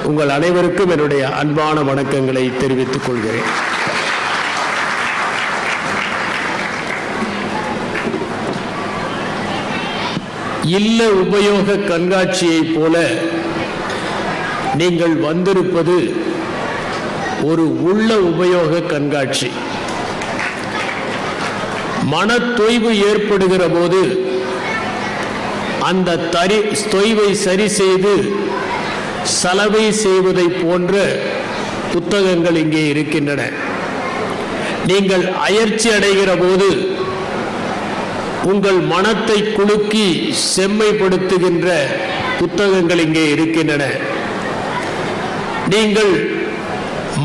உங்கள் அனைவருக்கும் என்னுடைய அன்பான வணக்கங்களை தெரிவித்துக் கொள்கிறேன். இல்ல உபயோக கண்காட்சியைப் போல நீங்கள் வந்திருப்பது ஒரு உள்ள உபயோக கண்காட்சி. மன தொய்வு ஏற்படுகிற போது அந்த தொய்வை சரி செய்து சலவை செய்வதை போன்ற புத்தகங்கள் இங்கே இருக்கின்றன. நீங்கள் அயற்சி அடைகிற போது உங்கள் மனத்தை குலுக்கி செம்மைப்படுத்துகின்ற புத்தகங்கள் இங்கே இருக்கின்றன. நீங்கள்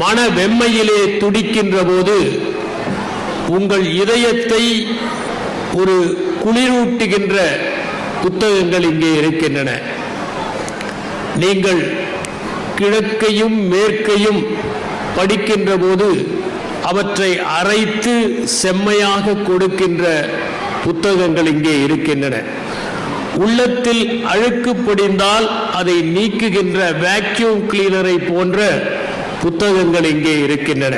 மன வெம்மையிலே துடிக்கின்ற போது உங்கள் இதயத்தை ஒரு குளிரூட்டுகின்ற புத்தகங்கள் இங்கே இருக்கின்றன. நீங்கள் கிழக்கையும் மேற்கையும் படிக்கின்ற போது அவற்றை அரைத்து செம்மையாக கொடுக்கின்ற புத்தகங்கள் இங்கே இருக்கின்றன. உள்ளத்தில் அழுக்கு படிந்தால் அதை நீக்குகின்ற வேக்யூம் கிளீனரை போன்ற புத்தகங்கள் இங்கே இருக்கின்றன.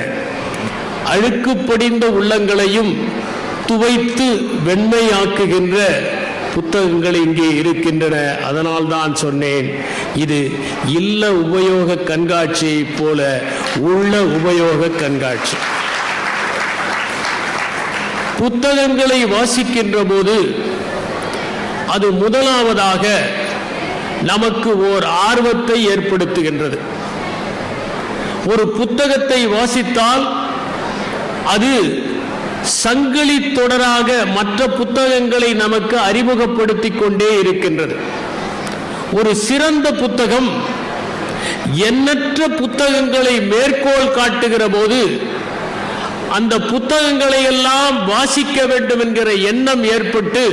அழுக்கு படிந்த உள்ளங்களையும் துவைத்து வெண்மையாக்குகின்ற புத்தகங்கள் இங்கே இருக்கின்றன. அதனால் தான் சொன்னேன், இது இல்ல உபயோக கண்காட்சியை போல உள்ள உபயோக கண்காட்சி. புத்தகங்களை வாசிக்கின்ற போது அது முதலாவதாக நமக்கு ஓர் ஆர்வத்தை ஏற்படுத்துகின்றது. ஒரு புத்தகத்தை வாசித்தால் அது சங்கிலி தொடராக மற்ற புத்தகங்களை நமக்கு அறிமுகப்படுத்திக் கொண்டே இருக்கின்றது. ஒரு சிறந்த புத்தகம் எண்ணற்ற புத்தகங்களை மேற்கோள் காட்டுகிற போது அந்த புத்தகங்களை எல்லாம் வாசிக்க வேண்டும் என்கிற எண்ணம் ஏற்பட்டு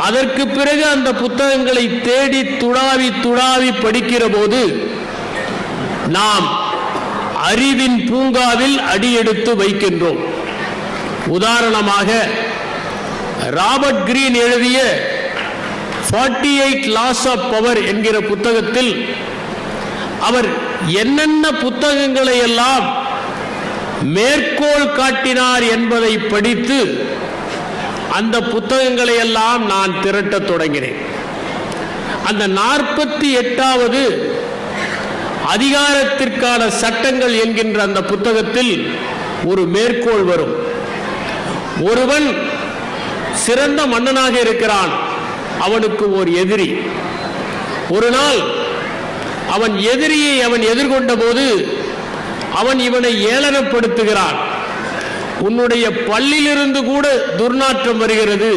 அதற்கு பிறகு அந்த புத்தகங்களை தேடி துடாவி படிக்கிற போது நாம் அறிவின் பூங்காவில் அடியெடுத்து வைக்கின்றோம். உதாரணமாக ராபர்ட் கிரீன் எழுதிய 48 Laws of Power என்கிற புத்தகத்தில் அவர் என்னென்ன புத்தகங்களை எல்லாம் மேற்கோள் காட்டினார் என்பதை படித்து அந்த புத்தகங்களை எல்லாம் நான் திரட்டத் தொடங்கினேன். அந்த 48வது அதிகாரத்திற்கான சட்டங்கள் என்கின்ற அந்த புத்தகத்தில் ஒரு மேற்கோள் வரும். ஒருவன் சிறந்த மன்னனாக இருக்கிறான், அவனுக்கு ஒரு எதிரி. ஒரு நாள் அவன் எதிரியை அவன் எதிர்கொண்ட போது அவன் இவனை ஏளனப்படுத்துகிறான். உன்னுடைய பல்லிலிருந்து கூட துர்நாற்றம் வருகிறது,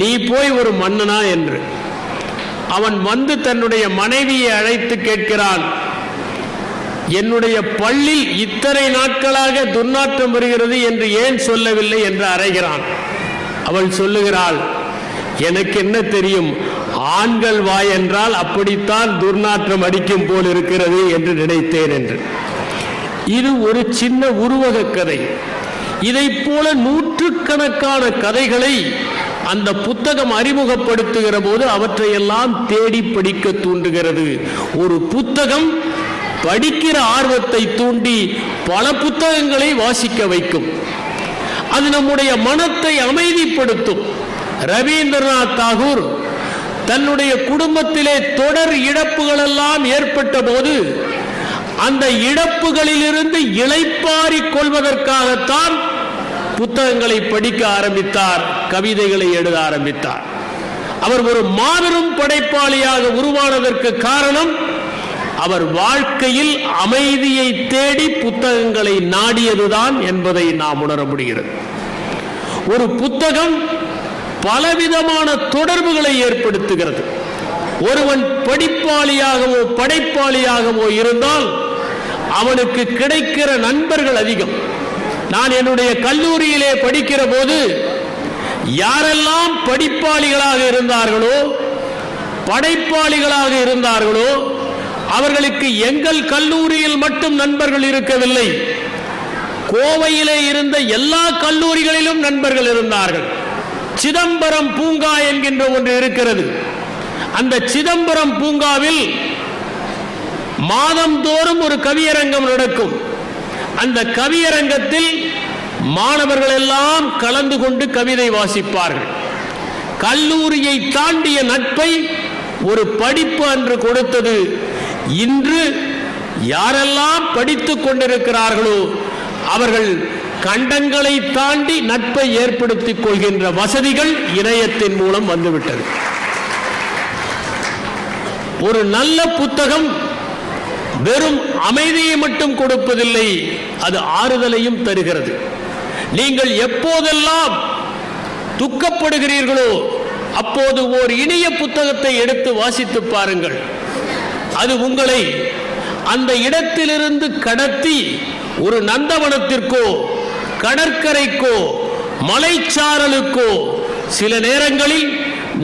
நீ போய் ஒரு மன்னனா என்று. அவன் வந்து தன்னுடைய மனைவியை அழைத்து கேட்கிறான், என்னுடைய பல்லில் இத்தனை நாட்களாக துர்நாற்றம் வருகிறது என்று ஏன் சொல்லவில்லை என்று அறைகிறான். அவள் சொல்லுகிறாள், எனக்கு என்ன தெரியும், ஆண்கள் வாய் என்றால் அப்படித்தான் துர்நாற்றம் அடிக்கும் போல் இருக்கிறது என்று நினைத்தேன் என்று. இது ஒரு சின்ன உருவக கதை. இதை போல நூற்றுக்கணக்கான கதைகளை அந்த புத்தகம் அறிமுகப்படுத்துகிற போது அவற்றையெல்லாம் தேடி படிக்க தூண்டுகிறது. ஒரு புத்தகம் படிக்கிற ஆர்வத்தை தூண்டி பல புத்தகங்களை வாசிக்க வைக்கும். அது நம்முடைய மனத்தை அமைதிப்படுத்தும். ரவீந்திரநாத் தாகூர் தன்னுடைய குடும்பத்திலே தொடர் இழப்புகள் எல்லாம் ஏற்பட்ட போது அந்த இழப்புகளிலிருந்து இளைப்பாறிக் கொள்வதற்காகத்தான் புத்தகங்களை படிக்க ஆரம்பித்தார், கவிதைகளை எழுத ஆரம்பித்தார். அவர் ஒரு மாபெரும் படைப்பாளியாக உருவானதற்கு காரணம் அவர் வாழ்க்கையில் அமைதியை தேடி புத்தகங்களை நாடியதுதான் என்பதை நாம் உணர முடிகிறது. ஒரு புத்தகம் பலவிதமான தொடர்புகளை ஏற்படுத்துகிறது. ஒருவன் படிப்பாளியாகவோ படைப்பாளியாகவோ இருந்தால் அவனுக்கு கிடைக்கிற நண்பர்கள் அதிகம். நான் என்னுடைய கல்லூரியிலே படிக்கிற போது யாரெல்லாம் படிப்பாளிகளாக இருந்தார்களோ படைப்பாளிகளாக இருந்தார்களோ அவர்களுக்கு எங்கள் கல்லூரியில் மட்டும் நண்பர்கள் இருக்கவில்லை, கோவையிலே இருந்த எல்லா கல்லூரிகளிலும் நண்பர்கள் இருந்தார்கள். சிதம்பரம் பூங்கா என்கின்ற ஒன்று இருக்கிறது. அந்த சிதம்பரம் பூங்காவில் மாதந்தோறும் ஒரு கவியரங்கம் நடக்கும். அந்த கவியரங்கத்தில் மாணவர்கள் எல்லாம் கலந்து கொண்டு கவிதை வாசிப்பார்கள். கல்லூரியை தாண்டிய நட்பை ஒரு படிப்பு அன்று கொடுத்தது. இன்று யாரெல்லாம் படித்துக் கொண்டிருக்கிறார்களோ அவர்கள் கண்டங்களை தாண்டி நட்பை ஏற்படுத்திக் கொள்கின்ற வசதிகள் இணையத்தின் மூலம் வந்துவிட்டது. ஒரு நல்ல புத்தகம் வெறும் அமைதியை மட்டும் கொடுப்பதில்லை, அது ஆறுதலையும் தருகிறது. நீங்கள் எப்போதெல்லாம் துக்கப்படுகிறீர்களோ அப்போது ஓர் இனிய புத்தகத்தை எடுத்து வாசித்து பாருங்கள். அது உங்களை அந்த இடத்திலிருந்து கடத்தி ஒரு நந்தவனத்திற்கோ கடற்கரைக்கோ மலைச்சாரலுக்கோ சில நேரங்களில்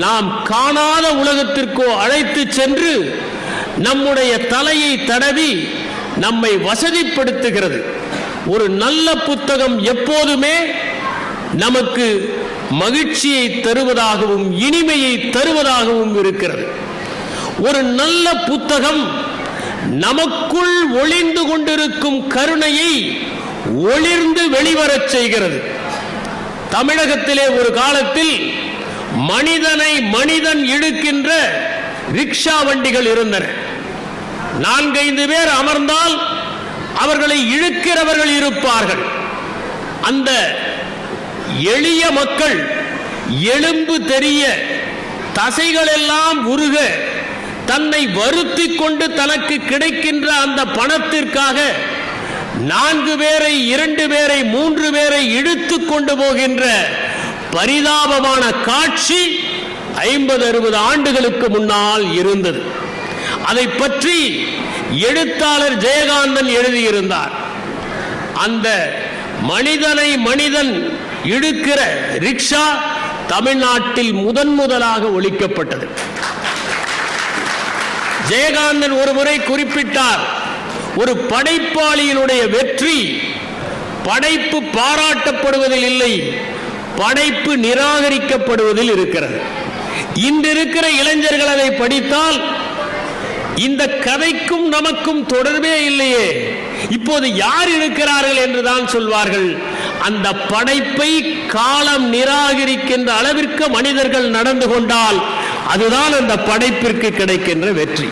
நாம் காணாத உலகத்திற்கோ அழைத்து சென்று நம்முடைய தலையை தடவி நம்மை வசதிப்படுத்துகிறது. ஒரு நல்ல புத்தகம் எப்போதுமே நமக்கு மகிழ்ச்சியை தருவதாகவும் இனிமையை தருவதாகவும் இருக்கிறது. ஒரு நல்ல புத்தகம் நமக்குள் ஒளிந்து கொண்டிருக்கும் கருணையை ஒளிர்ந்து வெளிவரச் செய்கிறது. தமிழகத்திலே ஒரு காலத்தில் மனிதனை மனிதன் இழுக்கின்ற ரிக்ஷா வண்டிகள் இருந்தன. 4-5 பேர் அமர்ந்தால் அவர்களை இழுக்கிறவர்கள் இருப்பார்கள். அந்த எளிய மக்கள் எலும்பு தெரிய தசைகள் எல்லாம் உருக தன்னை வருத்தி கொண்டு தனக்கு கிடைக்கின்ற அந்த பணத்திற்காக 4 பேரை 2 பேரை 3 பேரை இழுத்து கொண்டு போகின்ற பரிதாபமான காட்சி 50-60 ஆண்டுகளுக்கு முன்னால் இருந்தது. அதை பற்றி எழுத்தாளர் ஜெயகாந்தன் எழுதியிருந்தார். அந்த மனிதனை மனிதன் இழுக்கிற ரிக்ஷா தமிழ்நாட்டில் முதலாக ஒழிக்கப்பட்டது. ஜெயகாந்தன் ஒரு முறை குறிப்பிட்டார், ஒரு படைப்பாளியினுடைய வெற்றி படைப்பு பாராட்டப்படுவதில் இல்லை, படைப்பு நிராகரிக்கப்படுவதில் இருக்கிறது. இன்று இருக்கிற இளைஞர்கள் அதை படித்தால் இந்த கதைக்கும் நமக்கும் தொடர்பே இல்லையே, இப்போது யார் இருக்கிறார்கள் என்றுதான் சொல்வார்கள். அந்த படைப்பை காலம் நிராகரிக்கின்ற அளவிற்கு மனிதர்கள் நடந்து கொண்டால் அதுதான் அந்த படைப்பிற்கு கிடைக்கின்ற வெற்றி.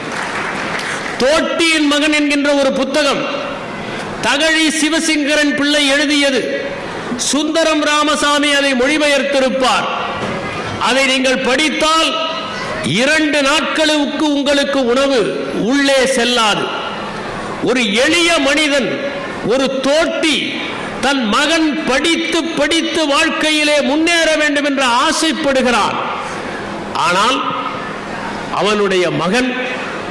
தோட்டியின் மகன் என்கின்ற ஒரு புத்தகம் தகழி சிவசங்கரன் பிள்ளை எழுதியது. சுந்தரம் ராமசாமி அதை மொழிபெயர்த்திருப்பார். அதை நீங்கள் படித்தால் 2 நாட்களுக்கு உங்களுக்கு உணவு உள்ளே செல்லாது. ஒரு எளிய மனிதன், ஒரு தோட்டி தன் மகன் படித்து படித்து வாழ்க்கையிலே முன்னேற வேண்டும் என்று ஆசைப்படுகிறான். ஆனால் அவனுடைய மகன்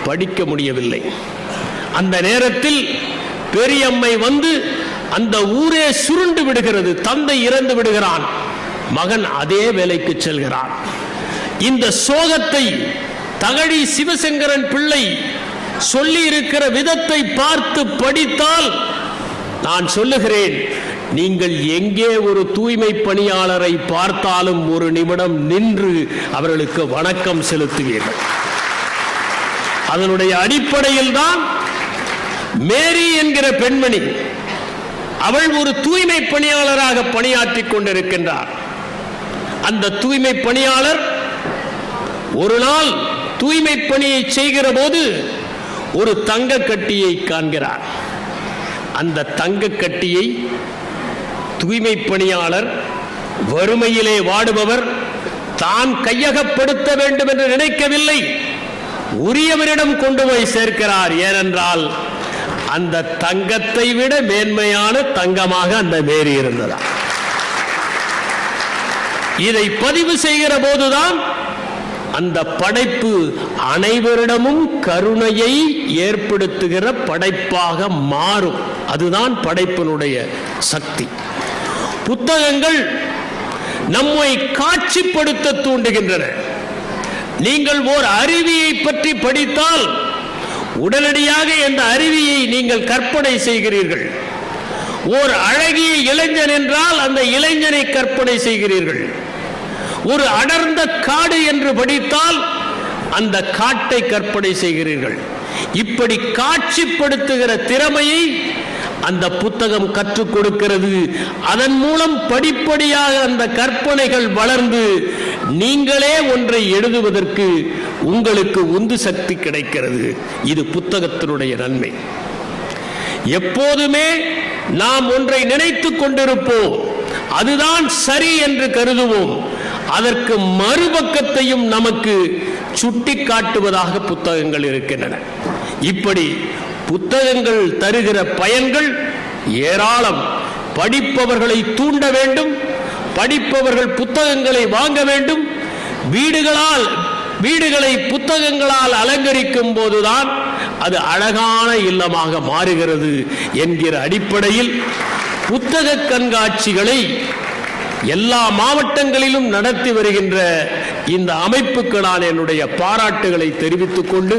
படிக்க முடியவில்லை. அந்த நேரத்தில் பெரியம்மை வந்து அந்த ஊரே சுருண்டு விடுகிறது. தந்தை இறந்து விடுகிறான், மகன் அதே வேலைக்கு செல்கிறான். இந்த சோகத்தை தகழி சிவசங்கரன் பிள்ளை சொல்லி இருக்கிற விதத்தை பார்த்து படித்தால் நான் சொல்லுகிறேன், நீங்கள் எங்கே ஒரு தூய்மை பணியாளரை பார்த்தாலும் ஒரு நிமிடம் நின்று அவர்களுக்கு வணக்கம் செலுத்துவீர்கள். அதனுடைய அடிப்படையில் தான் மேரி என்கிற பெண்மணி, அவள் ஒரு தூய்மை பணியாளராக பணியாற்றிக் கொண்டிருக்கின்றார். அந்த தூய்மை பணியாளர் ஒரு நாள் தூய்மை பணியை செய்கிற போது ஒரு தங்க கட்டியை காண்கிறார். அந்த தங்க கட்டியை தூய்மை பணியாளர், வறுமையிலே வாடுபவர், தான் கையகப்படுத்த வேண்டும் என்று நினைக்கவில்லை, உரியவரிடம் கொண்டு போய் சேர்க்கிறார். ஏனென்றால் அந்த தங்கத்தை விட மேன்மையான தங்கமாக அந்த மேரி இருந்ததா. இதை பதிவு செய்கிற போதுதான் அந்த படைப்பு அனைவரிடமும் கருணையை ஏற்படுத்துகிற படைப்பாக மாறும். அதுதான் படைப்பினுடைய சக்தி. புத்தகங்கள் நம்மை காட்சிப்படுத்த தூண்டுகின்றன. நீங்கள் ஓர் அருவியை பற்றி படித்தால் உடனடியாக இந்த அருவியை நீங்கள் கற்பனை செய்கிறீர்கள். ஓர் அழகிய இளைஞன் என்றால் அந்த இளைஞனை கற்பனை செய்கிறீர்கள். ஒரு அடர்ந்த காடு என்று படித்தால் அந்த காட்டை கற்பனை செய்கிறீர்கள். இப்படி காட்சிப்படுத்துகிற திறமையை அந்த புத்தகம் கற்றுக் கொடுக்கிறது. அதன் மூலம் படிப்படியாக அந்த கற்பனைகள் வளர்ந்து நீங்களே ஒன்றை எழுதுவதற்கு உங்களுக்கு உந்து சக்தி கிடைக்கிறது. இது புத்தகத்தினுடைய நன்மை. எப்போதுமே நாம் ஒன்றை நினைத்துக் கொண்டிருப்போம், அதுதான் சரி என்று கருதுவோம். அதற்கு மறுபக்கத்தையும் நமக்கு சுட்டி காட்டுவதாக புத்தகங்கள் இருக்கின்றன. இப்படி புத்தகங்கள் தருகிற பயன்கள் ஏராளம். படிப்பவர்களை தூண்ட வேண்டும், படிப்பவர்கள் புத்தகங்களை வாங்க வேண்டும். வீடுகளை புத்தகங்களால் அலங்கரிக்கும் போதுதான் அது அழகான இல்லமாக மாறுகிறது என்கிற அடிப்படையில் புத்தக கண்காட்சிகளை எல்லா மாவட்டங்களிலும் நடத்தி வருகின்ற இந்த அமைப்புக்கு நான் என்னுடைய பாராட்டுகளை தெரிவித்துக் கொண்டு,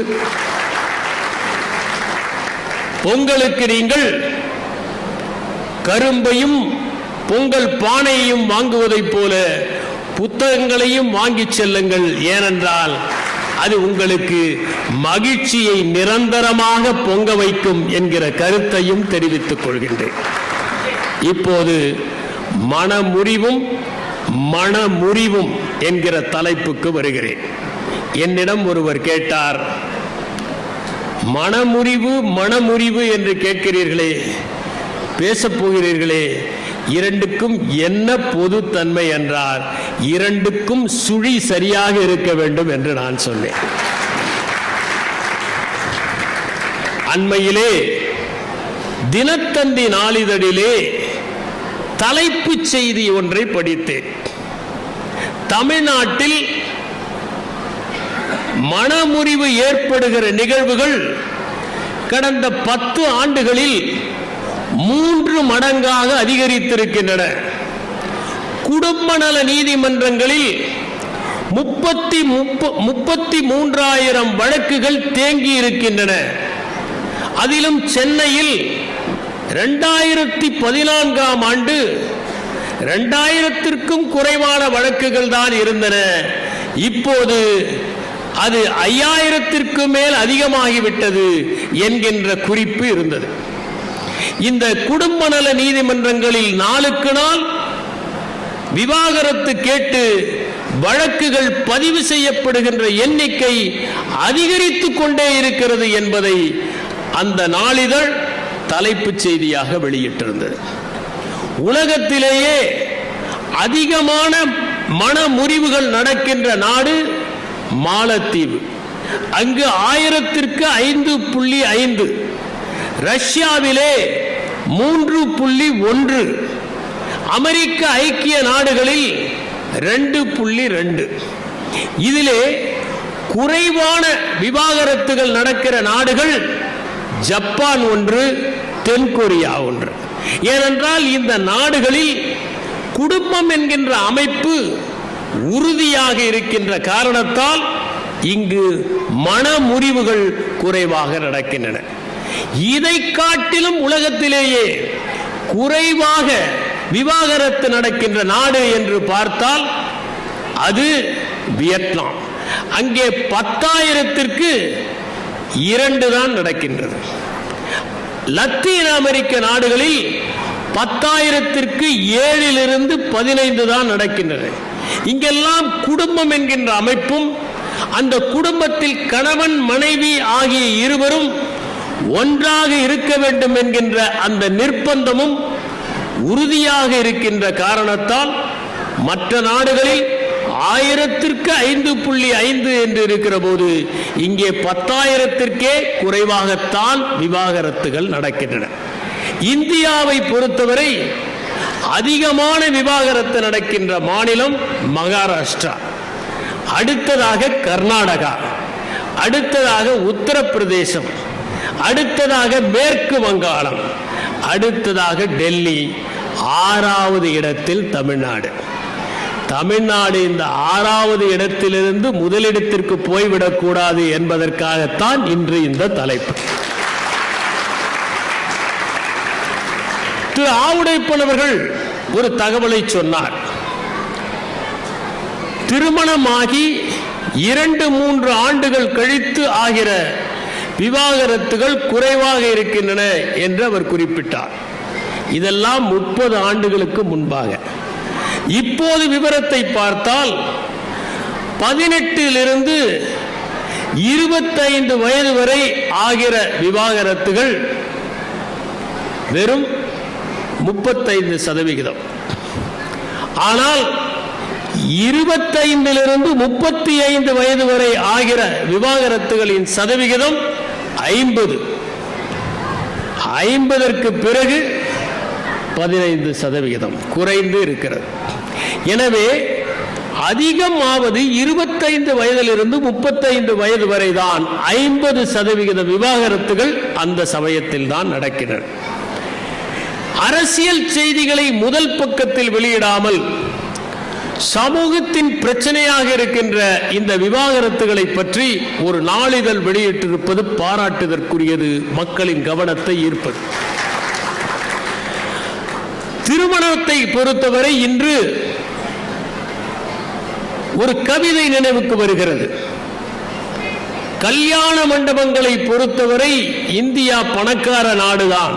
பொங்கலுக்கு நீங்கள் கரும்பையும் பொங்கல் பானையையும் வாங்குவதைப் போல புத்தகங்களையும் வாங்கிச் செல்லுங்கள். ஏனென்றால் அது உங்களுக்கு மகிழ்ச்சியை நிரந்தரமாக பொங்க வைக்கும் என்கிற கருத்தையும் தெரிவித்துக் கொள்கின்றேன். இப்போது மனமுறிவும் என்கிற தலைப்புக்கு வருகிறேன். என்னிடம் ஒருவர் கேட்டார், மனமுறிவு என்று கேட்கிறீர்களே, பேசப் போகிறீர்களே, இரண்டுக்கும் என்ன பொதுத்தன்மை என்றார். இரண்டுக்கும் சுழி சரியாக இருக்க வேண்டும் என்று நான் சொன்னேன். அண்மையிலே தினத்தந்தி நாளிதழிலே தலைப்புச் செய்தி ஒன்றை படித்தேன். தமிழ்நாட்டில் மனமுறிவு ஏற்படுகிற நிகழ்வுகள் கடந்த 10 ஆண்டுகளில் 3 மடங்காக அதிகரித்திருக்கின்றன. குடும்ப நல நீதிமன்றங்களில் 33,000 வழக்குகள் தேங்கி இருக்கின்றன. அதிலும் சென்னையில் 2014ஆம் ஆண்டு 2000க்கும் குறைவான வழக்குகள் தான் இருந்தன. இப்போது அது 5000ற்கு மேல் அதிகமாகிவிட்டது என்கின்ற குறிப்பு இருந்தது. இந்த குடும்ப நல நீதிமன்றங்களில் நாளுக்கு நாள் விவாகரத்து கேட்டு வழக்குகள் பதிவு செய்யப்படுகின்ற எண்ணிக்கை அதிகரித்துக் கொண்டே இருக்கிறது என்பதை அந்த நாளிதழ் தலைப்புச் செய்தியாக வெளியிட்டிருந்தது. உலகத்திலேயே அதிகமான மனமுறிவுகள் நடக்கின்ற நாடு மாலத்தீவு. அங்கு 1000ற்கு 5.5, ரஷ்யாவிலே 3.1, அமெரிக்க ஐக்கிய நாடுகளில் 2.2. இதிலே குறைவான விவாகரத்துகள் நடக்கிற நாடுகள் ஜப்பான் 1, தென்கொரியா 1. ஏனென்றால் இந்த நாடுகளில் குடும்பம் என்கின்ற அமைப்பு உறுதியாக இருக்கின்ற காரணத்தால் இங்கு மனமுறிவுகள் குறைவாக நடக்கின்றன. இதை காட்டிலும் உலகத்திலேயே குறைவாக விவாகரத்து நடக்கின்ற நாடு என்று பார்த்தால் அது வியட்நாம். அங்கே 10,000ற்கு 2 தான் நடக்கின்றது. லத்தீன் அமெரிக்க நாடுகளில் 10,000ற்கு 7லிருந்து 15 தான் நடக்கின்றன. இங்கெல்லாம் குடும்பம் என்கின்ற அமைப்பும் அந்த குடும்பத்தில் கணவன் மனைவி ஆகிய இருவரும் ஒன்றாக இருக்க வேண்டும் என்கின்ற அந்த நிர்பந்தமும் உறுதியாக இருக்கின்ற காரணத்தால் மற்ற நாடுகளில் 1000ற்கு 5.5 என்று இருக்கிற போது இங்கே 10,000ற்கே குறைவாகத்தான் விவாகரத்துகள் நடக்கின்றன. இந்தியாவை பொறுத்தவரை அதிகமான விவாகரத்து நடக்கின்ற மாநிலம் மகாராஷ்டிரா, அடுத்ததாக கர்நாடகா, அடுத்ததாக உத்தரப்பிரதேசம், அடுத்ததாக மேற்கு வங்காளம், அடுத்ததாக டெல்லி, 6வது இடத்தில் தமிழ்நாடு. தமிழ்நாடு இந்த 6வது இடத்திலிருந்து முதலிடத்திற்கு போய்விடக்கூடாது என்பதற்காகத்தான் இன்று இந்த தலைப்பு. திரு ஆவுடைப்பன் அவர்கள் ஒரு தகவலை சொன்னார். திருமணமாகி 2-3 ஆண்டுகள் கழித்து ஆகிற விவாகரத்துகள் குறைவாக இருக்கின்றன என்று அவர் குறிப்பிட்டார். இதெல்லாம் 30 ஆண்டுகளுக்கு முன்பாக. இப்போது விவரத்தை பார்த்தால் 18 25 வயது வரை ஆகிற விவாகரத்துகள் வெறும் 35%. ஆனால் 25 35 வயது வரை ஆகிற விவாகரத்துகளின் சதவிகிதம் 50. 50ற்கு பிறகு 15% குறைந்து இருக்கிறது. எனவே அதிகமாவது 25 வயதிலிருந்து 35 வயது வரை தான் 50% விவாகரத்துகள் அந்த சமயத்தில் தான் நடக்கின்றன. அரசியல் செய்திகளை முதல் பக்கத்தில் வெளியிடாமல் சமூகத்தின் பிரச்சனையாக இருக்கின்ற இந்த விவாகரத்துகளை பற்றி ஒரு நாளிதழ் வெளியிட்டிருப்பது பாராட்டுதற்குரியது, மக்களின் கவனத்தை ஈர்ப்பது. திருமணத்தை பொறுத்தவரை இன்று ஒரு கவிதை நினைவுக்கு வருகிறது. கல்யாண மண்டபங்களை பொறுத்தவரை இந்தியா பணக்கார நாடுதான்,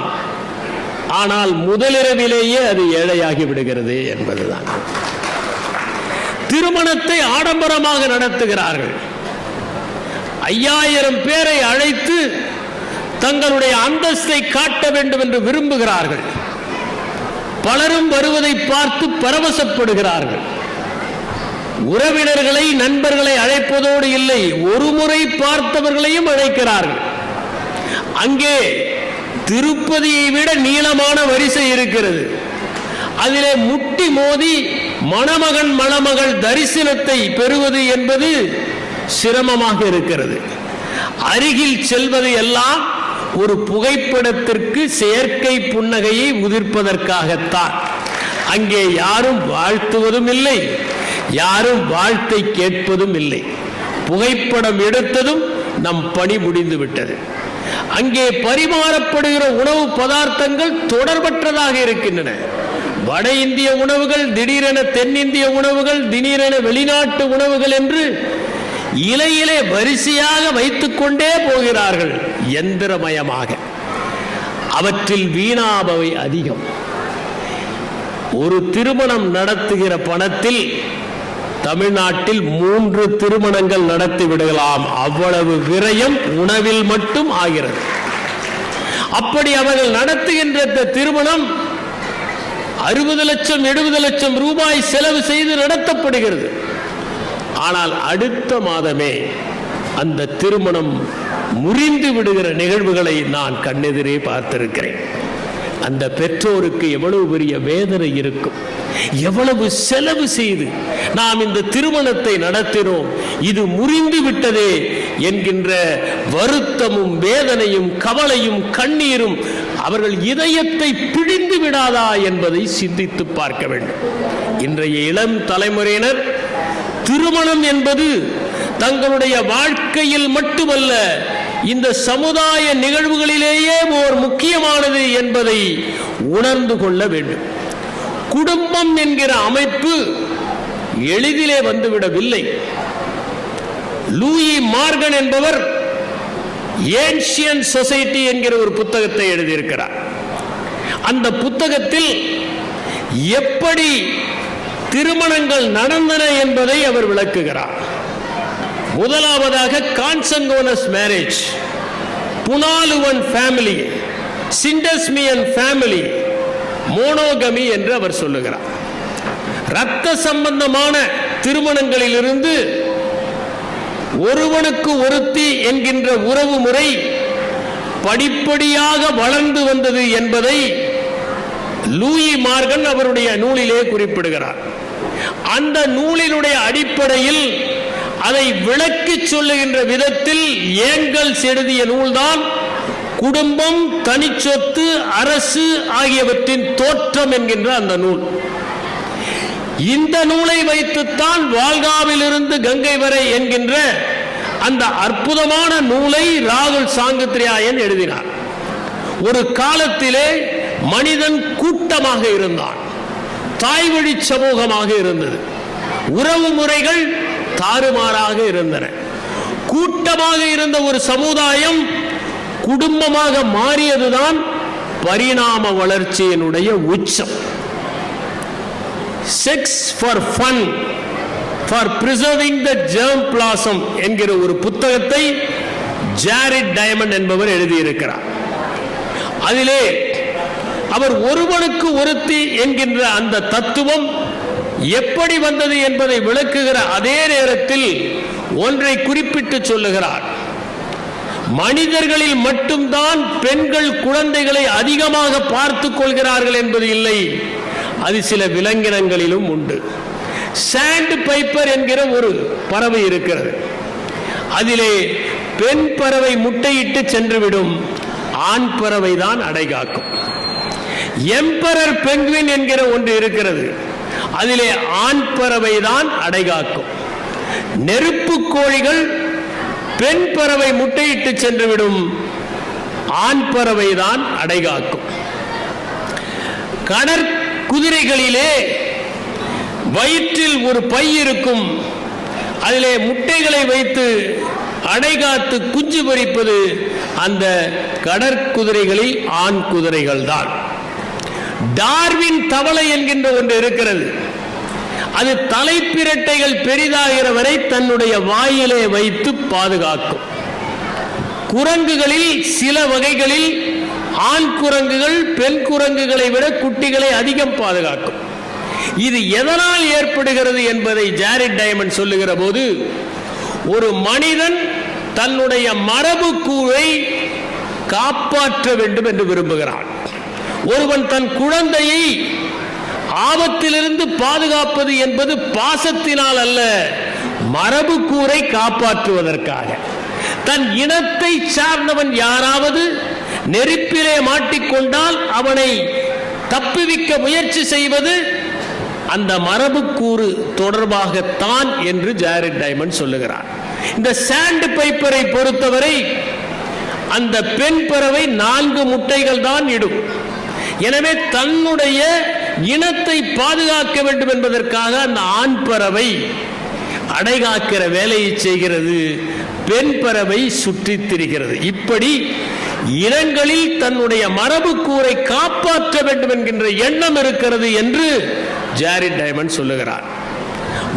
ஆனால் முதலிரவிலேயே அது ஏழையாகி விடுகிறது என்பதுதான். திருமணத்தை ஆடம்பரமாக நடத்துகிறார்கள். 5000 பேரை அழைத்து தங்களுடைய அந்தஸ்தை காட்ட வேண்டும் என்று விரும்புகிறார்கள். பலரும் வருவதை பார்த்து பரவசப்படுகிறார்கள். உறவினர்களை, நண்பர்களை அழைப்பதோடு இல்லை, ஒரு முறை பார்த்தவர்களையும் அழைக்கிறார்கள். அங்கே திருப்பதியை விட நீளமான வரிசை இருக்கிறது. அதிலே முட்டி மோதி மணமகன் மணமகள் தரிசனத்தை பெறுவது என்பது சிரமமாக இருக்கிறது. அருகில் செல்வது எல்லாம் ஒரு புகைப்படத்திற்கு செயற்கை புன்னகையை உதிர்ப்பதற்காகத்தான். அங்கே யாரும் வாழ்த்துவதும் இல்லை, யாரும் வாழ்த்தை கேட்பதும் இல்லை. புகைப்படம் எடுத்ததும் நம் பணி முடிந்து விட்டது. அங்கே பரிமாறப்படுகிற உணவு பதார்த்தங்கள் தொடர்பற்றதாக இருக்கின்றன. வட இந்திய உணவுகள், திடீரென தென்னிந்திய உணவுகள், திடீரென வெளிநாட்டு உணவுகள் என்று இலையிலே வரிசையாக வைத்துக் கொண்டே போகிறார்கள், யந்திரமயமாக. அவற்றில் வீணாபவை அதிகம். ஒரு திருமணம் நடத்துகிற பணத்தில் தமிழ்நாட்டில் 3 திருமணங்கள் நடத்தி விடலாம். அவ்வளவு விரயம் உணவில் மட்டும் ஆகிறது. அப்படி அவர்கள் நடத்துகின்ற திருமணம் 60 லட்சம் 70 லட்சம் ரூபாய் செலவு செய்து நடத்தப்படுகிறது. ஆனால் அடுத்த மாதமே அந்த திருமணம் முறிந்து விடுகிற நிகழ்வுகளை நான் கண்ணெதிரே பார்த்திருக்கிறேன். அந்த பெற்றோருக்கு எவ்வளவு பெரிய வேதனை இருக்கும், எவ்வளவு செலவு செய்து நாம் இந்த திருமணத்தை நடத்தினோம், இது முறிந்து விட்டதே என்கின்ற வருத்தமும் வேதனையும் கவலையும் கண்ணீரும் அவர்கள் இதயத்தை பிழிந்து விடாதா என்பதை சிந்தித்து பார்க்க வேண்டும். இன்றைய இளம் தலைமுறையினர் திருமணம் என்பது தங்களுடைய வாழ்க்கையில் மட்டுமல்ல, இந்த சமுதாய நிகழ்வுகளிலேயே ஓர் முக்கியமானது என்பதை உணர்ந்து கொள்ள வேண்டும். குடும்பம் என்கிற அமைப்பு எளிதிலே வந்துவிடவில்லை. லூயி மார்கன் என்பவர் ஏன்ஷியன் சொசைட்டி என்கிற ஒரு புத்தகத்தை எழுதியிருக்கிறார். அந்த புத்தகத்தில் எப்படி திருமணங்கள் நடந்தன என்பதை அவர் விளக்குகிறார். முதலாவதாக கான்சங்கோனஸ் மேரேஜ், புனாலுவன் ஃபேமிலி, சிண்டஸ்மியன் ஃபேமிலி, மோனோகமி என்று அவர் சொல்லுகிறார். இரத்த சம்பந்தமான திருமணங்களிலிருந்து ஒருவனுக்கு ஒருத்தி என்கின்ற உறவு முறை படிப்படியாக வளர்ந்து வந்தது என்பதை லூயி மார்கன் அவருடைய நூலிலே குறிப்பிடுகிறார். அந்த நூலினுடைய அடிப்படையில் அதை விளக்கி சொல்லுகின்ற விதத்தில் ஏங்கல்ஸ் எழுதிய நூல்தான் குடும்பம், தனிச்சொத்து, அரசு ஆகியவற்றின் தோற்றம் என்கின்ற அந்த நூல். இந்த நூலை வைத்துத்தான் வால்காவிலிருந்து கங்கை வரை என்கின்ற அந்த அற்புதமான நூலை ராகுல் சாங்கித்ரியாயன் எழுதினார். ஒரு காலத்திலே மனிதன் கூட்டமாக இருந்தான், தாய்வழி சமூகமாக இருந்தது, உறவு முறைகள் தாறுமாறாக இருந்தன. கூட்டமாக இருந்த ஒரு சமுதாயம் குடும்பமாக மாறியதுதான் பரிணாம வளர்ச்சியினுடைய உச்சம். Sex for fun for preserving the germ plasm என்கிற ஒரு புத்தகத்தை ஜாரெட் டைமண்ட் என்பவர் எழுதியிருக்கிறார். அதிலே அவர் ஒருவனுக்கு ஒருத்தி என்கின்ற அந்த தத்துவம் எப்படி வந்தது என்பதை விளக்குகிற அதே நேரத்தில் ஒன்றை குறிப்பிட்டு சொல்லுகிறார். மனிதர்களில் மட்டும்தான் பெண்கள் குழந்தைகளை அதிகமாக பார்த்துக் கொள்கிறார்கள் என்பது இல்லை, அது சில விலங்கினங்களிலும் உண்டு. சாண்ட் பைப்பர் என்கிற ஒரு பறவை இருக்கிறது. அதிலே பெண் பறவை முட்டையிட்டு சென்றுவிடும், ஆண் பறவை தான் அடைகாக்கும். எம்பரர் பெங்குவின் என்கிற ஒன்று இருக்கிறது, அதிலே ஆண் பறவை தான் அடைகாக்கும். நெருப்பு கோழிகள் பெண் பறவை முட்டையிட்டு சென்றுவிடும், ஆண் பறவை தான் அடைகாக்கும். கடற்குதிரைகளிலே வயிற்றில் ஒரு பை இருக்கும், அதிலே முட்டைகளை வைத்து அடைகாத்து குஞ்சு பொரிப்பது அந்த கடற்குதிரைகளில் ஆண் குதிரைகள் தான். டார்வின் தவளை என்கின்ற ஒன்று இருக்கிறது, அது தலைப்பிரட்டைகள் பெரிதாகிற வரை தன்னுடைய வாயிலே வைத்து பாதுகாக்கும். குரங்குகளில் சில வகைகளில் ஆண் குரங்குகள் பெண் குரங்குகளை விட குட்டிகளை அதிகம் பாதுகாக்கும். இது எதனால் ஏற்படுகிறது என்பதை ஜாரெட் டைமண்ட் சொல்லுகிற போது, ஒரு மனிதன் தன்னுடைய மரபு கூறை காப்பாற்ற வேண்டும் என்று விரும்புகிறான். ஒருவன் தன் குழந்தையை ஆபத்திலிருந்து பாதுகாப்பது என்பது பாசத்தினால் அல்ல, மரபு கூறை காப்பாற்றுவதற்காக. தன் இனத்தை சார்ந்தவன் யாராவது நெருப்பிலே மாட்டிக்கொண்டால் அவனை தப்புவிக்க முயற்சி செய்வது அந்த மரபு கூறு தொடர்பாகத்தான் என்று ஜாரெட் டைமண்ட் சொல்லுகிறார். இந்த சாண்ட் பைப்பரை பொறுத்தவரை அந்த பெண் பறவை 4 முட்டைகள் தான் இடும். எனவே தன்னுடைய இனத்தை பாதுகாக்க வேண்டும் என்பதற்காக அந்த ஆண் பறவை அடைகாக்கிற வேலையை செய்கிறது, பெண் பறவை சுற்றித் திரிகிறது. இப்படி இனங்களில் தன்னுடைய மரபு கூறை காப்பாற்ற வேண்டும் என்கின்ற எண்ணம் இருக்கிறது என்று ஜாரெட் டைமண்ட் சொல்லுகிறார்.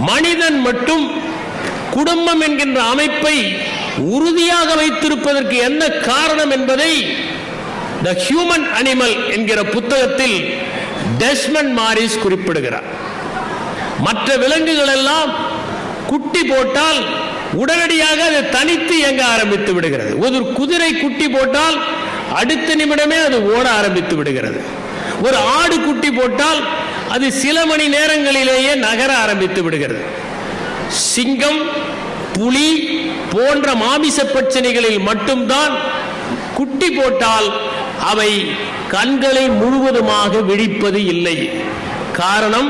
மனிதன் மட்டும் குடும்பம் என்கின்ற அமைப்பை உறுதியாக வைத்திருப்பதற்கு என்ன காரணம் என்பதை த ஹியூமன் அனிமல் என்கிற புத்தகத்தில் டெஸ்மண்ட் மாரிஸ் குறிப்பிடுகிறார். மற்ற விலங்குகள் எல்லாம் குட்டி போட்டால் உடனடியாக அது தனித்து இயங்க ஆரம்பித்து விடுகிறது. ஒரு குதிரை குட்டி போட்டால் அடுத்த நிமிடமே அது ஓட ஆரம்பித்து விடுகிறது. ஒரு ஆடு குட்டி போட்டால் அது சில மணி நேரங்களிலேயே நகர ஆரம்பித்து விடுகிறது. சிங்கம், புலி போன்ற மாமிச பட்சணிகளில் மட்டும்தான் குட்டி போட்டால் அவை கண்களை முழுவதுமாக விழிப்பது இல்லை. காரணம்,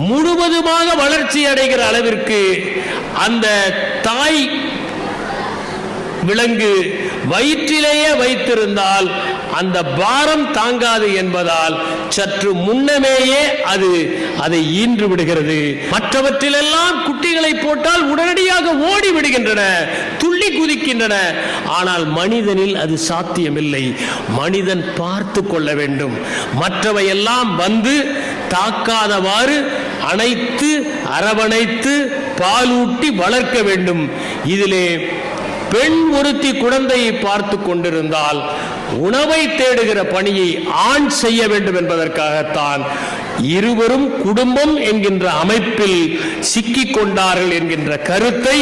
முழுவதுமாக வளர்ச்சி அடைகிற அளவிற்கு அந்த தாய் விலங்கு வயிற்றிலேயே வைத்திருந்தால் அந்த பாரம் தாங்காது என்பதால் சற்று முன்னமேயே அது அதை ஈன்று விடுகிறது. மற்றவற்றிலெல்லாம் குட்டிகளை போட்டால் உடனடியாக ஓடி விடுகின்றன, துள்ளி குதிக்கின்றன. ஆனால் மனிதனில் அது சாத்தியமில்லை. மனிதன் பார்த்து கொள்ள வேண்டும். மற்றவையெல்லாம் வந்து தாக்காதவாறு அணைத்து அரவணைத்து பாலூட்டி வளர்க்க வேண்டும். இதிலே பெண் ஒருத்தி குழந்தையை பார்த்து கொண்டிருந்தால் உணவை தேடுகிற பணியை ஆண் செய்ய வேண்டும் என்பதற்காகத்தான் இருவரும் குடும்பம் என்கின்ற அமைப்பில் சிக்கிக் கொண்டார்கள் என்கின்ற கருத்தை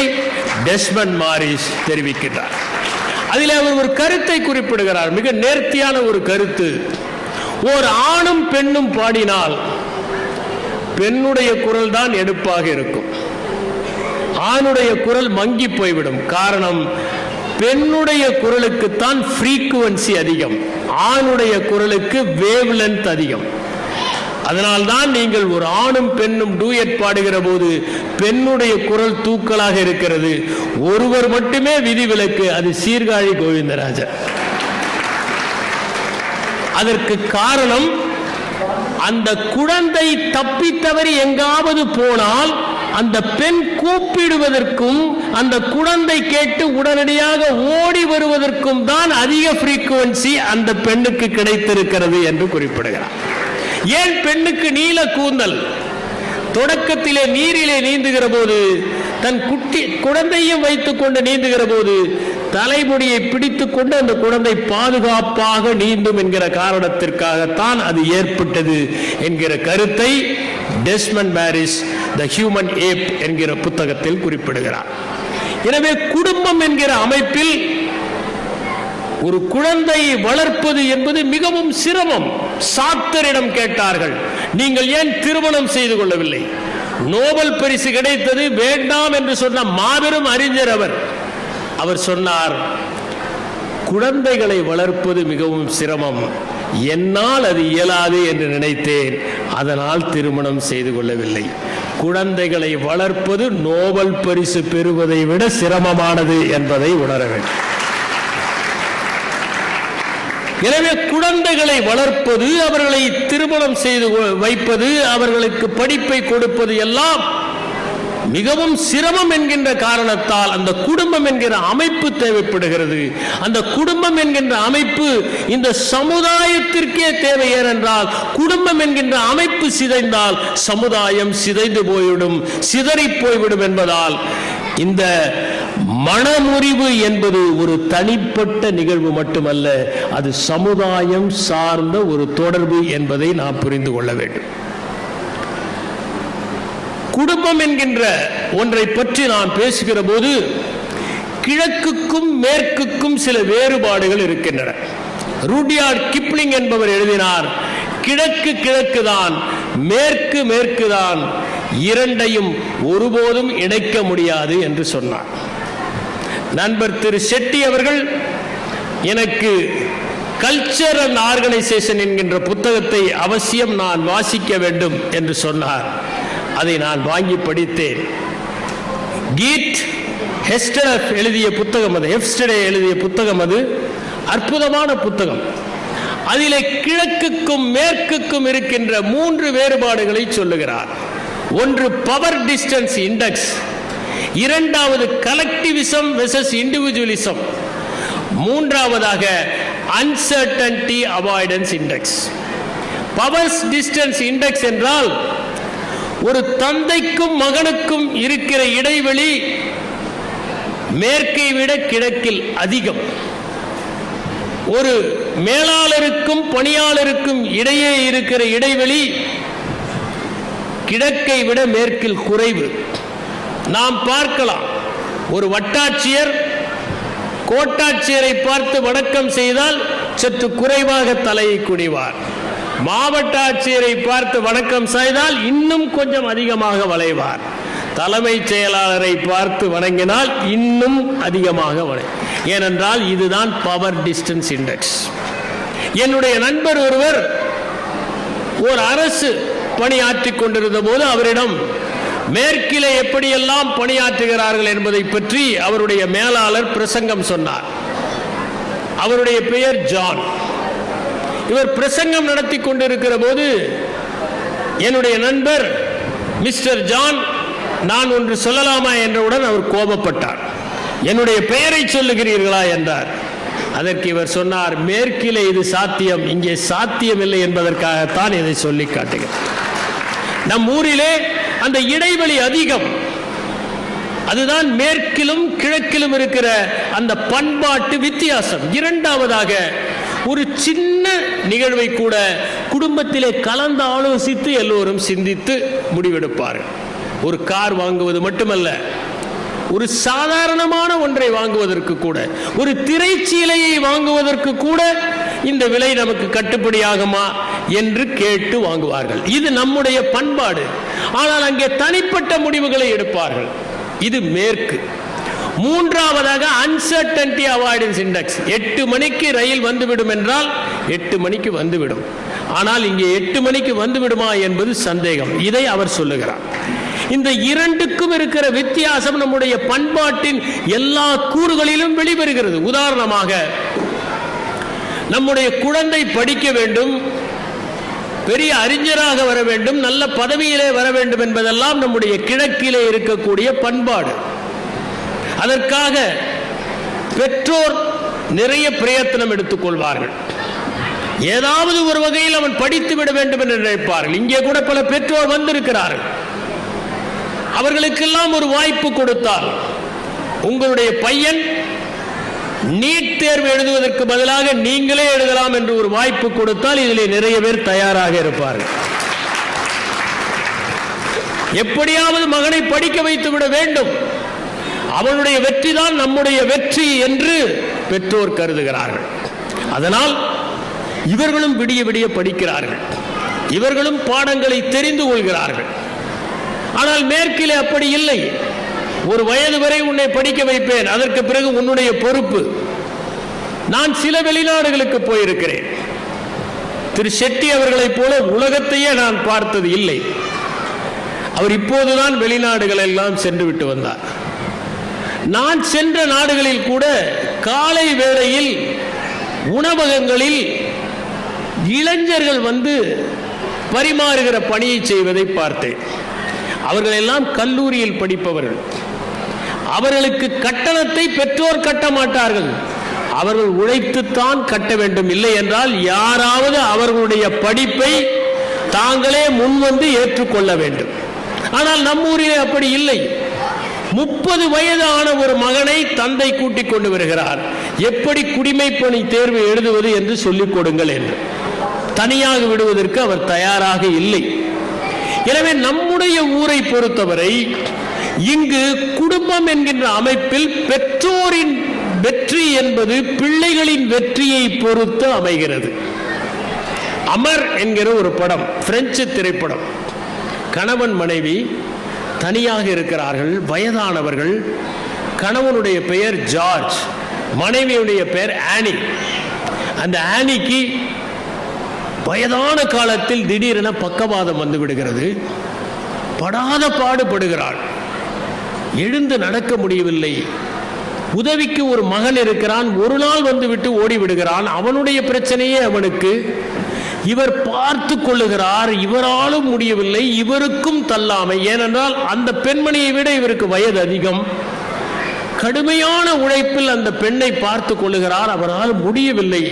டெஸ்மண்ட் மாரிஸ் தெரிவிக்கிறார். அதில் அவர் ஒரு கருத்தை குறிப்பிடுகிறார், மிக நேர்த்தியான ஒரு கருத்து. ஓர் ஆணும் பெண்ணும் பாடினால் பெண்ணுடைய குரல் தான் எடுப்பாக இருக்கும், ஆணுடைய குரல் மங்கி போய்விடும். காரணம், பெண்ணுடைய குரலுக்குத்தான் ஃப்ரீக்குவன்சி அதிகம், ஆணுடைய குரலுக்கு வேவ் லென்த் அதிகம். அதனால்தான் நீங்கள் ஒரு ஆணும் பெண்ணும் டூயட் பாடுகிற போது பெண்ணுடைய குரல் தூக்கலாக இருக்கிறது. ஒருவர் மட்டுமே விதிவிலக்கு, அது சீர்காழி கோவிந்தராஜர். அதற்கு காரணம், அந்த குழந்தை தப்பித்தவறி எங்காவது போனால் அந்த பெண் கூப்பிடுவதற்கும் அந்த குழந்தை கேட்டு உடனடியாக ஓடி வருவதற்கும் தான் அதிக ஃப்ரீக்குவன்சி அந்த பெண்ணுக்கு கிடைத்திருக்கிறது என்று குறிப்பிடுகிறார். ஏன் பெண்ணுக்கு நீல கூந்தல்? தொடக்கத்திலே நீரிலே நீந்துகிற போது தன் குழந்தையும் வைத்துக் கொண்டு நீந்துகிற போது தலைமுடியை பிடித்துக் கொண்டு அந்த குழந்தை பாதுகாப்பாக நீந்தும் என்கிற காரணத்திற்காகத்தான் அது ஏற்பட்டது என்கிற கருத்தை டெஸ்மண்ட் மாரிஸ் தி ஹியூமன் ஏப் என்கிற புத்தகத்தில் குறிப்பிடுகிறார். எனவே குடும்பம் என்கிற அமைப்பில் ஒரு குழந்தையை வளர்ப்பது என்பது மிகவும் சிரமம். சாத்தரிடம் கேட்டார்கள், நீங்கள் ஏன் திருமணம் செய்து கொள்ளவில்லை? நோபல் பரிசு கிடைத்தது, வேண்டாம் என்று சொன்ன மாபெரும் அறிஞர் அவர் சொன்னார், குழந்தைகளை வளர்ப்பது மிகவும் சிரமம், என்னால் அது இயலாது என்று நினைத்தேன், அதனால் திருமணம் செய்து கொள்ளவில்லை. குழந்தைகளை வளர்ப்பது நோபல் பரிசு பெறுவதை விட சிரமமானது என்பதை உணர வேண்டும். எனவே குழந்தைகளை வளர்ப்பது, அவர்களை திருமணம் செய்து வைப்பது, அவர்களுக்கு படிப்பை கொடுப்பது எல்லாம் மிகவும் சிரமம் என்கின்ற காரணத்தால் அந்த குடும்பம் என்கிற அமைப்பு தேவைப்படுகிறது. அந்த குடும்பம் என்கின்ற அமைப்பு இந்த சமுதாயத்திற்கே தேவை. ஏனென்றால் குடும்பம் என்கின்ற அமைப்பு சிதைந்தால் சமுதாயம் சிதைந்து போய்விடும், சிதறி போய்விடும் என்பதால் இந்த மனமுறிவு என்பது ஒரு தனிப்பட்ட நிகழ்வு மட்டுமல்ல, அது சமுதாயம் சார்ந்த ஒரு தொடர்பு என்பதை நாம் புரிந்து கொள்ள வேண்டும். குடும்பம் என்கின்ற ஒன்றை பற்றி நான் பேசுகிற போது கிழக்குக்கும் மேற்குக்கும் சில வேறுபாடுகள் இருக்கின்றன. ரூடியார்ட் கிப்ளிங் என்பவர் எழுதினார், கிழக்கு கிழக்குதான், மேற்கு மேற்குதான், இரண்டையும் ஒருபோதும் இணைக்க முடியாது என்று சொன்னார். நண்பர் திரு ஷெட்டி அவர்கள் எனக்கு கல்ச்சர் அண்ட் ஆர்கனைசேஷன் என்கின்ற புத்தகத்தை அவசியம் நான் வாசிக்க வேண்டும் என்று சொன்னார். அதை நான் வாங்கி படித்தேன். கீட் ஹெஸ்டே எழுதிய புத்தகம் அது அற்புதமான புத்தகம். அதிலே கிழக்குக்கும் மேற்குக்கும் இருக்கின்ற 3 வேறுபாடுகளை சொல்லுகிறார். ஒன்று பவர் டிஸ்டன்ஸ் இண்டெக்ஸ், இரண்டாவது கலெக்டிவிசம் வெர்சஸ் இண்டிவிஜுவலிசம், மூன்றாவதாக uncertainty avoidance index. Power distance index என்றால் ஒரு தந்தைக்கும் மகனுக்கும் இருக்கிற இடைவெளி மேற்கை விட கிழக்கில் அதிகம். ஒரு மேலாளருக்கும் பணியாளருக்கும் இடையே இருக்கிற இடைவெளி கிழக்கை விட மேற்கில் குறைவு. நாம் பார்க்கலாம், ஒரு வட்டாட்சியர் கோட்டாட்சியரை பார்த்து வணக்கம் செய்தால் சற்று குறைவாக தலையை குனிவார். மாவட்ட ஆட்சியரை பார்த்து வணக்கம் செய்தால் இன்னும் கொஞ்சம் அதிகமாக வளைவார். தலைமைச் செயலாளரை பார்த்து வணங்கினால் இன்னும் அதிகமாக ஏனென்றால் இதுதான் பவர் டிஸ்டன்ஸ் இண்டெக்ஸ். என்னுடைய நண்பர் ஒருவர் ஒரு அரசு பணியாற்றிக் கொண்டிருந்த போது அவரிடம் மேற்கிலே எப்படியெல்லாம் பணியாற்றுகிறார்கள் என்பதை பற்றி அவருடைய மேலாளர் பிரசங்கம் சொன்னார். அவருடைய பெயர் ஜான். இவர் பிரசங்கம் நடத்தி கொண்டிருக்கிற போது என்னுடைய நண்பர் மிஸ்டர் ஜான், நான் ஒன்று சொல்லலாமா என்றவுடன் அவர் கோபப்பட்டார். என்னுடைய பெயரை சொல்லுகிறீர்களா என்றார். அதற்கு இவர் சொன்னார், மேற்கிலே இது சாத்தியம், இங்கே சாத்தியமில்லை என்பதற்காகத்தான் இதை சொல்லி காட்டுகிறேன். நம் ஊரிலே அந்த இடைவெளி அதிகம். அதுதான் மேற்கிலும் கிழக்கிலும் இருக்கிற அந்த பண்பாட்டு வித்தியாசம். இரண்டாவதாக, ஒரு சின்ன நிகழ்வை கூட குடும்பத்திலே கலந்து ஆலோசித்து எல்லோரும் சிந்தித்து முடிவெடுப்பார்கள். ஒரு கார் வாங்குவது மட்டுமல்ல, ஒரு சாதாரணமான ஒன்றை வாங்குவதற்கு கூட, ஒரு திரைச்சீலையை வாங்குவதற்கு கூட இந்த விலை நமக்கு கட்டுப்படியாகுமா என்று கேட்டு வாங்குவார்கள். இது நம்முடைய பண்பாடு. ஆனால் அங்கே தனிப்பட்ட முடிவுகளை எடுப்பார்கள். இது மேற்கு. மூன்றாவதாக அன்சர்டனிட்டி அவாய்டன்ஸ் இண்டெக்ஸ். 8 மணிக்கு ரயில் வந்துவிடும் என்றால் 8 மணிக்கு வந்துவிடும். ஆனால் இங்கே 8 மணிக்கு வந்துவிடுமா என்பது சந்தேகம். இதை அவர் சொல்லுகிறார். இந்த இரண்டுக்கும் இருக்கிற வித்தியாசம் நம்முடைய பண்பாட்டின் எல்லா கூறுகளிலும் வெளிவருகிறது. உதாரணமாக, நம்முடைய குழந்தை படிக்க வேண்டும், பெரிய அறிஞராக வர வேண்டும், நல்ல பதவியிலே வர வேண்டும் என்பதெல்லாம் நம்முடைய கிழக்கிலே இருக்கக்கூடிய பண்பாடு. அதற்காக பெற்றோர் நிறைய பிரயத்தனம் எடுத்துக்கொள்வார்கள். ஏதாவது ஒரு வகையில் அவன் படித்து விட வேண்டும் என்று நினைப்பார்கள். இங்கே கூட பல பெற்றோர் வந்திருக்கிறார்கள். அவர்களுக்கெல்லாம் ஒரு வாய்ப்பு கொடுத்தால், உங்களுடைய பையன் நீட் தேர்வு எழுதுவதற்கு பதிலாக நீங்களே எழுதலாம் என்று ஒரு வாய்ப்பு கொடுத்தால் இதிலே நிறைய பேர் தயாராக இருப்பார்கள். எப்படியாவது மகனை படிக்க வைத்து விட வேண்டும், அவனுடைய வெற்றி தான் நம்முடைய வெற்றி என்று பெற்றோர் கருதுகிறார்கள். அதனால் இவர்களும் விடிய விடிய படிக்கிறார்கள், இவர்களும் பாடங்களை தெரிந்து கொள்கிறார்கள். ஆனால் மேற்கிலே அப்படி இல்லை. ஒரு வயது வரை உன்னை படிக்க வைப்பேன், அதற்கு பிறகு உன்னுடைய பொறுப்பு. நான் சில வெளிநாடுகளுக்கு போயிருக்கிறேன். திரு ஷெட்டி அவர்களைப் போல உலகத்தையே நான் பார்த்தது இல்லை. அவர் இப்போதுதான் வெளிநாடுகள் எல்லாம் சென்று விட்டு வந்தார். நான் சென்ற நாடுகளில் கூட காலை வேளையில் உணவகங்களில் இளைஞர்கள் வந்து பரிமாறுகிற பணியை செய்வதை பார்த்தேன். அவர்கள் எல்லாம் கல்லூரியில் படிப்பவர்கள். அவர்களுக்கு கட்டணத்தை பெற்றோர் கட்ட மாட்டார்கள், அவர்கள் உழைத்துத்தான் கட்ட வேண்டும். இல்லை என்றால் யாராவது அவர்களுடைய படிப்பை தாங்களே முன்வந்து ஏற்றுக்கொள்ள வேண்டும். ஆனால் நம்மூரிலே அப்படி இல்லை. 30 வயது ஆன ஒரு மகனை தந்தை கூட்டிக் கொண்டு வருகிறார். எப்படி குடிமைப்பணி தேர்வு எழுதுவது என்று சொல்லிக் கொடுங்கள் என்று. தனியாக விடுவதற்கு அவர் தயாராக இல்லை. எனவே நம்முடைய ஊரை பொறுத்தவரை இங்கு குடும்பம் என்கின்ற அமைப்பில் பெற்றோரின் வெற்றி என்பது பிள்ளைகளின் வெற்றியை பொறுத்து அமைகிறது. அமர் என்கிற ஒரு படம், பிரெஞ்சு திரைப்படம். கணவன் மனைவி தனியாக இருக்கிறார்கள், வயதானவர்கள். கணவனுடைய பெயர் ஜார்ஜ், மனைவியுடைய பெயர் ஆனி. அந்த ஆனிக்கு வயதான காலத்தில் திடீரென பக்கவாதம் வந்து விடுகிறது. படாத பாடுபடுகிறாள், எழுந்து நடக்க முடியவில்லை. உதவிக்கு ஒரு மகன் இருக்கிறான், ஒரு நாள் வந்துவிட்டு ஓடிவிடுகிறான். அவனுடைய பிரச்சனையே அவனுக்கு. இவர் பார்த்து கொள்ளுகிறார், இவராலும் முடியவில்லை, இவருக்கும் தள்ளாமை. ஏனென்றால் அந்த பெண்மணியை விட இவருக்கு வயது அதிகம். கடுமையான உழைப்பில் அந்த பெண்ணை பார்த்து கொள்ளுகிறார், அவரால் முடியவில்லை.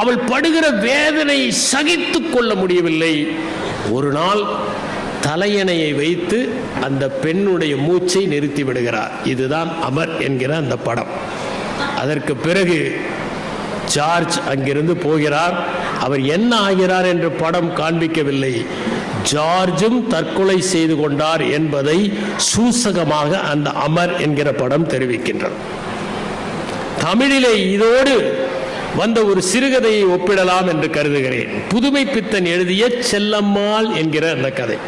அவள் படுகிற வேதனை சகித்து கொள்ள முடியவில்லை. ஒரு நாள் தலையணையை வைத்து அந்த பெண்ணுடைய மூச்சை நிறுத்தி விடுகிறார். இதுதான் அமர் என்கிற அந்த படம். அதற்கு பிறகு ஜார்ஜ் அங்கிருந்து போகிறார். அவர் என்ன ஆகிறார் என்று படம் காண்பிக்கவில்லை. ஜார்ஜும் தற்கொலை செய்து கொண்டார் என்பதை சூசகமாக அந்த அமர் என்கிற படம் தெரிவிக்கின்றது. தமிழிலே இதோடு வந்த ஒரு சிறுகதையை ஒப்பிடலாம் என்று கருதுகிறேன். புதுமை பித்தன் எழுதிய செல்லம்மாள் என்கிற அந்த கதை.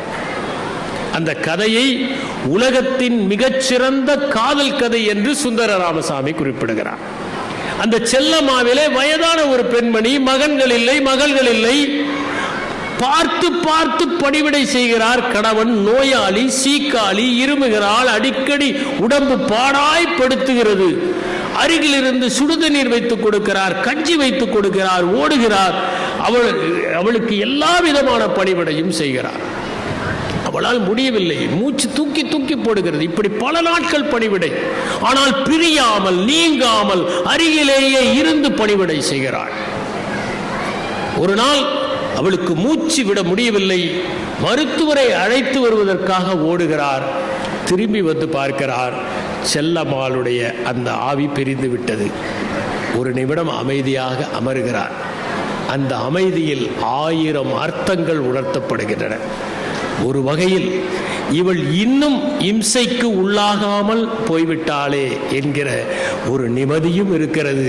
அந்த கதையை உலகத்தின் மிகச்சிறந்த காதல் கதை என்று சுந்தர ராமசாமி குறிப்பிடுகிறார். அந்த செல்லம்மாவிலே வயதான ஒரு பெண்மணி, மகன்கள் இல்லை, மகள்கள் இல்லை. பார்த்து பார்த்து பணிவிடை செய்கிறார். கணவன் நோயாளி, சீக்காளி, இருமுகிறாள், அடிக்கடி உடம்பு பாடாய்படுத்துகிறது. அருகில் இருந்து சுடுதண்ணீர் வைத்துக் கொடுக்கிறார், கஞ்சி வைத்துக் கொடுக்கிறார், ஓடுகிறார். அவளுக்கு எல்லா விதமான பணிவிடையும் செய்கிறார். அவளால் முடியவில்லை, மூச்சு தூக்கி தூக்கி போடுகிறது. இப்படி பல நாட்கள் பணிவிடை. ஆனால் பிரியாமல் நீங்காமல் அருகிலேயே இருந்து பணிவிடை செய்கிறாள். ஒரு நாள் அவளுக்கு மூச்சு விட முடியவில்லை. மருத்துவரை அழைத்து வருவதற்காக ஓடுகிறார். திரும்பி வந்து பார்க்கிறார், செல்லம்மாளுடைய அந்த ஆவி பிரிந்து விட்டது. ஒரு நிமிடம் அமைதியாக அமருகிறார். அந்த அமைதியில் 1000 அர்த்தங்கள் உணர்த்தப்படுகின்றன. ஒரு வகையில் இவள் இன்னும் இம்சைக்கு உள்ளாகாமல் போய்விட்டாளே என்கிற ஒரு நிம்மதியும் இருக்கிறது.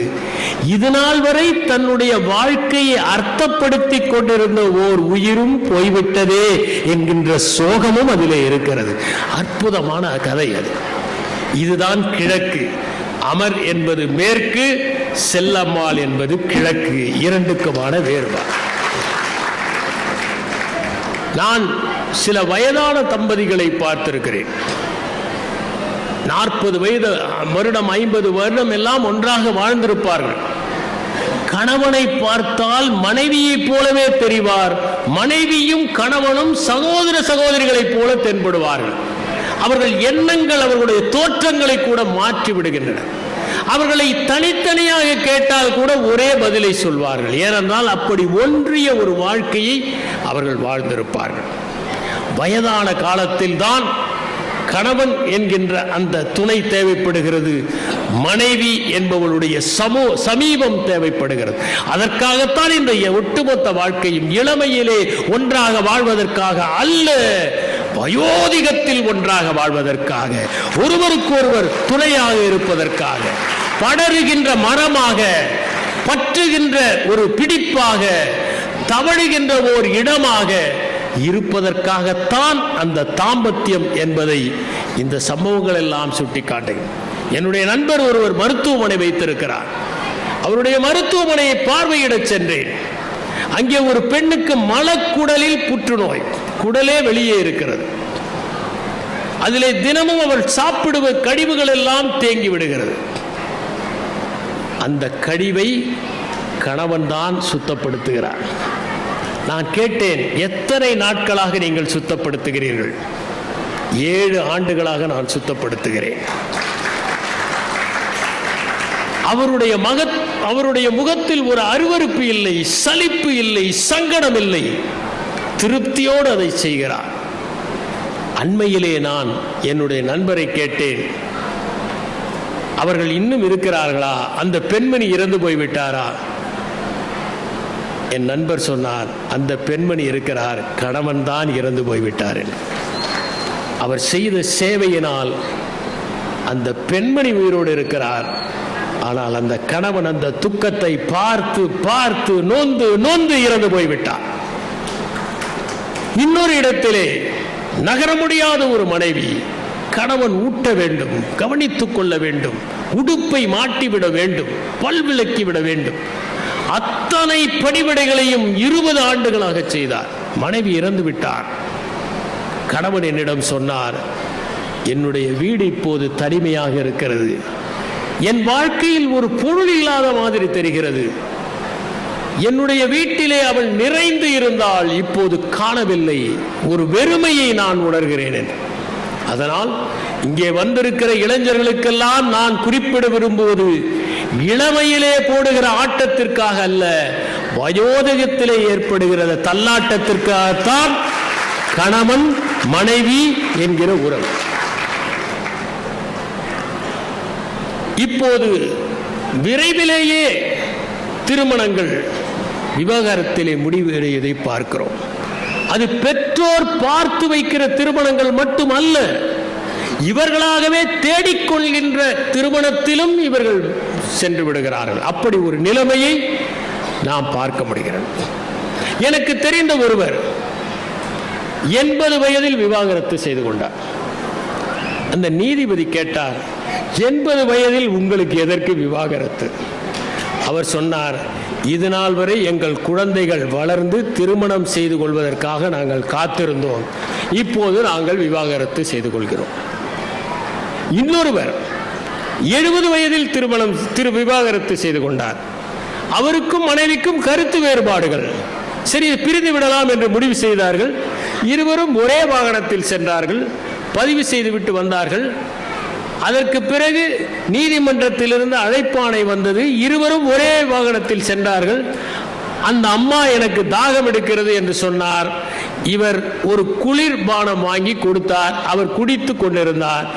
இதுநாள் வரை தன்னுடைய வாழ்க்கையை அர்த்தப்படுத்தி கொண்டிருந்த ஓர் உயிரும் போய்விட்டதே என்கின்ற சோகமும் அதிலே இருக்கிறது. அற்புதமான கதை அது. இதுதான் கிழக்கு. அமர் என்பது மேற்கு, செல்லம்மாள் என்பது கிழக்கு. இரண்டுக்குமான வேறுபாடு. நான் சில வயதான தம்பதிகளை பார்த்திருக்கிறேன். 40 வயது வருடம் 50 வருடம் எல்லாம் ஒன்றாக வாழ்ந்திருப்பார்கள். கணவனை பார்த்தால் மனைவியைப் போலவே தெரிவார், மனைவியும் கணவனும் சகோதர சகோதரிகளைப் போல தென்படுவார்கள். அவர்கள் எண்ணங்கள் அவர்களுடைய தோற்றங்களை கூட மாற்றி விடுகின்றன. அவர்களை தனித்தனியாக கேட்டால் கூட ஒரே பதிலை சொல்வார்கள். ஏனென்றால் அப்படி ஒன்றிய ஒரு வாழ்க்கையை அவர்கள் வாழ்ந்திருப்பார்கள். வயதான காலத்தில் தான் கணவன் என்கின்ற அந்த துணை தேவைப்படுகிறது, மனைவி என்பவளுடைய சமீபம் தேவைப்படுகிறது. அதற்காகத்தான் இந்த ஒட்டுமொத்த வாழ்க்கையும் இளமையிலே ஒன்றாக வாழ்வதற்காக அல்ல, வயோதிகத்தில் ஒன்றாக வாழ்வதற்காக, ஒருவருக்கொருவர் துணையாக இருப்பதற்காக, படருகின்ற மரமாக, பற்றுகின்ற ஒரு பிடிப்பாக, தவழுகின்ற ஓர் இடமாக இருப்பதற்காகத்தான் அந்த தாம்பத்தியம் என்பதை இந்த சம்பவங்கள் எல்லாம் சுட்டிக்காட்டுகிறது. என்னுடைய நண்பர் ஒருவர் மருத்துவமனை வைத்திருக்கிறார். அவருடைய மருத்துவமனையை பார்வையிடச் சென்றேன். அங்கே ஒரு பெண்ணுக்கு மலக்குடலில் புற்றுநோய், குடலே வெளியே இருக்கிறது. அதிலே தினமும் அவள் சாப்பிடுவ கழிவுகள் எல்லாம் தேங்கி விடுகிறது. அந்த கழிவை கணவன் தான் சுத்தப்படுத்துகிறார். நான் கேட்டேன், எத்தனை நாட்களாக நீங்கள் சுத்தப்படுத்துகிறீர்கள்? 7 ஆண்டுகளாக நான் சுத்தப்படுத்துகிறேன். அவருடைய முகத்தில் ஒரு அருவருப்பு இல்லை, சலிப்பு இல்லை, சங்கடம் இல்லை, திருப்தியோடு அதை செய்கிறார். அண்மையிலே நான் என்னுடைய நண்பரை கேட்டேன், அவர்கள் இன்னும் இருக்கிறார்களா? அந்த பெண்மணி இறந்து போய்விட்டாரா? என் நண்பர் சொன்னார், அந்த பெண்மணி இருக்கிறார், கணவன் தான் இறந்து போய்விட்டார். அவர் செய்த சேவையினால் அந்த பெண்மணி உயிரோடு இருக்கிறார். ஆனால் அந்த கணவன் அந்த துக்கத்தை பார்த்து பார்த்து நொந்து நொந்து இறந்து போய்விட்டார். இன்னொரு இடத்திலே நகர முடியாத ஒரு மனைவி, கணவன் ஊட்ட வேண்டும், கவனித்துக் கொள்ள வேண்டும், உடுப்பை மாட்டிவிட வேண்டும், பல்விளக்கி விட வேண்டும், அத்தனை பணிவிடைகளையும் 20 ஆண்டுகளாக செய்தார். மனைவி இறந்து விட்டார். கணவன் என்னிடம் சொன்னார், என்னுடைய வீடு இப்போது தனிமையாக இருக்கிறது, என் வாழ்க்கையில் ஒரு பொருள் இல்லாத மாதிரி தெரிகிறது, என்னுடைய வீட்டிலே அவள் நிறைந்து இருந்தால் இப்போது காணவில்லை, ஒரு வெறுமையை நான் உணர்கிறேன். அதனால் இங்கே வந்திருக்கிற இளைஞர்களுக்கெல்லாம் நான் குறிப்பிட விரும்புவது, இளமையிலே போடுகிற ஆட்டத்திற்காக அல்ல, வயோதிகத்திலே ஏற்படுகிற தள்ளாட்டத்திற்காகத்தான் கணவன் மனைவி என்கிற உறவு. இப்போது விரைவிலேயே திருமணங்கள் விவாகரத்திலே முடிவடைவதை பார்க்கிறோம். அது பெற்றோர் பார்த்து வைக்கிற திருமணங்கள் மட்டுமல்ல, இவர்களாகவே தேடிக்கொள்கின்ற திருமணத்திலும் இவர்கள் சென்று விடுகிறார்கள். அப்படி ஒரு நிலைமையை நாம் பார்க்க முடிகிறது. எனக்கு தெரிந்த ஒருவர் 80 வயதில் விவாகரத்து செய்து கொண்டார். அந்த நீதிபதி கேட்டார், 80 வயதில் உங்களுக்கு எதற்கு விவாகரத்து? அவர் சொன்னார், இதுநாள் வரை எங்கள் குழந்தைகள் வளர்ந்து திருமணம் செய்து கொள்வதற்காக நாங்கள் காத்திருந்தோம், இப்போது நாங்கள் விவாகரத்து செய்து கொள்கிறோம். இன்னொருவர் 70 வயதில் விவாகரத்து செய்து கொண்டார். அவருக்கும் மனைவிக்கும் கருத்து வேறுபாடுகள், சரி பிரிந்து விடலாம் என்று முடிவு செய்தார்கள். இருவரும் ஒரே வாகனத்தில் சென்றார்கள், பதிவு செய்துவிட்டு வந்தார்கள். அதற்கு பிறகு நீதிமன்றத்திலிருந்து அழைப்பாணை வந்தது. இருவரும் ஒரே வாகனத்தில் சென்றார்கள். அந்த அம்மா எனக்கு தாகம் எடுக்கிறது என்று சொன்னார். இவர் ஒரு குளிர்பானம் வாங்கி கொடுத்தார். அவர் குடித்து கொண்டிருந்தார்.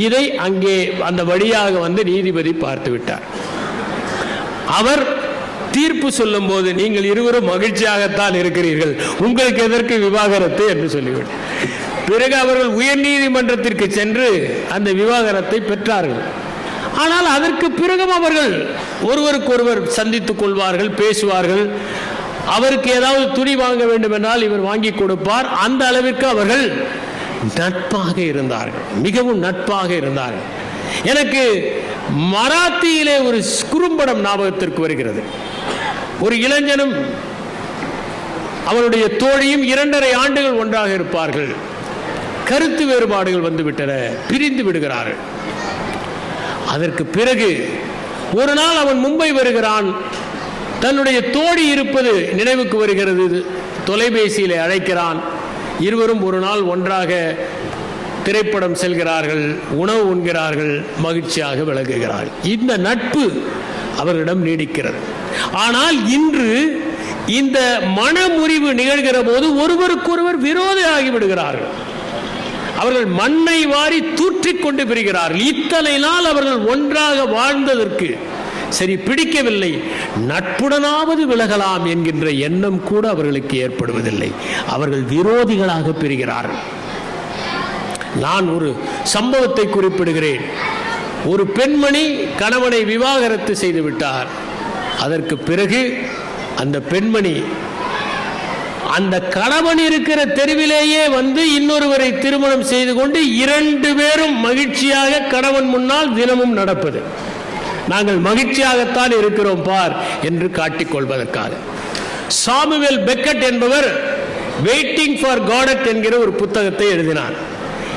இதை அங்கே அந்த வழியாக வந்து நீதிபதி பார்த்து விட்டார். அவர் தீர்ப்பு சொல்லும் போது, நீங்கள் இருவரும் மகிழ்ச்சியாகத்தான் இருக்கிறீர்கள், உங்களுக்கு எதற்கு விவாகரத்து என்று சொல்லிவிட்டார். பிறகு அவர்கள் உயர் நீதிமன்றத்திற்கு சென்று அந்த விவாகரத்தை பெற்றார்கள். ஆனால் அதற்கு பிறகும் அவர்கள் ஒருவருக்கொருவர் சந்தித்துக் கொள்வார்கள், பேசுவார்கள். அவருக்கு ஏதாவது துணி வாங்க வேண்டும் என்றால் இவர் வாங்கி கொடுப்பார். அந்த அளவிற்கு அவர்கள் நட்பாக இருந்தார்கள், மிகவும் நட்பாக இருந்தார்கள். எனக்கு மராத்தியிலே ஒரு குறும்படம் ஞாபகத்திற்கு வருகிறது. ஒரு இளைஞனும் அவருடைய தோழியும் 2.5 ஆண்டுகள் ஒன்றாக இருப்பார்கள். கருத்து வேறுபாடுகள் வந்துவிட்டன, பிரிந்து விடுகிறார்கள். அதற்கு பிறகு ஒரு நாள் அவன் மும்பை வருகிறான். தன்னுடைய தோழி இருப்பது நினைவுக்கு வருகிறது. தொலைபேசியில் அழைக்கிறான். இருவரும் ஒரு நாள் ஒன்றாக திரைப்படம் செல்கிறார்கள், உணவு உண்கிறார்கள், மகிழ்ச்சியாக விளங்குகிறார்கள். இந்த நட்பு அவர்களிடம் நீடிக்கிறது. ஆனால் இன்று இந்த மனமுறிவு நிகழ்கிற போது ஒருவருக்கொருவர் விரோதியாகி விடுகிறார்கள். அவர்கள் மண்ணை வாரி தூற்றிக் கொண்டு பெறுகிறார்கள். இத்தனை நாள் அவர்கள் ஒன்றாக வாழ்ந்ததற்கு சரி பிடிக்கவில்லை, நட்புடனாவது விலகலாம் என்கின்ற எண்ணம் கூட அவர்களுக்கு ஏற்படுவதில்லை. அவர்கள் விரோதிகளாக பெறுகிறார்கள். நான் ஒரு சம்பவத்தை குறிப்பிடுகிறேன். ஒரு பெண்மணி கணவனை விவாகரத்து செய்து விட்டார். அதற்கு பிறகு அந்த பெண்மணி அந்த கணவன் இருக்கிற தெருவிலேயே வந்து இன்னொருவரை திருமணம் செய்து கொண்டு 2 பேரும் மகிழ்ச்சியாக கணவன் முன்னால் தினமும் நடப்பது. நாங்கள் மகிழ்ச்சியாகத்தான் இருக்கிறோம் பார் என்று காட்டிக்கொள்வதற்காக. சாமுவேல் பெக்கெட் என்பவர் வெயிட்டிங் ஃபார் காடட் என்கிற ஒரு புத்தகத்தை எழுதினார்.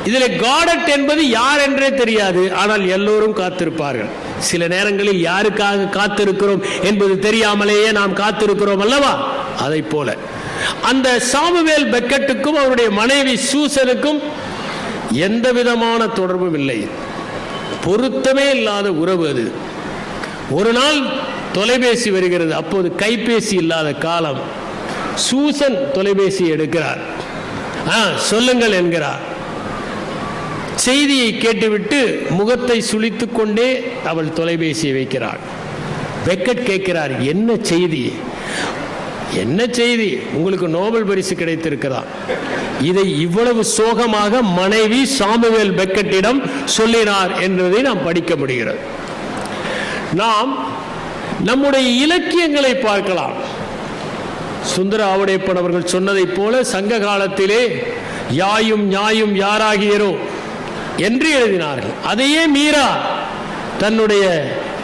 இதில் காடட் என்பது யார் என்றே தெரியாது, ஆனால் எல்லோரும் காத்திருப்பார்கள். சில நேரங்களில் யாருக்காக காத்திருக்கிறோம் என்பது தெரியாமலேயே நாம் காத்திருக்கிறோம் அல்லவா? அதை போல அந்த சாமுவேல் பெக்கெட்டுக்கும் அவருடைய மனைவி சூசனுக்கும் எந்த விதமான தொடர்பும் இல்லை. பொருத்தமே இல்லாத உறவு அது. ஒரு நாள் தொலைபேசி வருகிறது. அப்போது கைபேசி இல்லாத காலம். சூசன் தொலைபேசி எடுக்கிறார். சொல்லுங்கள் என்கிறார். செய்தியை கேட்டுவிட்டு முகத்தை சுளித்துக் கொண்டே அவள் தொலைபேசியை வைக்கிறாள். பெக்கெட் கேட்கிறார், என்ன செய்தி? என்ன செய்தி? உங்களுக்கு நோபல் பரிசு கிடைத்திருக்கிறதா? இதை இவ்வளவு சோகமாக மனைவி சாமுவேல் பெக்கெட்டிடம் சொல்லினார் என்பதை நாம் படிக்க முடிகிறது. நாம் நம்முடைய இலக்கியங்களை பார்க்கலாம். சுந்தர ஆவுடையப்பன் அவர்கள் சொன்னதைப் போல சங்க காலத்திலே யாயும் ஞாயும் யாராகியரோ என்று எழுதினார்கள். அதையே மீரா தன்னுடைய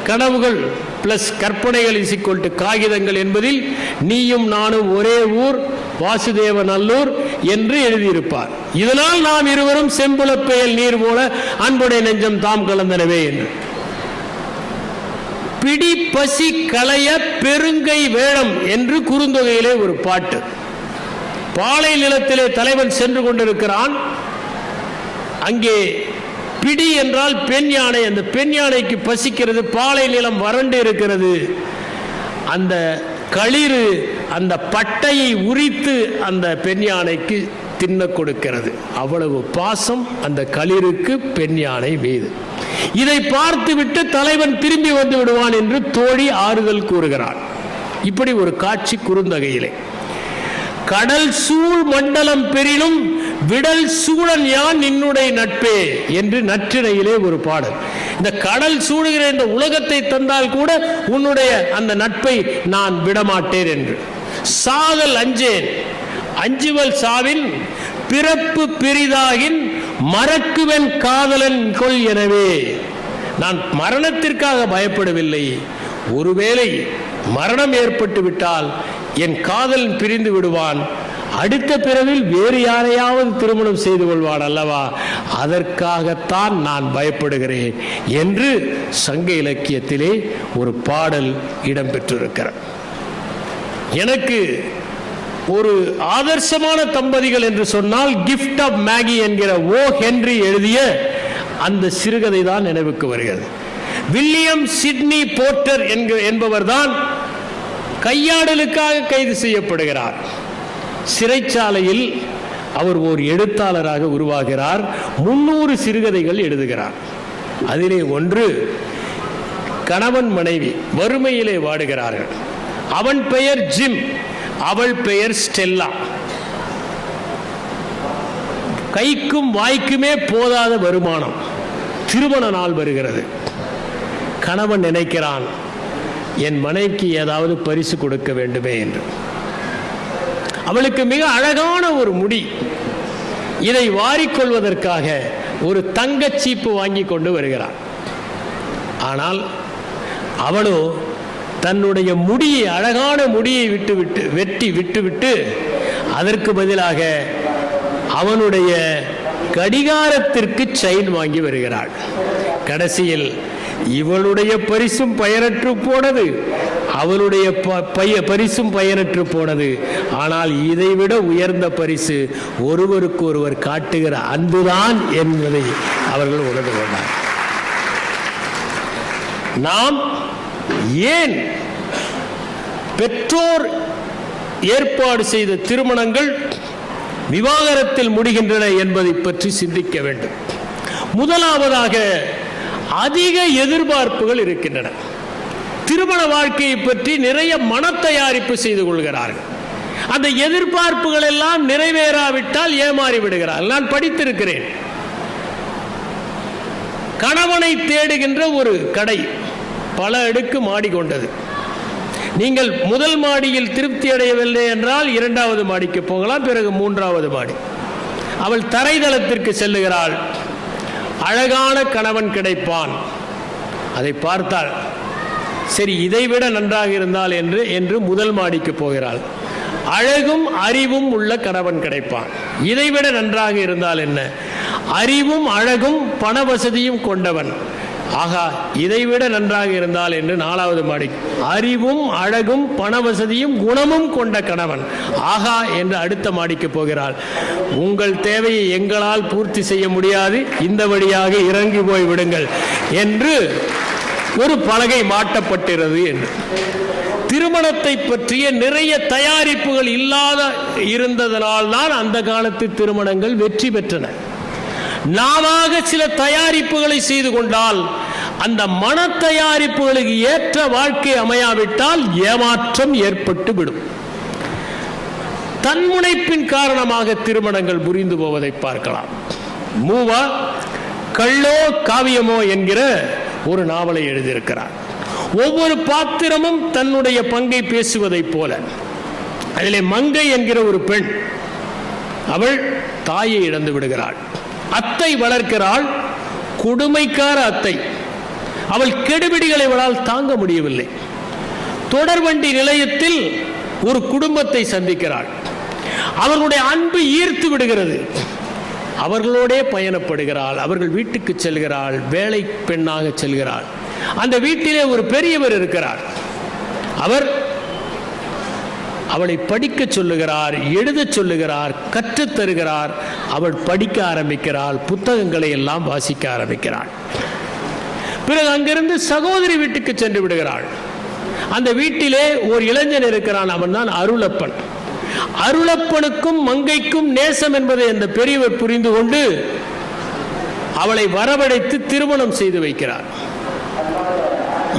கனவுகள் பிளஸ் கற்பனைகள் இசிக்கொண்டு காகிதங்கள் என்பதில் நீயும் நானும் ஒரே ஊர் வாசுதேவ நல்லூர் என்று எழுதியிருப்பார். இதனால் நாம் இருவரும் செம்புலப்பெயல் நீர் போல அன்புடைய நெஞ்சம் தாம் கலந்தனவே என்று. பிடி பசி களைய பெருங்கை வேடம் என்று குறுந்தொகையிலே ஒரு பாட்டு. பாலை நிலத்திலே தலைவன் சென்று கொண்டிருக்கிறான். அங்கே பிடி என்றால் பெண் யானை. அந்த பெண் யானைக்கு பசிக்கிறது. பாலை நிலம் வறண்டு இருக்கிறது. அந்த களிறு அந்த பட்டையை உரித்து அந்த பெண் யானைக்கு தின்ன கொடுக்கிறது. அவ்வளவு பாசம் அந்த களிருக்கு பெண் யானை மீது. இதை பார்த்துவிட்டு தலைவன் திரும்பி வந்து விடுவான் என்று தோழி ஆறுதல் கூறுகிறான். இப்படி ஒரு காட்சி குறுந்தொகையிலே. கடல் சூழ் மண்டலம் பெரினும் விடல் சூழன் யான் நின்னுடைய நட்பே என்று நற்றிணையிலே ஒரு பாடல். இந்த கடல் சூழுகிற இந்த உலகத்தை தந்தால் கூட உன்னுடைய அந்த நட்பை நான் விடமாட்டேன் என்று. சாதல் அஞ்சேன் அஞ்சுவல் சாவின் பிறப்பு பெரிதாகின் மறக்குவன் காதலன் கொள். எனவே நான் மரணத்திற்காக பயப்படவில்லை. ஒருவேளை மரணம் ஏற்பட்டு விட்டால் என் காதலன் பிரிந்து விடுவான். அடுத்த பிறவில் வேறு யாரையாவது திருமணம் செய்து கொள்வான் அல்லவா? அதற்காகத்தான் நான் பயப்படுகிறேன் என்று சங்க இலக்கியத்திலே ஒரு பாடல் இடம்பெற்றிருக்கிறார். எனக்கு ஒரு ஆதர்சமான தம்பதிகள் என்று சொன்னால் கிஃப்ட் ஆஃப் மேகி என்கிற ஓ ஹென்றி எழுதிய அந்த சிறுகதை தான் நினைவுக்கு வருகிறது. வில்லியம் சிட்னி போர்ட்டர் என்பவர் தான் கையாடலுக்காக கைது செய்யப்படுகிறார். சிறைச்சாலையில் அவர் ஒரு எழுத்தாளராக உருவாகிறார். 300 சிறுகதைகள் எழுதுகிறார். அதிலே ஒன்று கணவன் மனைவி வறுமையிலே வாடுகிறார்கள். அவன் பெயர் ஜிம், அவள் பெயர் ஸ்டெல்லா. கைக்கும் வாய்க்குமே போதாத வருமானம். திருமண நாள் வருகிறது. கணவன் நினைக்கிறான், என் மனைவிக்கு ஏதாவது பரிசு கொடுக்க வேண்டுமே என்று. அவளுக்கு மிக அழகான ஒரு முடி. இதை வாரிக்கொள்வதற்காக ஒரு தங்கச் சீப்பு வாங்கி கொண்டு வருகிறான். ஆனால் அவளோ தன்னுடைய முடியை, அழகான முடியை வெட்டி விட்டுவிட்டு அதற்கு பதிலாக அவனுடைய கடிகாரத்திற்கு செயின் வாங்கி வருகிறாள். கடைசியில் இவளுடைய பரிசும் பயனற்று போனது, அவளுடைய பரிசும் பயனற்று போனது. ஆனால் இதைவிட உயர்ந்த பரிசு ஒருவருக்கு ஒருவர் காட்டுகிற அன்புதான் என்பதை அவர்கள் உணர்ந்து கொண்டார். நாம் ஏன் பெற்றோர் ஏற்பாடு செய்த திருமணங்கள் விவாகரத்தில் முடிகின்றன என்பதை பற்றி சிந்திக்க வேண்டும். முதலாவதாக, அதிக எதிர்பார்ப்புகள் இருக்கின்றன. திருமண வாழ்க்கையை பற்றி நிறைய மன தயாரிப்பு செய்து கொள்கிறார்கள். அந்த எதிர்பார்ப்புகள் எல்லாம் நிறைவேறாவிட்டால் ஏமாறி விடுகிறார்கள். நான் படித்திருக்கிறேன். கணவனை தேடுகின்ற ஒரு கடை பல அடுக்கு மாடி கொண்டது. நீங்கள் முதல் மாடியில் திருப்தி அடையவில்லை என்றால் இரண்டாவது மாடிக்கு போகலாம், பிறகு மூன்றாவது மாடி. அவள் தரைதளத்திற்கு செல்லுகிறாள். அழகான கணவன் கிடைப்பான். அதை பார்த்தாள். சரி, இதைவிட நன்றாக இருந்தால் என்று முதல் மாடிக்கு போகிறாள். அழகும் அறிவும் உள்ள கணவன் கிடைப்பான். இதைவிட நன்றாக இருந்தால் என்ன? அறிவும் அழகும் பண வசதியும் கொண்டவன். ஆகா, இதைவிட நன்றாக இருந்தால் என்று நாலாவது மாடி. அறிவும் அழகும் பண வசதியும் குணமும் கொண்ட கணவன். ஆகா என்று அடுத்த மாடிக்கு போகிறாள். உங்கள் தேவையை எங்களால் பூர்த்தி செய்ய முடியாது, இந்த வழியாக இறங்கி போய் விடுங்கள் என்று ஒரு பலகை மாட்டப்பட்டிருக்கிறது என்று. திருமணத்தை பற்றிய நிறைய தயாரிப்புகள் இல்லாத இருந்ததனால்தான் அந்த காலத்து திருமணங்கள் வெற்றி பெற்றன. நாம சில தயாரிப்புகளை செய்து கொண்டால் அந்த மன தயாரிப்புகளுக்கு ஏற்ற வாழ்க்கை அமையாவிட்டால் ஏமாற்றம் ஏற்பட்டு விடும். தன்முனைப்பின் காரணமாக திருமணங்கள் முறிந்து போவதை பார்க்கலாம். மூவா கள்ளோ காவியமோ என்கிற ஒரு நாவலை எழுதியிருக்கிறார். ஒவ்வொரு பாத்திரமும் தன்னுடைய பங்கை பேசுவதைப் போல. அதிலே மங்கை என்கிற ஒரு பெண், அவள் தாயை இழந்து விடுகிறாள். அத்தை வளர்க்கிறாள், கொடுமைக்கார அத்தை. அவள் கெடுபிடிகளை அவளால் தாங்க முடியவில்லை. தொடர்வண்டி நிலையத்தில் ஒரு குடும்பத்தை சந்திக்கிறாள். அவர்களுடைய அன்பு ஈர்த்து விடுகிறது. அவர்களோடே பயணப்படுகிறாள். அவர்கள் வீட்டுக்கு செல்கிறாள். வேலை பெண்ணாக செல்கிறாள். அந்த வீட்டிலே ஒரு பெரியவர் இருக்கிறார். அவர் அவளை படிக்க சொல்லுகிறார், எழுத சொல்லுகிறார், கற்றுத் தருகிறார். அவள் படிக்க ஆரம்பிக்கிறாள். புத்தகங்களை எல்லாம் வாசிக்க ஆரம்பிக்கிறாள். பிறகு அங்கிருந்து சகோதரி வீட்டுக்கு சென்று விடுகிறாள். அந்த வீட்டிலே ஒரு இளைஞன் இருக்கிறான். அவன் தான் அருளப்பன். அருளப்பனுக்கும் மங்கைக்கும் நேசம் என்பதை அந்த பெரியவர் புரிந்து கொண்டு அவளை வரவழைத்து திருமணம் செய்து வைக்கிறார்.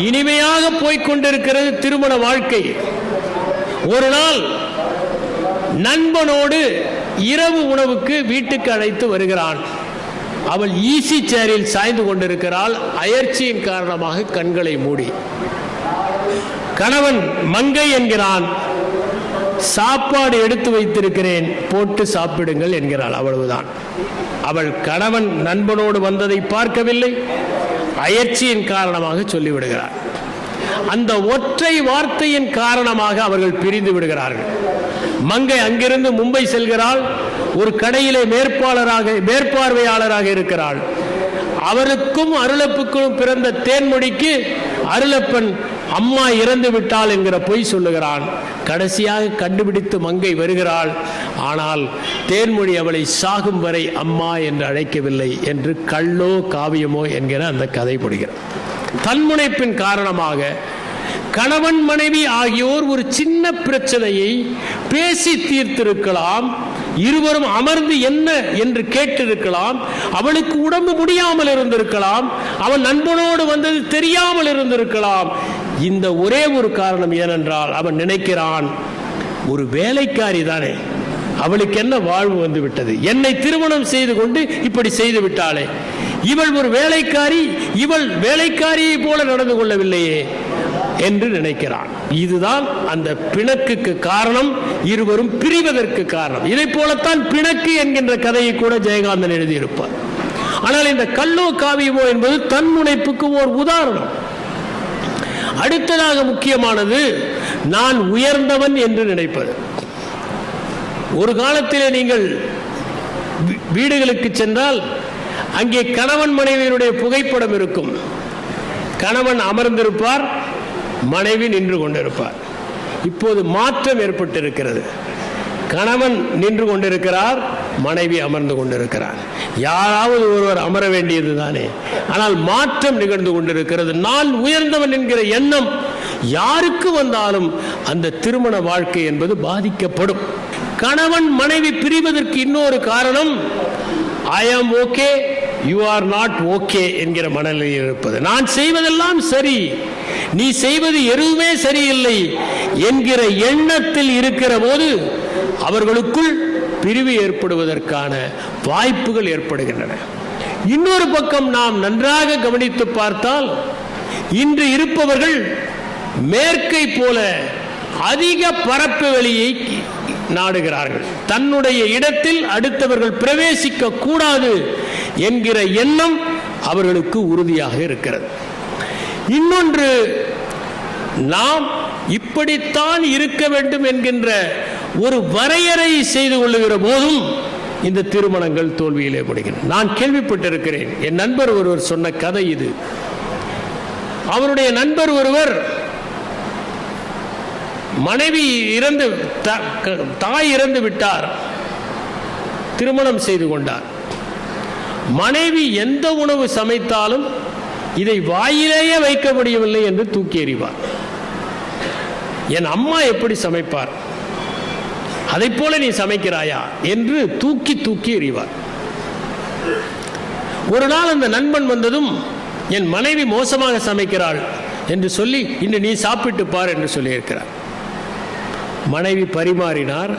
இனிமையாக போய்கொண்டிருக்கிறது திருமண வாழ்க்கை. ஒரு நாள் நண்பனோடு இரவு உணவுக்கு வீட்டுக்கு அழைத்து வருகிறான். அவள் ஈசி சேரில் சாய்ந்து கொண்டிருக்கிறாள். அயற்சியின் காரணமாக கண்களை மூடி. கணவன் மங்கை என்கிறான். சாப்பாடு எடுத்து வைத்திருக்கிறேன், போட்டு சாப்பிடுங்கள் என்கிறாள். அவ்வளவுதான். அவள் கணவன் நண்பனோடு வந்ததை பார்க்கவில்லை. அயற்சியின் காரணமாக சொல்லிவிடுகிறார். அந்த ஒற்றை வார்த்தையின் காரணமாக அவர்கள் பிரிந்து விடுகிறார்கள். மங்கை அங்கிருந்து மும்பை செல்கிறாள். ஒரு கடையிலே மேற்பார்வையாளராக இருக்கிறாள். அவருக்கும் அருளப்புக்கும் பிறந்த தேன்மொழிக்கு அருளப்பன் அம்மா இறந்து விட்டாள் என்கிற பொய் சொல்லுகிறான். கடைசியாக கண்டுபிடித்து மங்கை வருகிறாள். ஆனால் தேன்மொழி அவளை சாகும் வரை அம்மா என்று அழைக்கவில்லை என்று கள்ளோ காவியமோ என்கிற அந்த கதை முடிகிறது. தன்முனைப்பின் காரணமாக கணவன் மனைவி ஆகியோர் ஒரு சின்ன பிரச்சனையை பேசி தீர்த்திருக்கலாம். இருவரும் அமர்ந்து என்ன என்று கேட்டிருக்கலாம். அவளுக்கு உடம்பு முடியாமல் இருந்திருக்கலாம். அவன் நண்பனோடு வந்தது தெரியாமல் இருந்திருக்கலாம். இந்த ஒரே ஒரு காரணம் ஏனென்றால் அவன் நினைக்கிறான், ஒரு வேலைக்காரி தானே, அவளுக்கு என்ன வாழ்வு வந்து விட்டது, என்னை திருமணம் செய்து கொண்டு இப்படி செய்து விட்டாளே, இவள் ஒரு வேலைக்காரி, இவள் வேலைக்காரியை போல நடந்து கொள்ளவில்லையே என்று நினைக்கிறான். இதுதான் அந்த பிணக்குக்கு காரணம், இருவரும் பிரிவதற்கு காரணம். இதை போலத்தான் பிணக்கு என்கின்ற கதையை கூட ஜெயகாந்தன் எழுதியிருப்பார். ஆனால் இந்த கள்ளோ காவியமோ என்பது தன்முனைப்புக்கு ஓர் உதாரணம். அடுத்ததாக முக்கியமானது நான் உயர்ந்தவன் என்று நினைப்பது. ஒரு காலத்திலே நீங்கள் வீடுகளுக்கு சென்றால் அங்கே கணவன் மனைவியினுடைய புகைப்படம் இருக்கும். கணவன் அமர்ந்திருப்பார், மனைவி நின்று கொண்டிருப்பார். இப்போது மாற்றம் ஏற்பட்டிருக்கிறது. கணவன் நின்று கொண்டிருக்கிறார், மனைவி அமர்ந்து கொண்டிருக்கிறார். யாராவது ஒருவர் அமர வேண்டியது தானே. ஆனால் மாற்றம் நிகழ்ந்து கொண்டிருக்கிறது. நான் உயர்ந்தவன் என்கிற எண்ணம் யாருக்கு வந்தாலும் அந்த திருமண வாழ்க்கை என்பது பாதிக்கப்படும். கணவன் மனைவி பிரிவதற்கு இன்னொரு காரணம், ஐ ஆம் okay, you are not okay என்கிற மனநிலையில் இருப்பது. நான் செய்வதெல்லாம் சரி, நீ செய்வது எதுவுமே சரியில்லை என்கிற எண்ணத்தில் இருக்கிற போது அவர்களுக்குள் பிரிவு ஏற்படுவதற்கான வாய்ப்புகள் ஏற்படுகின்றன. இன்னொரு பக்கம் நாம் நன்றாக கவனித்து பார்த்தால், இன்று இருப்பவர்கள் மேற்கை போல அதிக பரப்பு வெளியை நாடுகிறார்கள். தன்னுடைய இடத்தில் அடுத்தவர்கள் பிரவேசிக்க கூடாது என்கிற எண்ணம் அவர்களுக்கு உறுதியாக இருக்கிறது. இன்னொன்று, நாம் இப்படித்தான் இருக்க வேண்டும் என்கின்ற ஒரு வரையறை செய்து கொள்ளுகிற போதும் இந்த திருமணங்கள் தோல்வியிலே முடிகின்றன. நான் கேள்விப்பட்டிருக்கிறேன். என் நண்பர் ஒருவர் சொன்ன கதை இது. அவருடைய நண்பர் ஒருவர் மனைவி இறந்து, தாய் இறந்து விட்டார், திருமணம் செய்து கொண்டார். மனைவி எந்த உணவு சமைத்தாலும் இதை வாயிலேயே வைக்க முடியவில்லை என்று தூக்கி எறிவார். என் அம்மா எப்படி சமைப்பார், அதை போல நீ சமைக்கிறாயா என்று தூக்கி தூக்கி எறிவார். ஒரு நாள் அந்த நண்பன் வந்ததும், என் மனைவி மோசமாக சமைக்கிறாள் என்று சொல்லி, இன்று நீ சாப்பிட்டு பார் என்று சொல்லியிருக்கிறார். மனைவி பரிமாறினார்.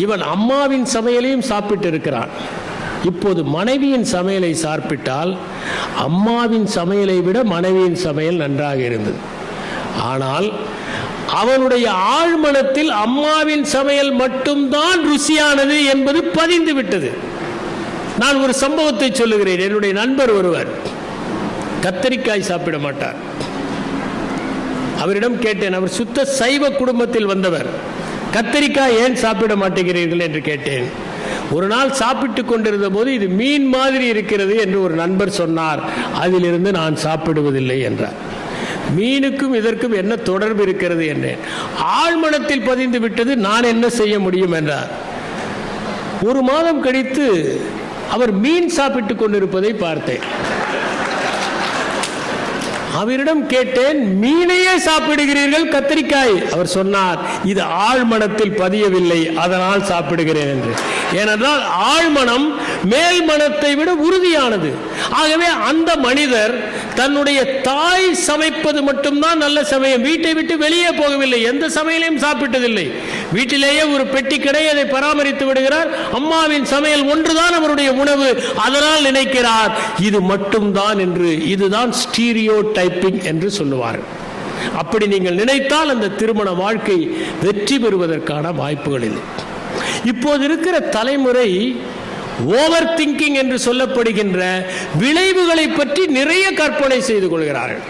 இவன் அம்மாவின் சமையலையும் சாப்பிட்டு இருக்கிறான். இப்போது மனைவியின் சமையலை சாப்பிட்டால் அம்மாவின் சமையலை விட மனைவியின் சமையல் நன்றாக இருந்தது. ஆனால் அவனுடைய ஆழ்மனத்தில் அம்மாவின் சமையல் மட்டும்தான் ருசியானது என்பது பதிந்து விட்டது. நான் ஒரு சம்பவத்தை சொல்லுகிறேன். என்னுடைய நண்பர் ஒருவர் கத்தரிக்காய் சாப்பிட மாட்டார். அவரிடம் கேட்டேன், அவர் சுத்த சைவ குடும்பத்தில் வந்தவர், கத்தரிக்காய் ஏன் சாப்பிட மாட்டேங்கிறீர்கள் என்று கேட்டேன். ஒரு நாள் சாப்பிட்டு கொண்டிருந்த போது, இது மீன் மாதிரி இருக்கிறது என்று ஒரு நண்பர் சொன்னார், அதிலிருந்து நான் சாப்பிடுவதில்லை என்றார். மீனுக்கும் இதற்கும் என்ன தொடர்பு இருக்கிறது என்றேன். ஆழ்மனத்தில் பதிந்து விட்டது, நான் என்ன செய்ய முடியும் என்றார். ஒரு மாதம் கழித்து அவர் மீன் சாப்பிட்டு கொண்டிருப்பதை பார்த்தேன். அவரிடம் கேட்டேன், மீனையே சாப்பிடுகிறீர்கள், கத்தரிக்காய்? அவர் சொன்னார், இது ஆழ்மனத்தில் பதியவில்லை, அதனால் சாப்பிடுகிறேன் என்று. ஏனென்றால் ஆழ்மனம் மேல் மனத்தை விட உறுதியானது. ஆகவே அந்த மனிதர் தன்னுடைய தாய் சமைப்பது மட்டும்தான் நல்ல சமயம், வீட்டை விட்டு வெளியே போகவில்லை, எந்த சமையலையும் சாப்பிட்டதில்லை. வீட்டிலேயே ஒரு பெட்டி கடை, அதை பராமரித்து விடுகிறார். அம்மாவின் சமையல் ஒன்றுதான் அவருடைய உணவு, அதனால் நினைக்கிறார் இது மட்டும்தான் என்று. இதுதான் ஸ்டீரியோ டைப்பிங் என்று சொல்லுவார்கள். அப்படி நீங்கள் நினைத்தால் அந்த திருமண வாழ்க்கை வெற்றி பெறுவதற்கான வாய்ப்புகள் இல்லை. இப்போது இருக்கிற தலைமுறை ஓவர் திங்கிங் என்று சொல்லப்படுகின்ற விளைவுகளை பற்றி நிறைய கற்பனை செய்து கொள்கிறார்கள்.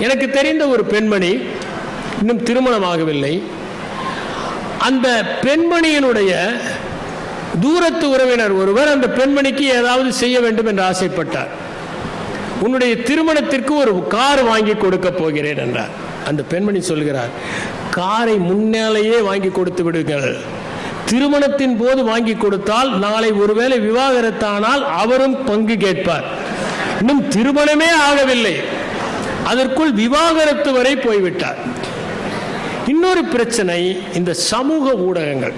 எனக்கு தெரிந்த ஒரு பெண்மணி இன்னும் திருமணமாகவில்லை. அந்த பெண்மணியினுடைய தூரத்து உறவினர் ஒருவர் அந்த பெண்மணிக்கு ஏதாவது செய்ய வேண்டும் என்று ஆசைப்பட்டார். உன்னுடைய திருமணத்திற்கு ஒரு கார் வாங்கி கொடுக்க போகிறேன் என்றார். அந்த பெண்மணி சொல்கிறார், காரை முன்னாலேயே வாங்கி கொடுத்து விடுங்கள், திருமணத்தின் போது வாங்கி கொடுத்தால் நாளை ஒருவேளை விவாகரத்தானால் அவரும் பங்கு கேட்பார். இன்னும் திருமணமே ஆகவில்லை, அதற்குள் விவாகரத்து வரை போய்விட்டார். இன்னொரு பிரச்சனை, இந்த சமூக ஊடகங்கள்.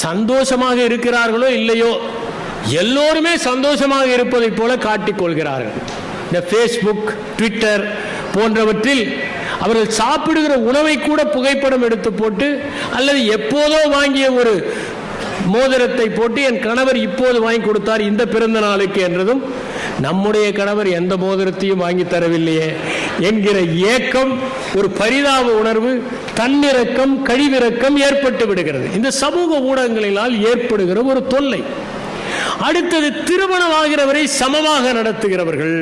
சந்தோஷமாக இருக்கிறார்களோ இல்லையோ, எல்லோருமே சந்தோஷமாக இருப்பதை போல காட்டிக்கொள்கிறார்கள். இந்த ஃபேஸ்புக், ட்விட்டர் போன்றவற்றில் அவர்கள் சாப்பிடுகிற உணவை கூட புகைப்படம் எடுத்து போட்டு, அல்லது எப்போதோ வாங்கிய ஒரு மோதிரத்தை போட்டு, என் கணவர் இப்போது வாங்கி கொடுத்தார் இந்த பிறந்த நாளுக்கு என்றதும், நம்முடைய கணவர் எந்த மோதிரத்தையும் வாங்கி தரவில்லையே என்கிற ஏக்கம், ஒரு பரிதாப உணர்வு, தன்னிறக்கம், கழிவிறக்கம் ஏற்பட்டு விடுகிறது. இந்த சமூக ஊடகங்களினால் ஏற்படுகிற ஒரு தொல்லை. அடுத்தது, திருமணம் ஆகிறவரை சமமாக நடத்துகிறவர்கள்.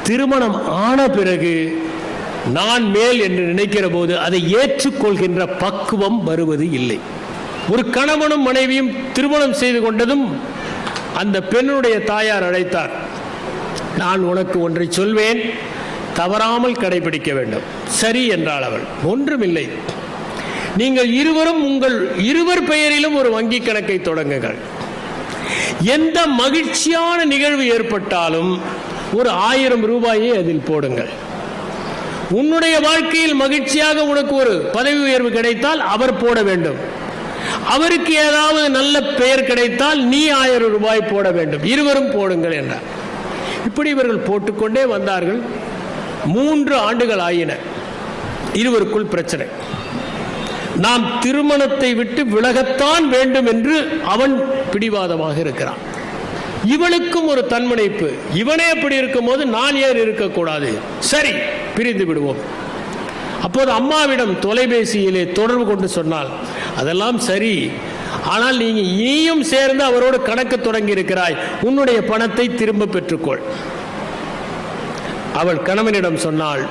திருமணம் ஆன பிறகு நான் மேல் என்று நினைக்கிற போது அதை ஏற்றுக்கொள்கின்ற பக்குவம் வருவது இல்லை. ஒரு கணவனும் மனைவியும் திருமணம் செய்து கொண்டதும் அந்த பெண்ணுடைய தாயார் அழைத்தார். நான் உனக்கு ஒன்றை சொல்வேன், தவறாமல் கடைபிடிக்க வேண்டும். சரி என்றாள் அவள். ஒன்றுமில்லை, நீங்கள் இருவரும் உங்கள் இருவர் பெயரிலும் ஒரு வங்கி கணக்கை தொடங்குங்கள். எந்த மகிழ்ச்சியான நிகழ்வு ஏற்பட்டாலும் ஒரு 1000 ரூபாயை அதில் போடுங்கள். உன்னுடைய வாழ்க்கையில் மகிழ்ச்சியாக உனக்கு ஒரு பதவி உயர்வு கிடைத்தால் அவர் போட வேண்டும். அவருக்கு ஏதாவது நல்ல பெயர் கிடைத்தால் நீ 1000 ரூபாய் போட வேண்டும். இருவரும் போடுங்கள் என்றார். இப்படி இவர்கள் போட்டுக்கொண்டே வந்தார்கள். 3 ஆண்டுகள் ஆயின. இருவருக்குள் பிரச்சனை. நாம் திருமணத்தை விட்டு விலகத்தான் வேண்டும் என்று அவன் பிடிவாதமாக இருக்கிறான். இவளுக்கும் ஒரு தன்முனைப்பு. இவனே அப்படி இருக்கும் போது நான் ஏன் இருக்கக்கூடாது? சரி, பிரிந்து விடுவோம். அப்போது அம்மாவிடம் தொலைபேசியிலே தொடர்பு கொண்டு சொன்னால், அதெல்லாம் சரி, ஆனால் நீயும் சேர்ந்து அவரோடு கணக்கு தொடங்கி இருக்கிறாய், உன்னுடைய பணத்தை திரும்ப பெற்றுக்கொள். அவள் கணவனிடம் சொன்னாள்,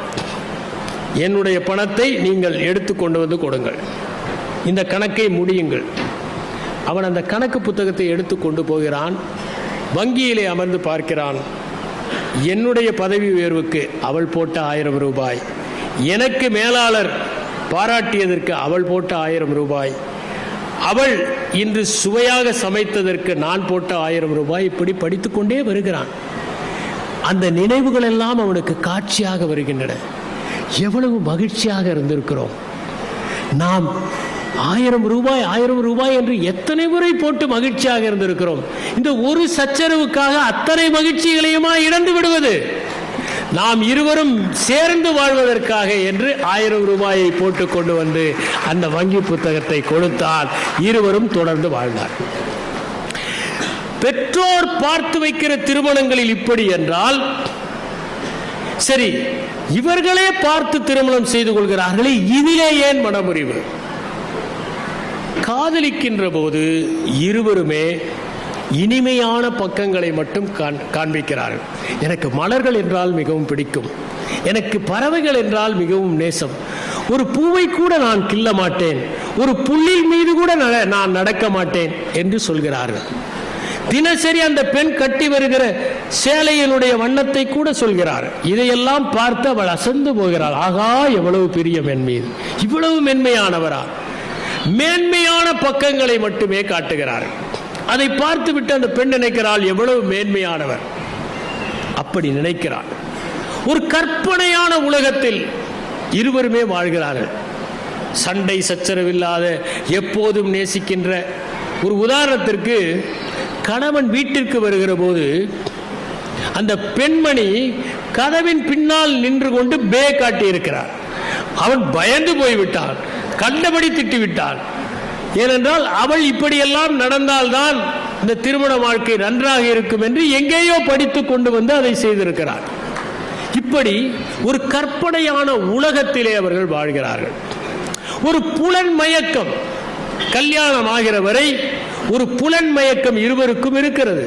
என்னுடைய பணத்தை நீங்கள் எடுத்துக்கொண்டு வந்து கொடுங்கள், இந்த கணக்கை முடியுங்கள். அவன் அந்த கணக்கு புத்தகத்தை எடுத்துக்கொண்டு போகிறான். வங்கியிலே அமர்ந்து பார்க்கிறான். என்னுடைய பதவி உயர்வுக்கு அவள் போட்ட 1000 ரூபாய், எனக்கு மேலாளர் பாராட்டியதற்கு அவள் போட்ட 1000 ரூபாய், அவள் இன்று சுவையாக சமைத்ததற்கு நான் போட்ட 1000 ரூபாய், இப்படி படித்துக்கொண்டே வருகிறான். அந்த நினைவுகள் எல்லாம் அவனுக்கு காட்சியாக வருகின்றன. எவ்வளவு மகிழ்ச்சியாக இருந்திருக்கிறோம் நாம். 1000 ரூபாய் என்று எத்தனை முறை போட்டு மகிழ்ச்சியாக இருந்திருக்கிறோம். இந்த ஒரு சச்சரவுக்காக அத்தனை மகிழ்ச்சிகளையுமா இழந்து விடுவது? நாம் இருவரும் சேர்ந்து வாழ்வதற்காக என்று 1000 ரூபாயை போட்டு கொண்டு வந்து அந்த வங்கி புத்தகத்தை கொடுத்தால் இருவரும் தொடர்ந்து வாழ்ந்தார். பெற்றோர் பார்த்து வைக்கிற திருமணங்களில் இப்படி என்றால் சரி, இவர்களே பார்த்து திருமணம் செய்து கொள்கிறார்களே, இதிலே ஏன் மனமுறிவு? காதலிக்கின்ற போது இருவருமே இனிமையான பக்கங்களை மட்டும் காண்பிக்கிறார்கள். எனக்கு மலர்கள் என்றால் மிகவும் பிடிக்கும், எனக்கு பறவைகள் என்றால் மிகவும் நேசம், ஒரு பூவை கூட நான் கிள்ள மாட்டேன், ஒரு புல்லில் மீது கூட நான் நடக்க மாட்டேன் என்று சொல்கிறார்கள். தினசரி அந்த பெண் கட்டி வருகிற சேலையினுடைய வண்ணத்தை கூட சொல்கிறார். இதையெல்லாம் பார்த்து அவள் அசந்து போகிறாள். ஆகா, எவ்வளவு பிரியம் என் மீது, இவ்வளவு மென்மையானவரா? மேன்மையான பக்கங்களை மட்டுமே காட்டுகிறார். அதை பார்த்து விட்டு அந்த பெண் நினைக்கிறாள், எவ்வளவு மேன்மையானவர். அப்படி நினைக்கிறாள். ஒரு கற்பனையான உலகத்தில் இருவருமே வாழ்கிறார்கள். சண்டை சச்சரவில்லாத, எப்போதும் நேசிக்கின்ற. ஒரு உதாரணத்திற்கு, கணவன் வீட்டிற்கு வருகிற போது அந்த பெண்மணி கதவின் பின்னால் நின்று கொண்டு பே காட்டி இருக்கிறார். அவன் பயந்து போய்விட்டான், கண்டபடி திட்டிவிட்டான். ஏனென்றால் அவள் இப்படியெல்லாம் நடந்தால்தான் இந்த திருமண வாழ்க்கை நன்றாக இருக்கும் என்று எங்கேயோ படித்து கொண்டு வந்து அதை செய்திருக்கிறார். இப்படி ஒரு கற்பனையான உலகத்திலே அவர்கள் வாழ்கிறார்கள். ஒரு புலன் மயக்கம், கல்யாணம் ஆகிற வரை ஒரு புலன் மயக்கம் இருவருக்கும் இருக்கிறது.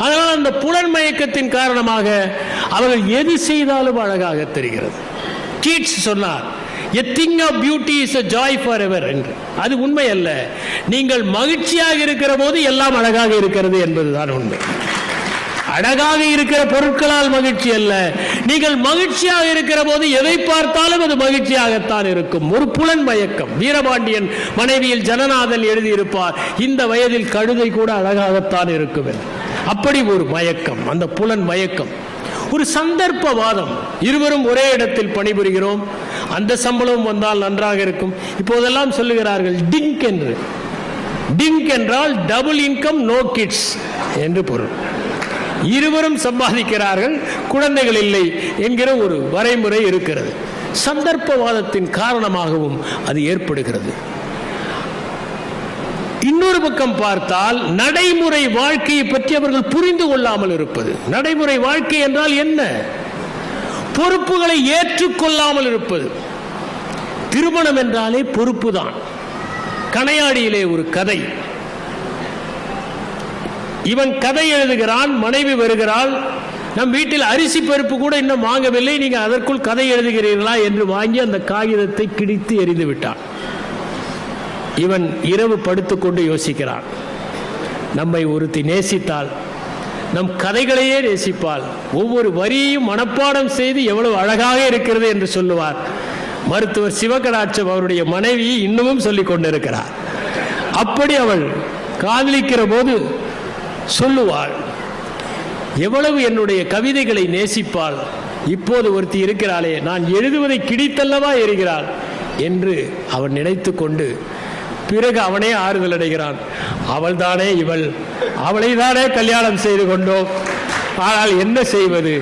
அதனால் அந்த புலன் மயக்கத்தின் காரணமாக அவர்கள் எது செய்தாலும் அழகாக தெரிகிறது. கீட்ஸ் சொன்னார், a thing of beauty is a joy forever என்று. அது உண்மை அல்ல. நீங்கள் மகிழ்ச்சியாக இருக்கிற போது எல்லாம் அழகாக இருக்கிறது என்பதுதான் உண்மை. அழகாக இருக்கிற பொருட்களால் மகிழ்ச்சி அல்ல. நீங்கள் மகிழ்ச்சியாக இருக்கிற போது எதை பார்த்தாலும் அது மகிழ்ச்சியாகத்தான் இருக்கும். ஒரு புலன் மயக்கம். வீரபாண்டியன் மனைவியில் ஜனநாதன் எழுதியிருப்பார், இந்த வயதில் கழுதை கூட அழகாகத்தான் இருக்கும் என்று. அப்படி ஒரு மயக்கம், அந்த புலன் மயக்கம். ஒரு சந்தர்ப்பவாதம். இருவரும் ஒரே இடத்தில் பணிபுரிகிறோம், அந்த சம்பளம் வந்தால் நன்றாக இருக்கும். இப்போதெல்லாம் சொல்லுகிறார்கள் டிங்க் என்று. டிங்க் என்றால் டபுள் இன்கம் நோ கிட்ஸ் என்று பொருள். இருவரும் சம்பாதிக்கிறார்கள், குழந்தைகள் இல்லை என்கிற ஒரு வரைமுறை இருக்கிறது. சந்தர்ப்பவாதத்தின் காரணமாகவும் அது ஏற்படுகிறது. இன்னொரு பக்கம் பார்த்தால் நடைமுறை வாழ்க்கையை பற்றி அவர்கள் புரிந்து கொள்ளாமல் இருப்பது. நடைமுறை வாழ்க்கை என்றால் என்ன? பொறுப்புகளை ஏற்றுக்கொள்ளாமல் இருப்பது. திருமணம் என்றாலே பொறுப்பு தான். கணையாடியிலே ஒரு கதை. இவன் கதை எழுதுகிறான், மனைவி வருகிறாள், நம் வீட்டில் அரிசி பருப்பு கூட இன்னும் வாங்கவில்லை, நீங்க அதற்குள் கதை எழுதுகிறீர்களா என்று வாங்கி அந்த காகிதத்தை கிழித்து எறிந்து விட்டான். இவன் இரவு படுத்துக்கொண்டு யோசிக்கிறான், நம்மை ஒருத்தி நேசித்தால் நம் கதைகளையே நேசிப்பாள். ஒவ்வொரு வரியையும் மனப்பாடம் செய்து எவ்வளவு அழகாக இருக்கிறது என்று சொல்லுவார். மருத்துவர் சிவகடாட்சம் அவருடைய மனைவி இன்னமும் சொல்லிக் கொண்டிருக்கிறார். அப்படி அவள் காதலிக்கிற போது சொல்லுவாள், எவ்வளவு என்னுடைய கவிதைகளை நேசிப்பாள். இப்போது ஒருத்தி இருக்கிறாளே, நான் எழுதுவதை கிடித்தல்லவா எறிகிறாள் என்று அவன் நினைத்து கொண்டு பிறகு அவனே ஆறுதல் அடைகிறான். அவள் தானே இவள், அவளை தானே கல்யாணம் செய்து கொண்டோம். ஆனால் என்ன செய்வது,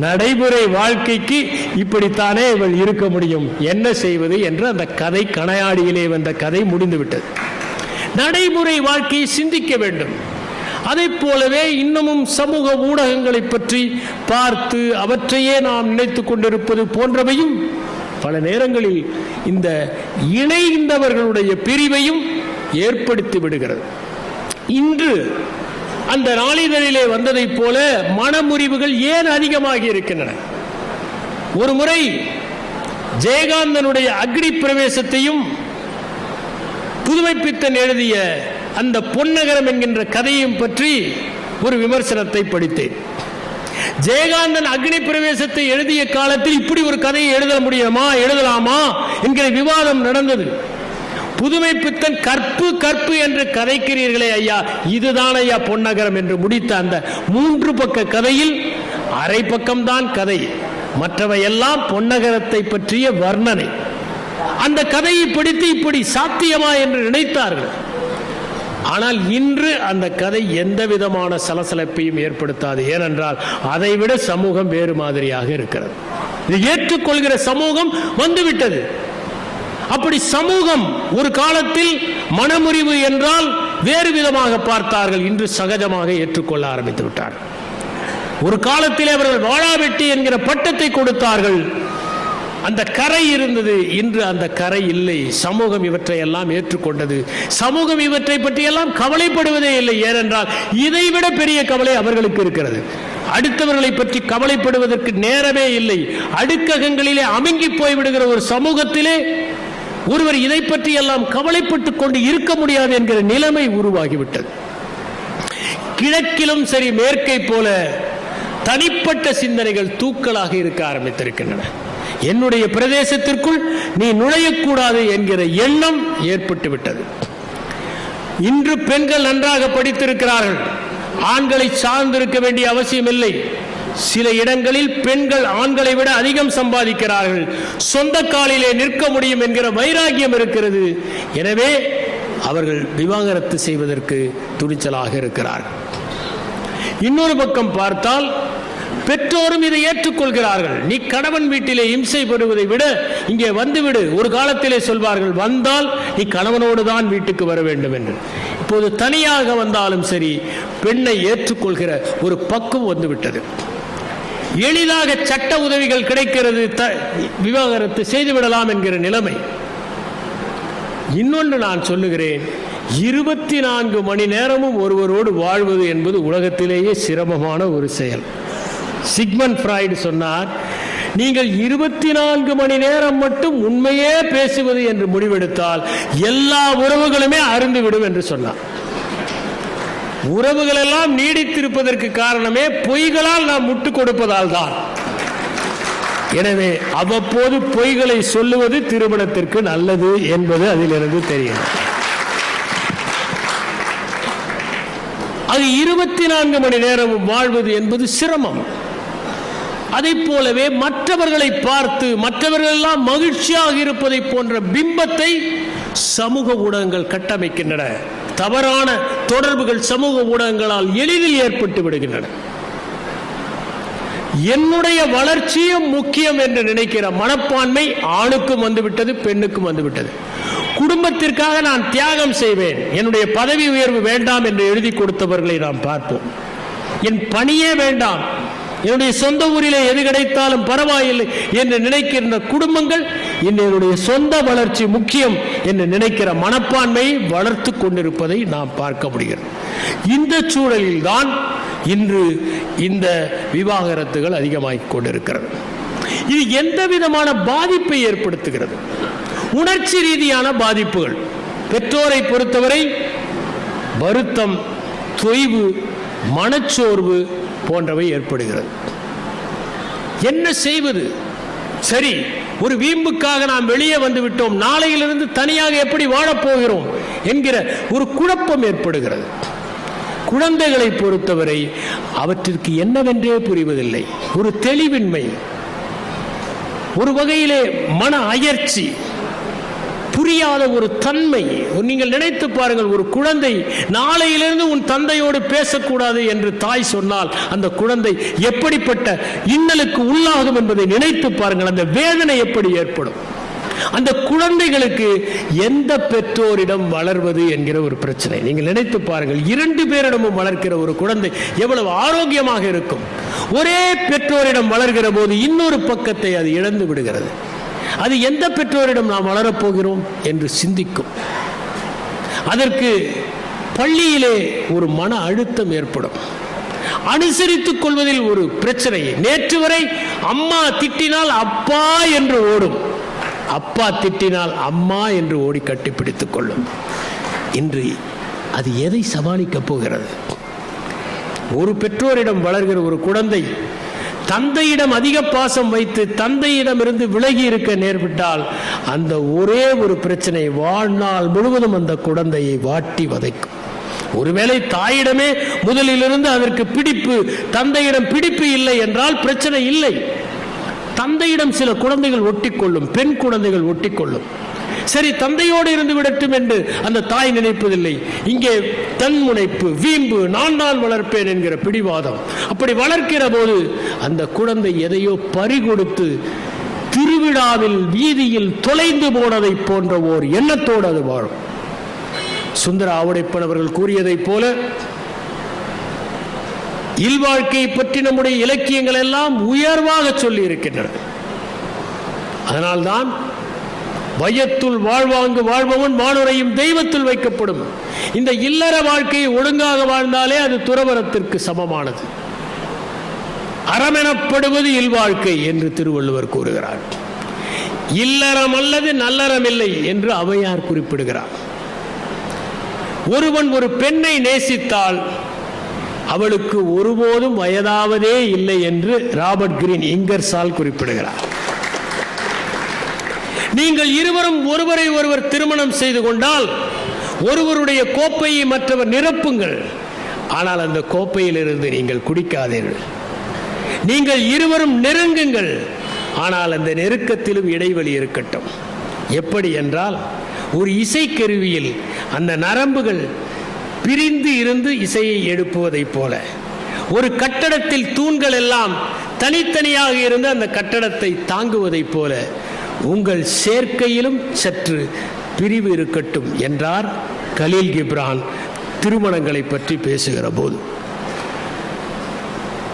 நடைமுறை வாழ்க்கைக்கு இப்படித்தானே இவள் இருக்க முடியும், என்ன செய்வது என்று அந்த கதை கணையாடியிலே வந்த கதை முடிந்துவிட்டது. நடைமுறை வாழ்க்கையை சிந்திக்க வேண்டும். அதை போலவே இன்னமும் சமூக ஊடகங்களை பற்றி பார்த்து அவற்றையே நாம் நினைத்து கொண்டிருப்பது போன்றவையும் பல நேரங்களில் இந்த இணைந்தவர்களுடைய பிரிவையும் ஏற்படுத்தி விடுகிறது. இன்று அந்த நாளிதழிலே வந்ததைப் போல மனமுறிவுகள் ஏன் அதிகமாகி இருக்கின்றன? ஒரு முறை ஜெயகாந்தனுடைய அக்னி பிரவேசத்தையும் புதுமைப்பித்தன் எழுதிய அந்த பொன்னகரம் என்கின்ற கதையும் பற்றி ஒரு விமர்சனத்தை படித்தேன். ஜெயகாந்தன் அக்னி பிரவேசத்தை எழுதிய காலத்தில் இப்படி ஒரு கதையை எழுதலாமா என்கிற விவாதம் நடந்தது. புதுமைப்பித்தன் கற்பு என்று கதைக்கிறீர்களே ஐயா, இதுதான் ஐயா பொன்னகரம் என்று முடித்த அந்த 3 பக்க கதையில் அரை பக்கம்தான் கதை, மற்றவை எல்லாம் பொன்னகரத்தை பற்றிய வர்ணனை. அந்த கதையை படித்து இப்படி சாத்தியமா என்று நினைத்தார்கள். ஆனால் இன்று அந்த கதை எந்த விதமான சலசலப்பையும் ஏற்படுத்தாது. ஏனென்றால் அதைவிட சமூகம் வேறு மாதிரியாக இருக்கிறது. இது ஏற்றுக்கொள்கிற சமூகம் வந்துவிட்டது. அப்படி சமூகம் ஒரு காலத்தில் மனமுறிவு என்றால் வேறு விதமாக பார்த்தார்கள், இன்று சகஜமாக ஏற்றுக்கொள்ள ஆரம்பித்து விட்டார்கள். ஒரு காலத்திலே அவர்கள் வாழாவெட்டி என்கிற பட்டத்தை கொடுத்தார்கள். அந்த கரை இருந்தது, இன்று அந்த கரை இல்லை. சமூகம் இவற்றை எல்லாம் ஏற்றுக்கொண்டது. சமூகம் இவற்றை பற்றி எல்லாம் கவலைப்படுவதே இல்லை. ஏனென்றால் இதைவிட பெரிய கவலை அவர்களுக்கு இருக்கிறது. அடுத்தவர்களை பற்றி கவலைப்படுவதற்கு நேரமே இல்லை. அடுக்ககங்களிலே அமுங்கி போய்விடுகிற ஒரு சமூகத்திலே ஒருவர் இதை பற்றி எல்லாம் கவலைப்பட்டுக் கொண்டு இருக்க முடியாது என்கிற நிலைமை உருவாகிவிட்டது. கிழக்கிலும் சரி மேற்கை போல தனிப்பட்ட சிந்தனைகள் தூக்கலாக இருக்க ஆரம்பித்திருக்கின்றன. என்னுடைய பிரதேசத்திற்குள் நீ நுழையக்கூடாது என்கிற எண்ணம் ஏற்பட்டு விட்டது. இன்று பெண்கள் நன்றாக படித்திருக்கிறார்கள், ஆண்களை சார்ந்திருக்க வேண்டிய அவசியம் இல்லை. சில இடங்களில் பெண்கள் ஆண்களை விட அதிகம் சம்பாதிக்கிறார்கள், சொந்த காலிலே நிற்க முடியும் என்கிற வைராகியம் இருக்கிறது. எனவே அவர்கள் விவாகரத்து செய்வதற்கு துணிச்சலாக இருக்கிறார்கள். இன்னொரு பக்கம் பார்த்தால் பெற்றோரும் இதை ஏற்றுக்கொள்கிறார்கள். நீ கணவன் வீட்டிலே இம்சை பெறுவதை விட இங்கே வந்துவிடு. ஒரு காலத்திலே சொல்வார்கள், வந்தால் நீ கணவனோடு தான் வீட்டுக்கு வர வேண்டும் என்று. இப்போது தனியாக வந்தாலும் சரி பெண்ணை ஏற்றுக்கொள்கிற ஒரு பக்குவம் வந்துவிட்டது. எளிதாக சட்ட உதவிகள் கிடைக்கிறது, விவாகரத்து செய்துவிடலாம் என்கிற நிலைமை. இன்னொன்று நான் சொல்லுகிறேன், 24 மணி நேரமும் ஒருவரோடு வாழ்வது என்பது உலகத்திலேயே சிரமமான ஒரு செயல். சிக்மண்ட் ஃப்ராய்டு சொன்னார், நீங்கள் 24 மணி நேரம் மட்டும் உண்மையே பேசுவது என்று முடிவெடுத்தால் எல்லா உறவுகளுமே அருந்துவிடும் என்று சொன்னார். உறவுகள் எல்லாம் நீடித்திருப்பதற்கு காரணமே பொய்களால் நாம் முட்டு கொடுப்பதால் தான். எனவே அவ்வப்போது பொய்களை சொல்லுவது திருமணத்திற்கு நல்லது என்பது அதிலிருந்து தெரியும். அது 24 மணி நேரமும் வாழ்வது என்பது சிரமம். அதை போலவே மற்றவர்களை பார்த்து மற்றவர்கள் எல்லாம் மகிழ்ச்சியாக இருப்பதை போன்ற பிம்பத்தை சமூக ஊடகங்கள் கட்டமைக்கின்றன. தவறான தொடர்புகள் சமூக ஊடகங்களால் எளிதில் ஏற்பட்டு விடுகின்றன. என்னுடைய வளர்ச்சியும் முக்கியம் என்று நினைக்கிற மனப்பான்மை ஆணுக்கும் வந்துவிட்டது, பெண்ணுக்கும் வந்துவிட்டது. குடும்பத்திற்காக நான் தியாகம் செய்வேன், என்னுடைய பதவி உயர்வு வேண்டாம் என்று எழுதி கொடுத்தவர்களை நாம் பார்ப்போம். என் பணியே வேண்டாம், என்னுடைய சொந்த ஊரிலே எது கிடைத்தாலும் பரவாயில்லை என்று நினைக்கின்ற குடும்பங்கள் என்னுடைய சொந்த வளர்ச்சி முக்கியம் என்று நினைக்கிற மனப்பான்மையை வளர்த்து கொண்டிருப்பதை நாம் பார்க்க முடிகிறது. இந்த சூழலில் தான் இன்று இந்த விவாகரத்துகள் அதிகமாகிக் கொண்டிருக்கிறது. இது எந்த விதமான பாதிப்பை ஏற்படுத்துகிறது? உணர்ச்சி ரீதியான பாதிப்புகள். பெற்றோரை பொறுத்தவரை வருத்தம், தொய்வு, மனச்சோர்வு போன்றவை ஏற்படுகிறது. என்ன செய்வது? சரி, ஒரு வீம்புக்காக நாம் வெளியே வந்து விட்டோம், நாளையிலிருந்து தனியாக எப்படி வாழப்போகிறோம் என்கிற ஒரு குழப்பம் ஏற்படுகிறது. குழந்தைகளை பொறுத்தவரை அவற்றிற்கு என்னவென்றே புரிவதில்லை. ஒரு தெளிவின்மை, ஒரு வகையிலே மன அயர்ச்சி, புரியாத ஒரு தன்மை. நீங்கள் நினைத்து பாருங்கள், ஒரு குழந்தை நாளையிலிருந்து உன் தந்தையோடு பேசக்கூடாது என்று தாய் சொன்னால் அந்த குழந்தை எப்படிப்பட்ட இன்னலுக்கு உள்ளாகும் என்பதை நினைத்து பாருங்கள். அந்த வேதனை எப்படி ஏற்படும்? அந்த குழந்தைகளுக்கு எந்த பெற்றோரிடம் வளர்வது என்கிற ஒரு பிரச்சனை. நீங்கள் நினைத்து பாருங்கள், 2 பேரிடமும் வளர்க்கிற ஒரு குழந்தை எவ்வளவு ஆரோக்கியமாக இருக்கும். ஒரே பெற்றோரிடம் வளர்கிற போது இன்னொரு பக்கத்தை அது இழந்து விடுகிறது. அது எந்த பெற்றோரிடம் நாம் வளரப்போகிறோம் என்று சிந்திக்கும். அதற்கு பள்ளியிலே ஒரு மன அழுத்தம் ஏற்படும். அனுசரித்துக் கொள்வதில் ஒரு பிரச்சனை. நேற்று வரை அம்மா திட்டினால் அப்பா என்று ஓடும், அப்பா திட்டினால் அம்மா என்று ஓடி கட்டிப்பிடித்துக் கொள்ளும். இன்று அது எதை சமாளிக்கப் போகிறது? ஒரு பெற்றோரிடம் வளர்கிற ஒரு குழந்தை தந்தையிடம் அதிக பாசம் வைத்து தந்தையிடமிருந்து விலகி இருக்க நேர்விட்டால் அந்த ஒரே ஒரு பிரச்சனை வாழ்நாள் முழுவதும் அந்த குழந்தையை வாட்டி வதைக்கும். ஒருவேளை தாயிடமே முதலிலிருந்து அதற்கு பிடிப்பு, தந்தையிடம் பிடிப்பு இல்லை என்றால் பிரச்சனை இல்லை. தந்தையிடம் சில குழந்தைகள் ஒட்டிக்கொள்ளும், பெண் குழந்தைகள் ஒட்டிக்கொள்ளும். சரி, தந்தையோடு இருந்து விடட்டும் என்று அந்த தாய் நினைப்பதில்லை. இங்கே தன்முனைப்பு, வீம்பு, நான் வளர்ப்பேன் என்கிற பிடிவாதம். அப்படி வளர்க்கிற போது அந்த குழந்தை எதையோ பறிகொடுத்து திருவிழாவில் வீதியில் தொலைந்து போனதை போன்ற ஓர் எண்ணத்தோடு அது வாழும். சுந்தர ஆவுடைப்பன் அவர்கள் கூறியதைப் போல இல்வாழ்க்கையை பற்றி நம்முடைய இலக்கியங்கள் எல்லாம் உயர்வாக சொல்லி இருக்கின்றன. அதனால்தான் வையத்துள் வாழ்வாங்கு வாழ்பவன் வானுரையும் தெய்வத்தில் வைக்கப்படும். இந்த இல்லற வாழ்க்கையை ஒழுங்காக வாழ்ந்தாலே அது துறவரத்திற்கு சமமானது. அறமெனப்படுவது இல்வாழ்க்கை என்று திருவள்ளுவர் கூறுகிறார். இல்லறம் அல்லது நல்லறம் இல்லை என்று ஔவையார் குறிப்பிடுகிறார். ஒருவன் ஒரு பெண்ணை நேசித்தால் அவளுக்கு ஒருபோதும் வயதாவதே இல்லை என்று ராபர்ட் கிரீன் இங்கர்சால் குறிப்பிடுகிறார். நீங்கள் இருவரும் ஒருவரை ஒருவர் திருமணம் செய்து கொண்டால் ஒருவருடைய கோப்பையை மற்றவர் நிரப்புங்கள், ஆனால் அந்த கோப்பையிலிருந்து நீங்கள் குடிக்காதீர்கள். நீங்கள் இருவரும் நெருங்குங்கள், ஆனால் அந்த நெருக்கத்திலும் இடைவெளி இருக்கட்டும். எப்படி என்றால், ஒரு இசைக்கருவியில் அந்த நரம்புகள் பிரிந்து இருந்து இசையை எழுப்புவதைப் போல, ஒரு கட்டடத்தில் தூண்கள் எல்லாம் தனித்தனியாக இருந்து அந்த கட்டடத்தை தாங்குவதைப் போல உங்கள் சேர்க்கையிலும் சற்று பிரிவு இருக்கட்டும் என்றார் கலீல் கிப்ரான் திருமணங்களை பற்றி பேசுகிற போது.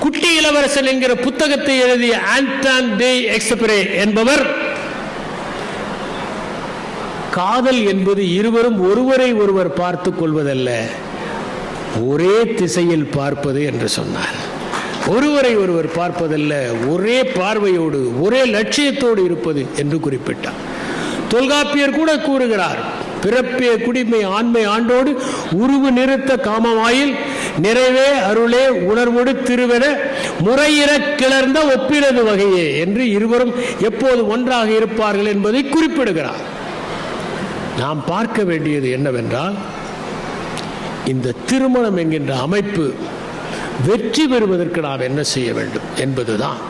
குட்டி இளவரசன் என்கிற புத்தகத்தை எழுதிய ஆண்டான் டே எக்ஸ்பெரே என்பவர் காதல் என்பது இருவரும் ஒருவரை ஒருவர் பார்த்துக் கொள்வதல்ல, ஒரே திசையில் பார்ப்பது என்று சொன்னார். ஒருவரை ஒருவர் பார்ப்பதல்ல, ஒரே பார்வையோடு ஒரே லட்சியத்தோடு இருப்பது என்று குறிப்பிட்டார். தொல்காப்பியர் கூட கூறுகிறார், பிறப்பே குடிமை ஆண்மை ஆண்டோடு உருவு நிறுத்த காமமாயில் நிறைவே அருளே உணர்வோடு திருவென முறையிற கிளர்ந்த ஒப்பினது வகையே என்று இருவரும் எப்போது ஒன்றாக இருப்பார்கள் என்பதை குறிப்பிடுகிறார். நாம் பார்க்க வேண்டியது என்னவென்றால், இந்த திருமணம் என்கின்ற அமைப்பு வெற்றி பெறுவதற்கு நாம் என்ன செய்ய வேண்டும் என்பதுதான்.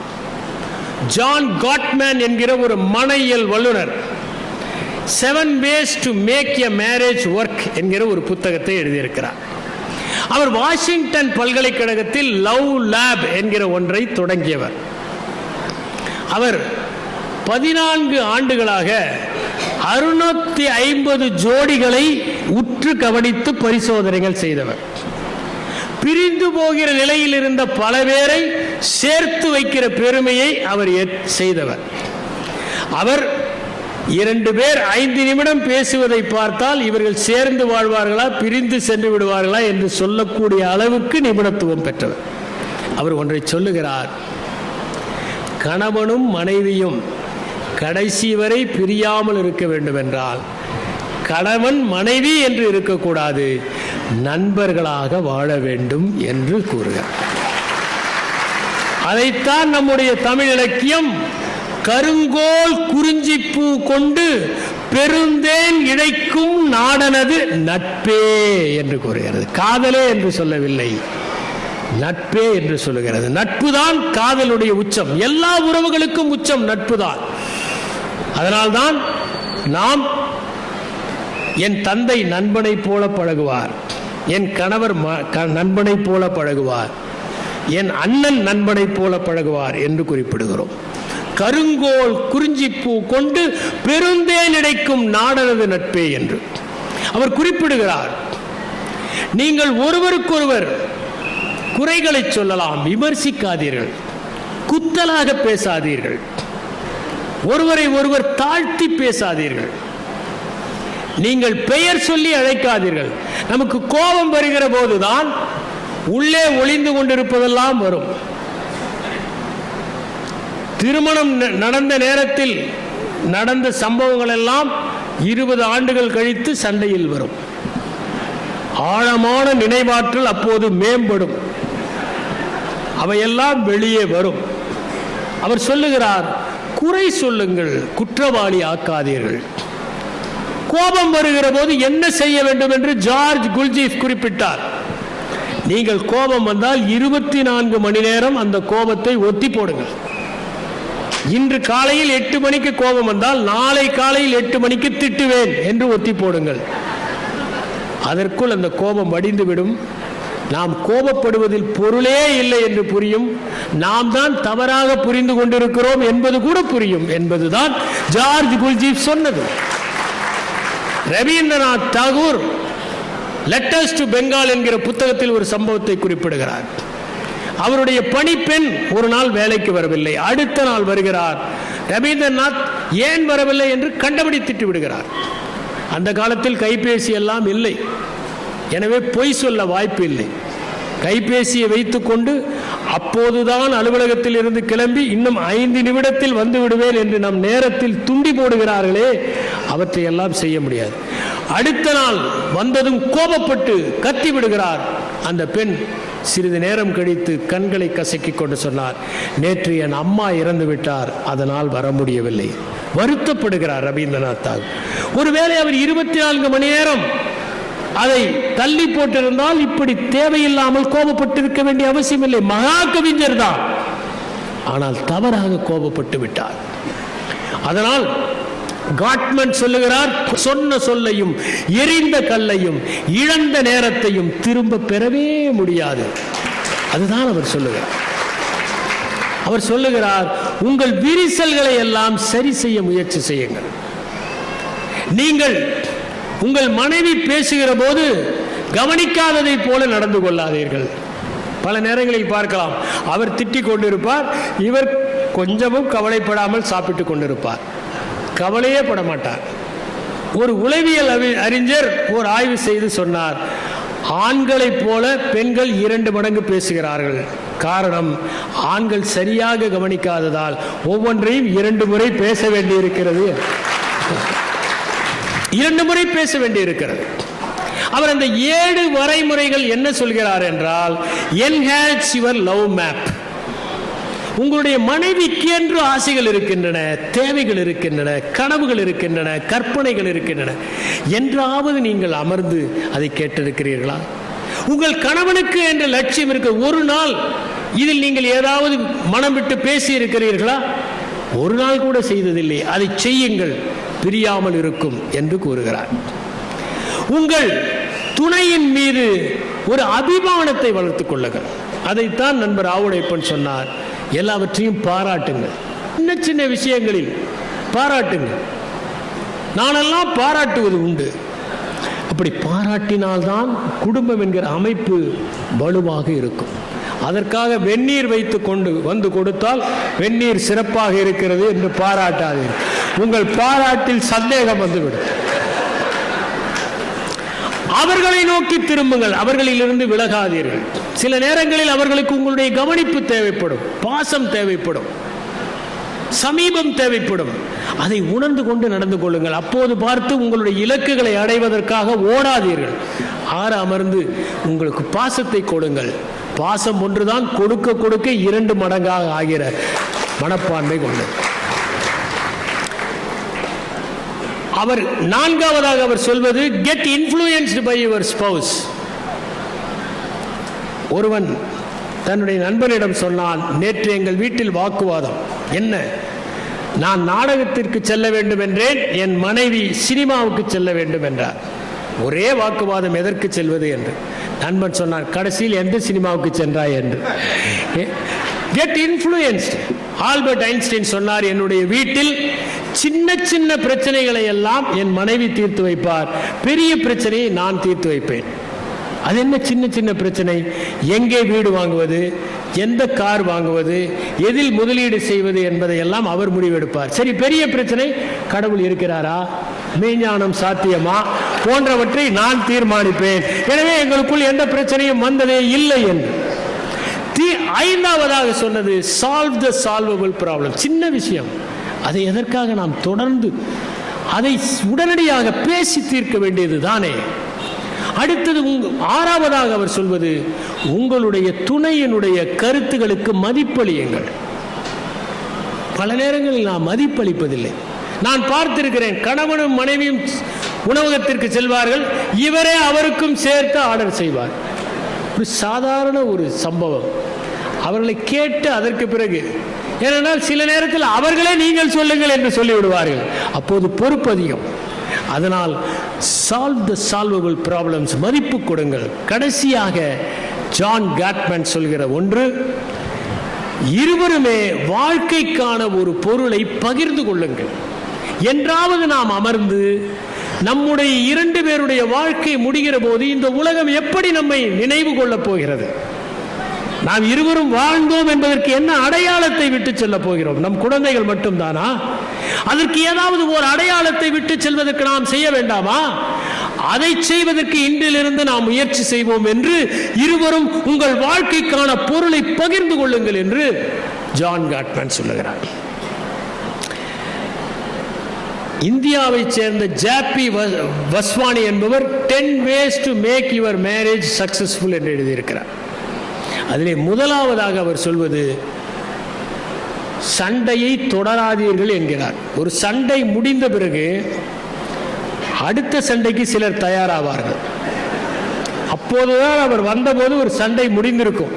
ஜான் காட்மேன் என்கிற ஒரு மனையியல் வல்லுனர் 7 ways to make a marriage work என்கிற ஒரு புத்தகத்தை எழுதியிருக்கிறார். அவர் வாஷிங்டன் பல்கலைக்கழகத்தில் லவ் லேப் என்கிற ஒன்றை தொடங்கியவர். அவர் 14 ஆண்டுகளாக 650 ஜோடிகளை உற்று கவனித்து பரிசோதனைகள் செய்தவர். பிரிந்து போகிற நிலையில் இருந்த பல பேரை சேர்த்து வைக்கிற பெருமையை அவர் செய்தவர். அவர் 2 பேர் 5 நிமிடம் பேசுவதை பார்த்தால் இவர்கள் சேர்ந்து வாழ்வார்களா பிரிந்து சென்று விடுவார்களா என்று சொல்லக்கூடிய அளவுக்கு நிபுணத்துவம் பெற்றவர். அவர் ஒன்றை சொல்லுகிறார், கணவனும் மனைவியும் கடைசி வரை பிரியாமல் இருக்க வேண்டும் என்றால் கணவன் மனைவி என்று இருக்கக்கூடாது, நண்பர்களாக வாழ வேண்டும் என்று கூறுகிறார். அதைத்தான் நம்முடைய தமிழ் இலக்கியம் கருங்கோல் குறிஞ்சிப்பூ கொண்டு பெருந்தேன் இழைக்கும் நாடனது நட்பே என்று கூறுகிறது. காதலே என்று சொல்லவில்லை, நட்பே என்று சொல்லுகிறது. நட்புதான் காதலுடைய உச்சம். எல்லா உறவுகளுக்கும் உச்சம் நட்புதான். அதனால்தான் நாம் என் தந்தை நண்பனை போல பழகுவார், என் கணவர் நண்பனை போல பழகுவார், என் அண்ணன் நண்பனை போல பழகுவார் என்று குறிப்பிடுகிறோம். கருங்கோல் குறிஞ்சிப்பூ கொண்டு பெருந்தேன் இழைக்கும் நாடனது நட்பே என்று அவர் குறிப்பிடுகிறார். நீங்கள் ஒருவருக்கொருவர் குறைகளை சொல்லலாம், விமர்சிக்காதீர்கள், குத்தலாக பேசாதீர்கள், ஒருவரை ஒருவர் தாழ்த்தி பேசாதீர்கள், நீங்கள் பெயர் சொல்லி அழைக்காதீர்கள். நமக்கு கோபம் வருகிற போதுதான் உள்ளே ஒளிந்து கொண்டிருப்பதெல்லாம் வரும். திருமணம் நடந்த நேரத்தில் நடந்த சம்பவங்கள் எல்லாம் 20 ஆண்டுகள் கழித்து சண்டையில் வரும். ஆழமான நினைவாற்றல் அப்போது மேம்படும், அவையெல்லாம் வெளியே வரும். அவர் சொல்லுகிறார், குறை சொல்லுங்கள், குற்றவாளி ஆக்காதீர்கள். கோபம் வருகிற போது என்ன செய்ய வேண்டும் என்று ஜார்ஜ் குல்ஜீஃப் குறிப்பிட்டார். நீங்கள் கோபம் வந்தால் 24 மணி நேரம் அந்த கோபத்தை ஒத்தி போடுங்கள். இன்று காலையில் 8 மணிக்கு கோபம் வந்தால் நாளை காலையில் 8 மணிக்கு திட்டுவேன் என்று ஒத்தி போடுங்கள். அதற்குள் அந்த கோபம் வடிந்துவிடும். நாம் கோபப்படுவதில் பொருளே இல்லை என்று புரியும். நாம் தான் தவறாக புரிந்து கொண்டிருக்கிறோம் என்பது கூட புரியும் என்பதுதான் ஜார்ஜ் குல்ஜீஃப் சொன்னது. ரவீந்திரநாத் தாகூர் லெட்டர்ஸ் டு பெங்கால் என்கிற புத்தகத்தில் ஒரு சம்பவத்தை குறிப்பிடுகிறார். அவருடைய பணிப்பெண் ஒரு நாள் வேலைக்கு வரவில்லை, அடுத்த நாள் வருகிறார். ரவீந்திரநாத் ஏன் வரவில்லை என்று கண்டபடி விடுகிறார். அந்த காலத்தில் கைபேசி எல்லாம் இல்லை, எனவே பொய் சொல்ல வாய்ப்பு இல்லை. கைபேசியை வைத்துக்கொண்டு அப்போதுதான் அலுவலகத்தில் இருந்து கிளம்பி இன்னும் 5 நிமிடத்தில் வந்து விடுவேன் என்று நம் நேரத்தில் துண்டி போடுகிறார்களே, அவற்றை எல்லாம் செய்ய முடியாது. அடுத்த நாள் வந்ததும் கோபப்பட்டு கத்தி விடுகிறார். அந்த பெண் சிறிது நேரம் கழித்து கண்களை கசக்கிக் கொண்டு சொன்னார், நேற்று என் அம்மா இறந்து விட்டார், அதனால் வர முடியவில்லை. வருத்தப்படுகிறார் ரவீந்திரநாத் தாகூர். ஒருவேளை அவர் 24 மணி நேரம் அதை தள்ளி போட்டிருந்தால் இப்படி தேவையில்லாமல் கோபப்பட்டிருக்க வேண்டிய அவசியம் இல்லை. மகா கவிஞர் தான், ஆனால் தவறாக கோபப்பட்டு விட்டார். அதனால் காட்மன் சொல்லுகிறார், சொன்ன சொல்லையும் எரிந்த கல்லையும் இழந்த நேரத்தையும் திரும்ப பெறவே முடியாது. அதுதான் அவர் சொல்லுகிறார். அவர் சொல்லுகிறார், உங்கள் விரிசல்களை எல்லாம் சரி செய்ய முயற்சி செய்யுங்கள். நீங்கள் உங்கள் மனைவி பேசுகிற போது கவனிக்காததை போல நடந்து கொள்ளாதீர்கள். பல நேரங்களில் பார்க்கலாம், அவர் திட்டிக் கொண்டிருப்பார், இவர் கொஞ்சமும் கவலைப்படாமல் சாப்பிட்டு கொண்டிருப்பார், கவலையே பட மாட்டார். ஒரு உளவியல் அறிஞர் ஒரு ஆய்வு செய்து சொன்னார், ஆண்களைப் போல பெண்கள் 2 மடங்கு பேசுகிறார்கள். காரணம், ஆண்கள் சரியாக கவனிக்காததால் ஒவ்வொன்றையும் 2 முறை பேச வேண்டியிருக்கிறது. 2 முறை பேச வேண்டியிருக்கிறது. அவர் அந்த 7 வரைமுறைகள் என்ன சொல்கிறார் என்றால், என்ஹான்ஸ் யுவர் லவ் மேப். உங்களுடைய மனைவிக்கு என்று ஆசைகள் இருக்கின்றன, தேவைகள் இருக்கின்றன, கனவுகள் இருக்கின்றன, கற்பனைகள் இருக்கின்றன. என்றாவது நீங்கள் அமர்ந்து அதை கேட்டிருக்கிறீர்களா? உங்கள் கணவனுக்கு என்ற லட்சியம் இருக்க, ஒரு நாள் இதில் நீங்கள் ஏதாவது மனம் விட்டு பேசி இருக்கிறீர்களா? ஒரு நாள் கூட செய்ததில்லை. அதை செய்யுங்கள், பிரியாமல் இருக்கும் என்று கூறுகிறார். உங்கள் துணையின் மீது ஒரு அபிமானத்தை வளர்த்துக் கொள்ளுங்கள். அதைத்தான் நண்பர் ஆவுடைப்பன் சொன்னார், எல்லாவற்றையும் பாராட்டுங்கள். சின்ன சின்ன விஷயங்களில் பாராட்டுங்கள். நானெல்லாம் பாராட்டுவது உண்டு. அப்படி பாராட்டினால்தான் குடும்பம் என்கிற அமைப்பு வலுவாக இருக்கும். அதற்காக வெந்நீர் வைத்து கொண்டு வந்து கொடுத்தால் வெந்நீர் சிறப்பாக இருக்கிறது என்று பாராட்டாதீர்கள். உங்கள் பாராட்டில் சந்தேகம் வந்துவிடும். அவர்களை நோக்கி திரும்புங்கள், அவர்களிலிருந்து விலகாதீர்கள். சில நேரங்களில் அவர்களுக்கு உங்களுடைய கவனிப்பு தேவைப்படும், பாசம் தேவைப்படும். சமீபம் தேவைப்படும். அதை உணர்ந்து கொண்டு நடந்து கொள்ளுங்கள். அப்போது பார்த்து உங்களுடைய இலக்குகளை அடைவதற்காக ஓடாதீர்கள். அமர்ந்து உங்களுக்கு பாசத்தை கொடுங்கள். பாசம் ஒன்றுதான் கொடுக்க கொடுக்க 2 மடங்காக ஆகிற மனப்பான்மை கொண்டு. அவர் 4ஆவதாக அவர் சொல்வது get influenced by your spouse. ஒருவன் தன்னுடைய நண்பனிடம் சொன்னான், நேற்று எங்கள் வீட்டில் வாக்குவாதம். என்ன? நான் நாடகத்திற்கு செல்ல வேண்டும் என்றேன், என் மனைவி சினிமாவுக்கு செல்ல வேண்டும் என்றார். ஒரே வாக்குவாதம், எதற்கு செல்வது என்று. நண்பன் சொன்னான், கடைசியில் எந்த சினிமாவுக்கு சென்றாய் என்று. Get influenced. ஆல்பர்ட் ஐன்ஸ்டைன் சொன்னார், என்னுடைய வீட்டில் சின்ன சின்ன பிரச்சனைகளை எல்லாம் என் மனைவி தீர்த்து வைப்பார், பெரிய பிரச்சனையை நான் தீர்த்து வைப்பேன். அது என்ன சின்ன சின்ன பிரச்சனை? எங்கே வீடு வாங்குவது, எந்த கார் வாங்குவது, எதில் முதலீடு செய்வது என்பதை எல்லாம் அவர் முடிவெடுப்பார். சரி, பெரிய பிரச்சனை, கடவுள் இருக்கிறாரா, மெய்ஞானம் சாத்தியமா போன்றவற்றை நான் தீர்மானிப்பேன். எனவே எங்களுக்குள் எந்த பிரச்சனையும் வந்ததே இல்லை என்று. 5ஆவதாக சொன்னது சால்வ் த சால்வபிள் ப்ராப்ளம். சின்ன விஷயம், அதை எதற்காக நாம் தொடர்ந்து அதை உடனடியாக பேசி தீர்க்க வேண்டியது தானே. அடுத்தது 6ஆவதாக அவர் சொல்வது உங்களுடைய துணையினுடைய கருத்துகளுக்கு மதிப்பளியுங்கள். பல நேரங்களில் நாம் மதிப்பளிப்பதில்லை. நான் பார்த்திருக்கிறேன், கணவனும் மனைவியும் உணவகத்திற்கு செல்வார்கள், இவரே அவருக்கும் சேர்த்து ஆர்டர் செய்வார். ஒரு சாதாரண ஒரு சம்பவம். அவர்களை கேட்டு அதற்கு பிறகு, ஏனென்றால் சில நேரத்தில் அவர்களே நீங்கள் சொல்லுங்கள் என்று சொல்லிவிடுவார்கள். அப்போது பொறுப்பு அதிகம். அதனால் சால்வ் த சால்வபிள் ப்ராப்ளம்ஸ், மதிப்பு கொடுங்கள். கடைசியாக ஜான் காட்மேன் சொல்கிற ஒன்று, இருவருமே வாழ்க்கைக்கான ஒரு பொருளை பகிர்ந்து கொள்ளுங்கள். என்றாவது நாம் அமர்ந்து நம்முடைய 2 பேருடைய வாழ்க்கை முடிகிற போது இந்த உலகம் எப்படி நம்மை நினைவு கொள்ளப் போகிறது? நாம் இருவரும் வாழ்ந்தோம் என்பதற்கு என்ன அடையாளத்தை விட்டு செல்ல போகிறோம்? நம் குழந்தைகள் மட்டும்தானா? அதற்கு ஏதாவது ஒரு அடையாளத்தை விட்டு செல்வதற்கு நாம் செய்ய வேண்டாமா? அதை செய்வதற்கு இன்றிலிருந்து நாம் முயற்சி செய்வோம் என்று இருவரும் உங்கள் வாழ்க்கைக்கான பொருளை பகிர்ந்து கொள்ளுங்கள் என்று ஜான் காட்மேன் சொல்லுகிறார். இந்தியாவை சேர்ந்த ஜாப்பி வஸ்வானி என்பவர் 10 ways to make your marriage successful என்று எழுதியிருக்கிறார். அதிலே முதலாவதாக அவர் சொல்வது சண்டையை தொடராதீர்கள் என்கிறார். ஒரு சண்டை முடிந்த பிறகு அடுத்த சண்டைக்கு சிலர் தயாராவார்கள். அப்போதுதான் அவர் வந்தபோது ஒரு சண்டை முடிந்திருக்கும்.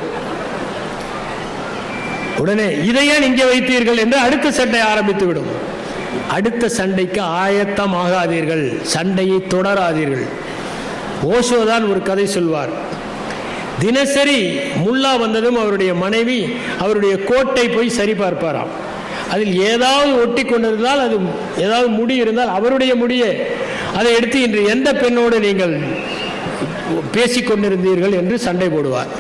உடனே இதை ஏன் இங்கே வைத்தீர்கள் என்று அடுத்த சண்டை ஆரம்பித்து விடும். அடுத்த சண்டைக்கு ஆயத்தம் ஆகாதீர்கள், சண்டையை தொடராதீர்கள். ஓஷோதான் ஒரு கதை சொல்வார். தினசரி முல்லா வந்ததும் அவருடைய மனைவி அவருடைய கோட்டை போய் சரி பார்ப்பாராம். அதில் ஏதாவது ஒட்டி கொண்டிருந்தால், அது ஏதாவது முடி இருந்தால் அவருடைய முடியை அதை எடுத்து இன்று எந்த பெண்ணோடு நீங்கள் பேசிக்கொண்டிருந்தீர்கள் என்று சண்டை போடுவார்.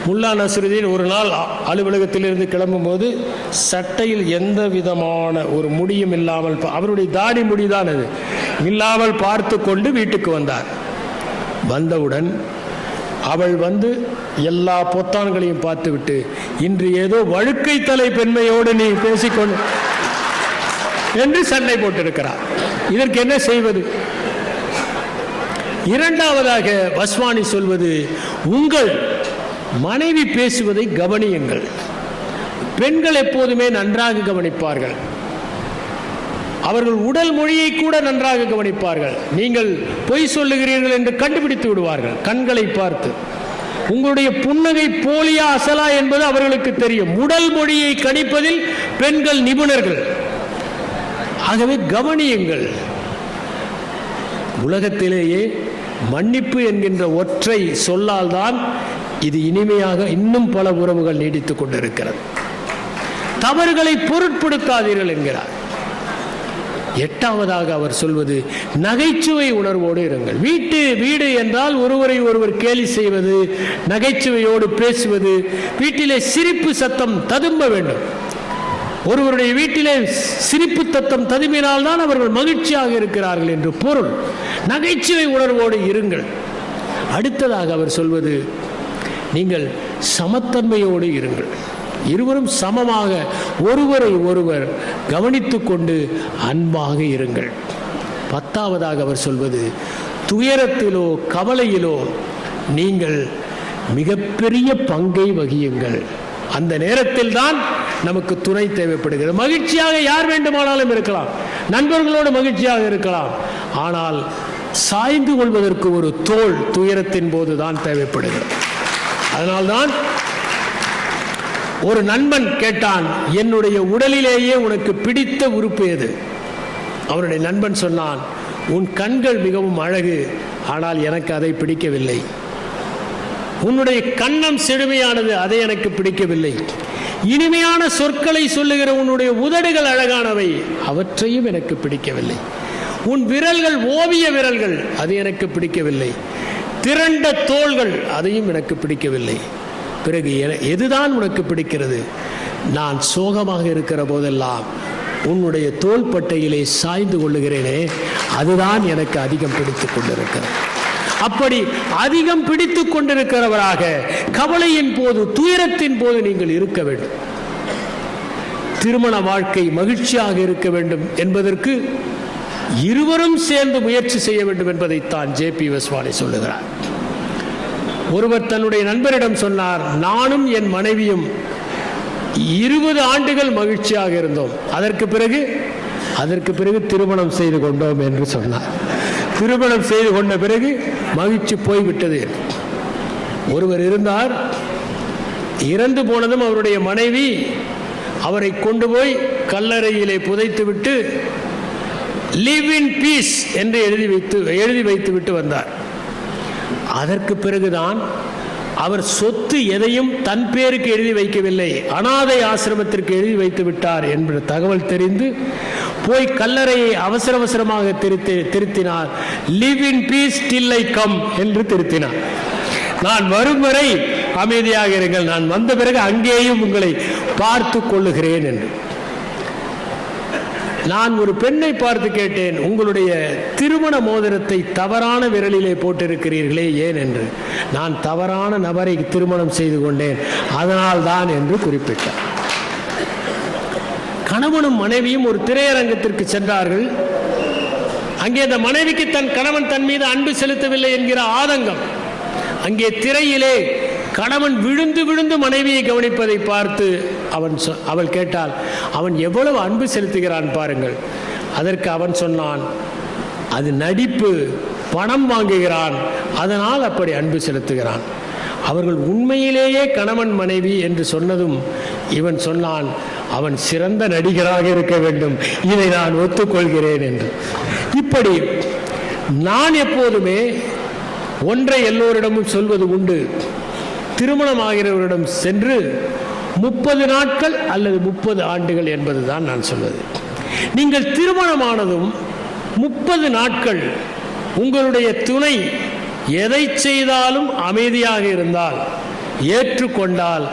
முல்லா நஸ்ருதீன் ஒரு நாள் அலுவலகத்திலிருந்து கிளம்பும்போது சட்டையில் எந்த விதமான ஒரு முடியும் இல்லாமல், அவருடைய தாடி முடிதான் அது இல்லாமல் பார்த்து கொண்டு வீட்டுக்கு வந்தார். வந்தவுடன் அவள் வந்து எல்லா பொத்தான்களையும் பார்த்துவிட்டு, இன்று ஏதோ வழுக்கை தலை பெண்மையோடு நீ பேசிக்கொண்டு என்று சண்டை போட்டிருக்கிறார். இதற்கு என்ன செய்வது? இரண்டாவதாக வஸ்வானி சொல்வது, உங்கள் மனைவி பேசுவதை கவனியுங்கள். பெண்கள் எப்போதுமே நன்றாக கவனிப்பார்கள். அவர்கள் உடல் மொழியை கூட நன்றாக கவனிப்பார்கள். நீங்கள் பொய் சொல்லுகிறீர்கள் என்று கண்டுபிடித்து விடுவார்கள் கண்களை பார்த்து. உங்களுடைய புன்னகை போலியா அசலா என்பது அவர்களுக்கு தெரியும். உடல் மொழியை கணிப்பதில் பெண்கள் நிபுணர்கள். ஆகவே கவனியுங்கள். உலகத்திலேயே மன்னிப்பு என்கின்ற ஒற்றை சொல்லால் தான் இது இனிமையாக இன்னும் பல உறவுகள் நீடித்துக் கொண்டிருக்கிறது. தவறுகளை பொருட்படுத்தாதீர்கள் என்கிறார். எட்டாவதாக அவர் சொல்வது, நகைச்சுவை உணர்வோடு இருங்கள். வீடு என்றால் ஒருவரை ஒருவர் கேலி செய்வது, நகைச்சுவையோடு பேசுவது, வீட்டிலே சிரிப்பு சத்தம் ததும்ப வேண்டும். ஒருவருடைய வீட்டிலே சிரிப்பு சத்தம் ததும்பினால்தான் அவர்கள் மகிழ்ச்சியாக இருக்கிறார்கள் என்று பொருள். நகைச்சுவை உணர்வோடு இருங்கள். அடுத்ததாக அவர் சொல்வது, நீங்கள் சமத்தன்மையோடு இருங்கள். இருவரும் சமமாக ஒருவரை ஒருவர் கவனித்து கொண்டு அன்பாக இருங்கள். 10ஆவதாக அவர் சொல்வது, துயரத்திலோ கவலையிலோ நீங்கள் மிகப்பெரிய பங்கை வகியுங்கள். அந்த நேரத்தில் தான் நமக்கு துணை தேவைப்படுகிறது. மகிழ்ச்சியாக யார் வேண்டுமானாலும் இருக்கலாம், நண்பர்களோடு மகிழ்ச்சியாக இருக்கலாம். ஆனால் சாய்ந்து கொள்வதற்கு ஒரு தோள் துயரத்தின் போது தான் தேவைப்படுகிறது. அதனால்தான் ஒரு நண்பன் கேட்டான், என்னுடைய உடலிலேயே உனக்கு பிடித்த உறுப்பு எது? அவனுடைய நண்பன் சொன்னான், உன் கண்கள் மிகவும் அழகு, ஆனால் எனக்கு அதை பிடிக்கவில்லை. உன்னுடைய கன்னம் செழுமையானது, அதை எனக்கு பிடிக்கவில்லை. இனிமையான சொற்களை சொல்லுகிற உன்னுடைய உதடுகள் அழகானவை, அவற்றையும் எனக்கு பிடிக்கவில்லை. உன் விரல்கள் ஓவிய விரல்கள், அது எனக்கு பிடிக்கவில்லை. திரண்ட தோள்கள், அதையும் எனக்கு பிடிக்கவில்லை. பிறகு எதுதான் உனக்கு பிடிக்கிறது? நான் சோகமாக இருக்கிற போதெல்லாம் உன்னுடைய தோள்பட்டையிலே சாய்ந்து கொள்ளுகிறேனே, அதுதான் எனக்கு அதிகம் பிடித்துக் கொண்டிருக்கிறது. அப்படி அதிகம் பிடித்துக் கொண்டிருக்கிறவராக கவலையின் போது, துயரத்தின் போது நீங்கள் இருக்க வேண்டும். திருமண வாழ்க்கை மகிழ்ச்சியாக இருக்க வேண்டும் என்பதற்கு இருவரும் சேர்ந்து முயற்சி செய்ய வேண்டும் என்பதைத்தான் ஜே.பி. வஸ்வானி சொல்லுகிறார். ஒருவர் தன்னுடைய நண்பரிடம் சொன்னார், நானும் என் மனைவியும் 20 ஆண்டுகள் மகிழ்ச்சியாக இருந்தோம், அதற்கு பிறகு திருமணம் செய்து கொண்டோம் என்று சொன்னார். திருமணம் செய்து கொண்ட பிறகு மகிழ்ச்சி போய்விட்டது. ஒருவர் இருந்தார், இறந்து போனதும் அவருடைய மனைவி அவரை கொண்டு போய் கல்லறையிலே புதைத்துவிட்டு லிவ் இன் பீஸ் என்று எழுதி வைத்து விட்டு வந்தார். அதற்கு பிறகுதான் அவர் சொத்து எதையும் தன் பேருக்கு எழுதி வைக்கவில்லை, அனாதை ஆசிரமத்திற்கு எழுதி வைத்து விட்டார் என்ற தகவல் தெரிந்து போய் கல்லறையை அவசரமாக திருத்தினார். Live in peace till I come என்று திருத்தினார். நான் வரும் வரை அமைதியாக இருங்கள், நான் வந்த பிறகு அங்கேயும் உங்களை பார்த்து கொள்ளுகிறேன் என்று. நான் ஒரு பெண்ணை பார்த்து கேட்டேன், உங்களுடைய திருமண மோதிரத்தை தவறான விரலிலே போட்டிருக்கிறீர்களே ஏன் என்று. நான் தவறான நபரை திருமணம் செய்து கொண்டேன், அதனால் தான் என்று குறிப்பிட்டார். கணவனும் மனைவியும் ஒரு திரையரங்கத்திற்கு சென்றார்கள். அங்கே அந்த மனைவிக்கு தன் கணவன் தன் மீது அன்பு செலுத்தவில்லை என்கிற ஆதங்கம். அங்கே திரையிலே கணவன் விழுந்து விழுந்து மனைவியை கவனிப்பதை பார்த்து அவள் கேட்டாள், அவன் எவ்வளவு அன்பு செலுத்துகிறான் பாருங்கள். அதற்கு அவன் சொன்னான், அது நடிப்பு, பணம் வாங்குகிறான், அதனால் அப்படி அன்பு செலுத்துகிறான். அவர்கள் உண்மையிலேயே கணவன் மனைவி என்று சொன்னதும் இவன் சொன்னான், அவன் சிறந்த நடிகராக இருக்க வேண்டும், இதை நான் ஒத்துக்கொள்கிறேன் என்று. இப்படி நான் எப்போதுமே ஒன்றை எல்லோரிடமும் சொல்வது உண்டு, திருமணமாகிறவரிடம் சென்று 30 நாட்கள் அல்லது 30 ஆண்டுகள் என்பதுதான் நான் சொல்வது. நீங்கள் திருமணமானதும் 30 நாட்கள் உங்களுடைய துணை எதை செய்தாலும் அமைதியாக இருந்தால், ஏற்றுக்கொண்டால்,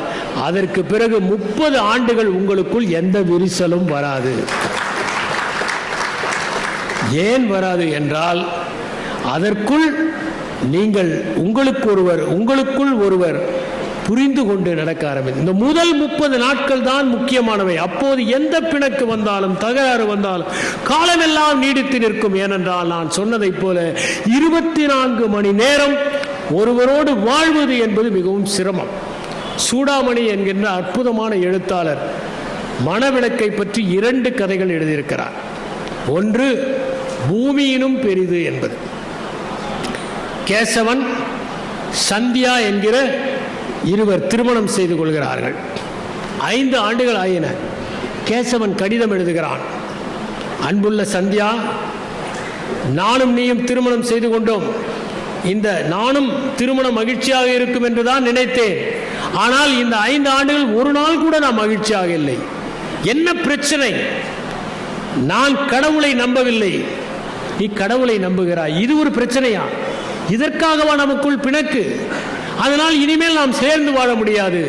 அதற்கு பிறகு 30 ஆண்டுகள் உங்களுக்குள் எந்த விரிசலும் வராது. ஏன் வராது என்றால், அதற்குள் நீங்கள் உங்களுக்குள் ஒருவர் புரிந்து கொண்டு நடக்க ஆரம்பித்து. இந்த முதல் 30 நாட்கள் தான் முக்கியமானவை. அப்போது எந்த பிணக்கு வந்தாலும், தகராறு வந்தாலும் காலமெல்லாம் நீடித்து நிற்கும். ஏனென்றால் நான் சொன்னதைப் போல 24 மணி நேரம் ஒருவரோடு வாழ்வது என்பது மிகவும் சிரமம். சூடாமணி என்கின்ற அற்புதமான எழுத்தாளர் மணவிளக்கை பற்றி 2 கதைகள் எழுதியிருக்கிறார். ஒன்று பூமியினும் பெரிது என்பது. கேசவன், சந்தியா என்கிற இருவர் திருமணம் செய்து கொள்கிறார்கள். 5 ஆண்டுகள் ஆயின. கேசவன் கடிதம் எழுதுகிறான், அன்புள்ள சந்தியா, நானும் நீயும் திருமணம் செய்து கொண்டோம். இந்த நானும் திருமணம் மகிழ்ச்சியாக இருக்கும் என்றுதான் நினைத்தேன். ஆனால் இந்த 5 ஆண்டுகள் ஒரு நாள் கூட நான் மகிழ்ச்சியாக இல்லை. என்ன பிரச்சனை? நான் கடவுளை நம்பவில்லை, நீ கடவுளை நம்புகிறாய். இது ஒரு பிரச்சனையா? இதற்காகவா நமக்குள் பிணக்கு? அதனால் இனிமேல் நாம் சேர்ந்து வாழ முடியாது.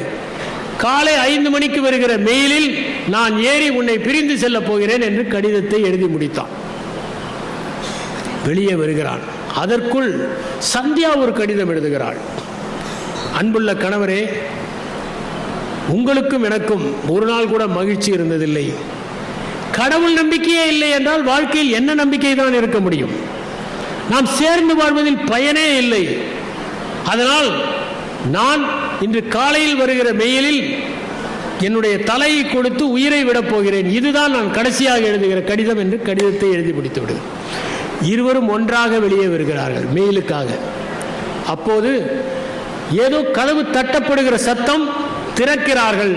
காலை 5 மணிக்கு வருகிற மெயிலில் நான் ஏறி உன்னை பிரிந்து செல்ல போகிறேன் என்று கடிதத்தை எழுதி முடித்தான். வெளியே வருகிறான். அதற்குள் சந்தியா ஒரு கடிதம் எழுதுகிறாள். அன்புள்ள கணவரே, உங்களுக்கும் எனக்கும் ஒரு நாள் கூட மகிழ்ச்சி இருந்ததில்லை. கடவுள் நம்பிக்கையே இல்லை என்றால் வாழ்க்கையில் என்ன நம்பிக்கை தான் இருக்க முடியும்? நாம் சேர்ந்து வாழ்வதில் பயனே இல்லை. அதனால் நான் இன்று காலையில் வருகிற மெயிலில் என்னுடைய தலையை கொடுத்து உயிரை விடப் போகிறேன், இதுதான் நான் கடைசியாக எழுதுகிற கடிதம் என்று கடிதத்தை எழுதி முடித்து விடுகிறேன். இருவரும் ஒன்றாக வெளியே வருகிறார்கள் மெயிலுக்காக. அப்போது ஏதோ கதவு தட்டப்படுகிற சத்தம், திறக்கிறார்கள்.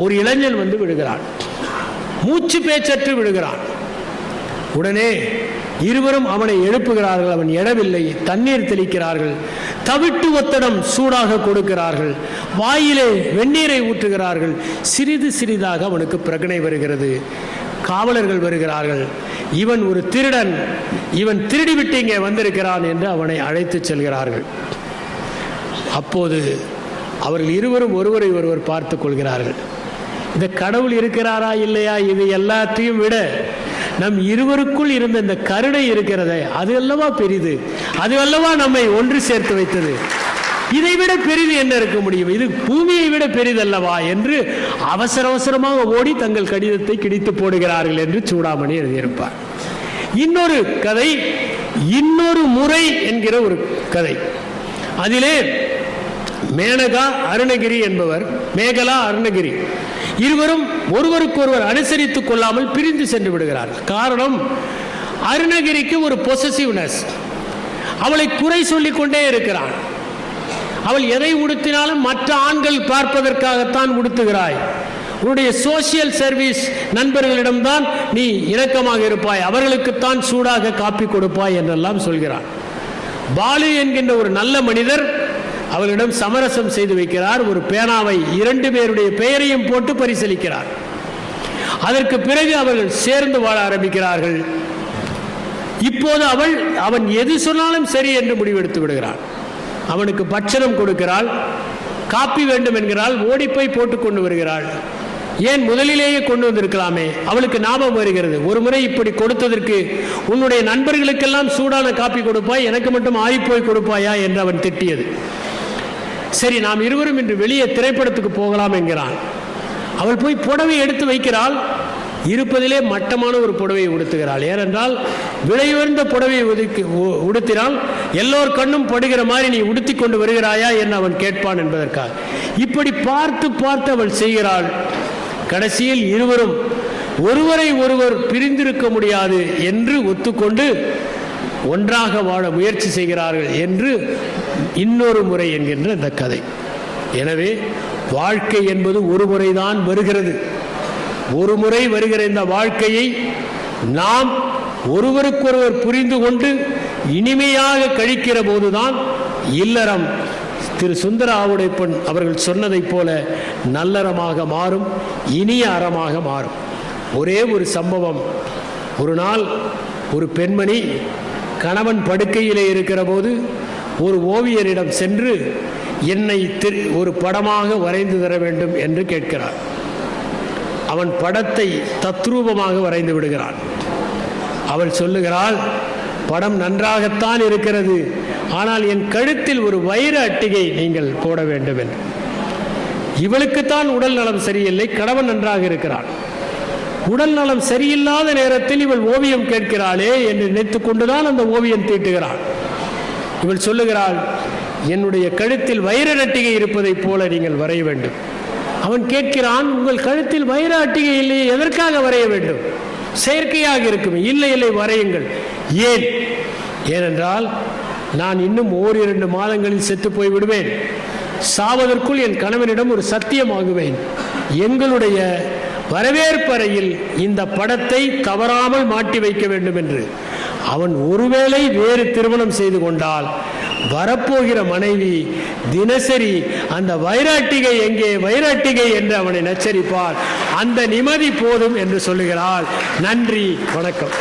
ஒரு இளைஞன் வந்து விடுகிறான், மூச்சு பேச்சற்று விடுகிறான். உடனே இருவரும் அவனை எழுப்புகிறார்கள். அவன் எழவில்லை. தண்ணீர் தெளிக்கிறார்கள், தவிட்டு ஒத்தடம் சூடாக கொடுக்கிறார்கள், வாயிலே வெந்நீரை ஊற்றுகிறார்கள். சிறிது சிறிதாக அவனுக்கு பிரக்னை வருகிறது. காவலர்கள் வருகிறார்கள். இவன் ஒரு திருடன், இவன் திருடிவிட்டு இங்கே வந்திருக்கிறான் என்று அவனை அழைத்து செல்கிறார்கள். அப்போது அவர்கள் இருவரும் ஒருவரை ஒருவர் பார்த்து கொள்கிறார்கள். இந்த கடவுள் இருக்கிறாரா இல்லையா, இது எல்லாத்தையும் விட நம் இருவருக்குள் இருந்த இந்த கருணை இருக்கிறதே, அது அல்லவா பெரிது, அது அல்லவா நம்மை ஒன்று சேர்த்து வைத்தது. இதைவிட பெரிது என்ன இருக்க முடியும்? இது பூமியை விட பெரிதல்லவா என்று அவசர அவசரமாக ஓடி தங்கள் கடிதத்தை கிழித்து போடுகிறார்கள் என்று சூடாமணி எழுதியிருப்பார். இன்னொரு கதை, இன்னொரு முறை என்கிற ஒரு கதை. அதிலே மேனகா அருணகிரி என்பவர், மேகலா அருணகிரி இருவரும் ஒருவருக்கொருவர் அனுசரித்துக் கொள்ளாமல் பிரிந்து சென்று விடுகிறார்கள். காரணம், அருணகிரிக்கு ஒரு பொசசிவ்னஸ், அவளை குறை சொல்லிக் கொண்டே இருக்கிறான். அவள் எதை உடுத்தினாலும் மற்ற ஆண்கள் பார்ப்பதற்காகத்தான் உடுத்துகிறாய், உன்னுடைய சோசியல் சர்வீஸ் நண்பர்களிடம்தான் நீ இணக்கமாக இருப்பாய், அவர்களுக்குத்தான் சூடாக காப்பி கொடுப்பாய் என்றெல்லாம் சொல்கிறான். பாலு என்கின்ற ஒரு நல்ல மனிதர் அவளிடம் சமரசம் செய்து வைக்கிறார். ஒரு பேனாவை 2 பேருடைய பெயரையும் போட்டு பரிசீலிக்கிறார். அதற்கு பிறகு அவர்கள் சேர்ந்து வாழ ஆரம்பிக்கிறார்கள். இப்போது அவன் எது சொன்னாலும் சரி என்று முடிவெடுத்து விடுகிறான். அவனுக்கு பட்சணம் கொடுக்கிறாள், காப்பி வேண்டும் என்கிறாள், ஓடிப்போய் போட்டுக் கொண்டு வருகிறாள். ஏன் முதலிலேயே கொண்டு வந்திருக்கலாமே? அவளுக்கு ஞாபகம் வருகிறது, ஒரு முறை இப்படி கொடுத்ததற்கு உன்னுடைய நண்பர்களுக்கெல்லாம் சூடான காப்பி கொடுப்பாய், எனக்கு மட்டும் ஆறிப்போய் கொடுப்பாயா என்று அவன் திட்டியது. சரி, நாம் இருவரும் இன்று வெளியே திரைப்படத்துக்கு போகலாம் என்கிறான். அவள் போய் புடவை எடுத்து வைக்கிறாள். இருப்பதிலே மட்டமான ஒரு புடவையை உடுத்துகிறாள். ஏனென்றால் விலையுயர்ந்த புடவையை உடுத்தினால் எல்லோர் கண்ணும் படுகிற மாதிரி நீ உடுத்தி கொண்டு வருகிறாயா என்று அவன் கேட்பான் என்பதற்காக. இப்படி பார்த்து பார்த்து அவள் செய்கிறாள். கடைசியில் இருவரும் ஒருவரை ஒருவர் பிரிந்திருக்க முடியாது என்று ஒத்துக்கொண்டு ஒன்றாக வாழ முயற்சி செய்கிறார்கள் என்று இன்னொரு முறை என்கின்ற இந்த கதை. எனவே வாழ்க்கை என்பது ஒரு முறைதான் வருகிறது. ஒரு முறை வருகிற இந்த வாழ்க்கையை நாம் ஒருவருக்கொருவர் புரிந்து கொண்டு இனிமையாக கழிக்கிற போதுதான் இல்லறம் திரு சுந்தர ஆவுடைப்பன் அவர்கள் சொன்னதைப் போல நல்லறமாக மாறும், இனிய அறமாக மாறும். ஒரே ஒரு சம்பவம். ஒரு நாள் ஒரு பெண்மணி கணவன் படுக்கையிலே இருக்கிற போது ஒரு ஓவியரிடம் சென்று என்னை ஒரு படமாக வரைந்து தர வேண்டும் என்று கேட்கிறார். அவன் படத்தை தத்ரூபமாக வரைந்து விடுகிறான். அவள் சொல்லுகிறாள், படம் நன்றாகத்தான் இருக்கிறது, ஆனால் என் கழுத்தில் ஒரு வைர அட்டிகை நீங்கள் போட வேண்டும் என்று. இவளுக்குத்தான் உடல் நலம் சரியில்லை, கணவன் நன்றாக இருக்கிறான். உடல் நலம் சரியில்லாத நேரத்தில் இவள் ஓவியம் கேட்கிறாளே என்று நினைத்துக் கொண்டுதான் அந்த ஓவியம் தீட்டுகிறாள். இவள் சொல்லுகிறாள், என்னுடைய கழுத்தில் வைர அட்டிகை இருப்பதைப் போல நீங்கள் வரைய வேண்டும். அவன் கேட்கிறான், உங்கள் கழுத்தில் வைர அட்டிகை இல்லையே, எதற்காக வரைய வேண்டும்? செயற்கையாக இருக்கும். இல்லை இல்லை, வரையுங்கள். ஏன்? ஏனென்றால் நான் இன்னும் 1-2 மாதங்களில் செத்து போய் விடுவேன். சாவதற்குள் என் கணவனிடம் ஒரு சத்தியமாகுவேன், எங்களுடைய வரவேற்பறையில் இந்த படத்தை தவறாமல் மாட்டி வைக்க வேண்டும் என்று. அவன் ஒருவேளை வேறு திருமணம் செய்து கொண்டால் வரப்போகிற மனைவி தினசரி அந்த வைராட்டிகை எங்கே, வைராட்டிகை என்று அவனை நச்சரிப்பார். அந்த நிம்மதி போதும் என்று சொல்லுகிறாள். நன்றி, வணக்கம்.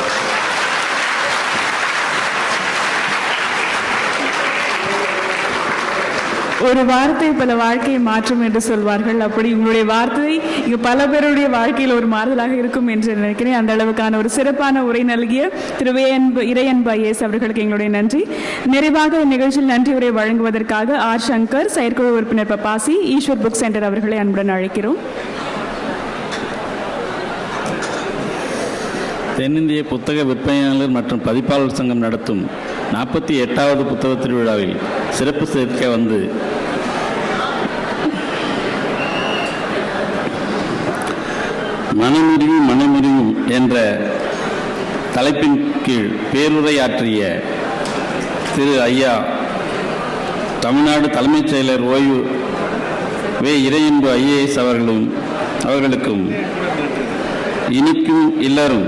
ஒரு வார்த்தை பல வாழ்க்கையை மாற்றும் என்று சொல்வார்கள். அப்படி உங்களுடைய வார்த்தை இங்கு பல பேருடைய வாழ்க்கையில் ஒரு மாறுதலாக இருக்கும் என்று நினைக்கிறேன். அந்த அளவுக்கான ஒரு சிறப்பான உரை நல்கிய திரு இறையன்பு ஐஏஎஸ் அவர்களுக்கு எங்களுடைய நன்றி. நிறைவாக இந்நிகழ்ச்சியில் நன்றி உரை வழங்குவதற்காக ஆர் சங்கர், செயற்குழு உறுப்பினர் பப்பாசி, ஈஸ்வர் புக் சென்டர் அவர்களை அன்புடன் அழைக்கிறோம். தென்னிந்திய புத்தக விற்பனையாளர் மற்றும் பதிப்பாளர் சங்கம் நடத்தும் 48வது புத்தக திருவிழாவில் சிறப்பு சேர்க்க வந்து மனமுறிவும் என்ற தலைப்பின் கீழ் பேருரையாற்றிய திரு ஐயா தமிழ்நாடு தலைமைச் செயலர் ஓய்வு இறையன்பு ஐஏஎஸ் அவர்களுக்கும் இனிக்கும் இல்லரும்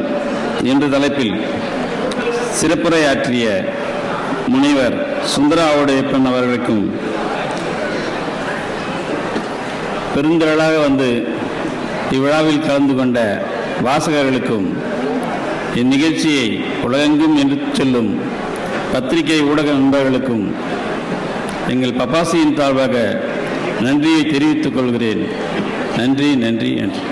என்ற தலைப்பில் சிறப்புரையாற்றிய முனைவர் சுந்தராவுடையப்பன் அவர்களுக்கும் பெருந்திரளாக வந்து இவ்விழாவில் கலந்து கொண்ட வாசகர்களுக்கும் இந்நிகழ்ச்சியை உலகெங்கும் என்று சொல்லும் பத்திரிகை ஊடக நண்பர்களுக்கும் எங்கள் பப்பாசியின் சார்பாக நன்றியை தெரிவித்துக் கொள்கிறேன். நன்றி நன்றி நன்றி.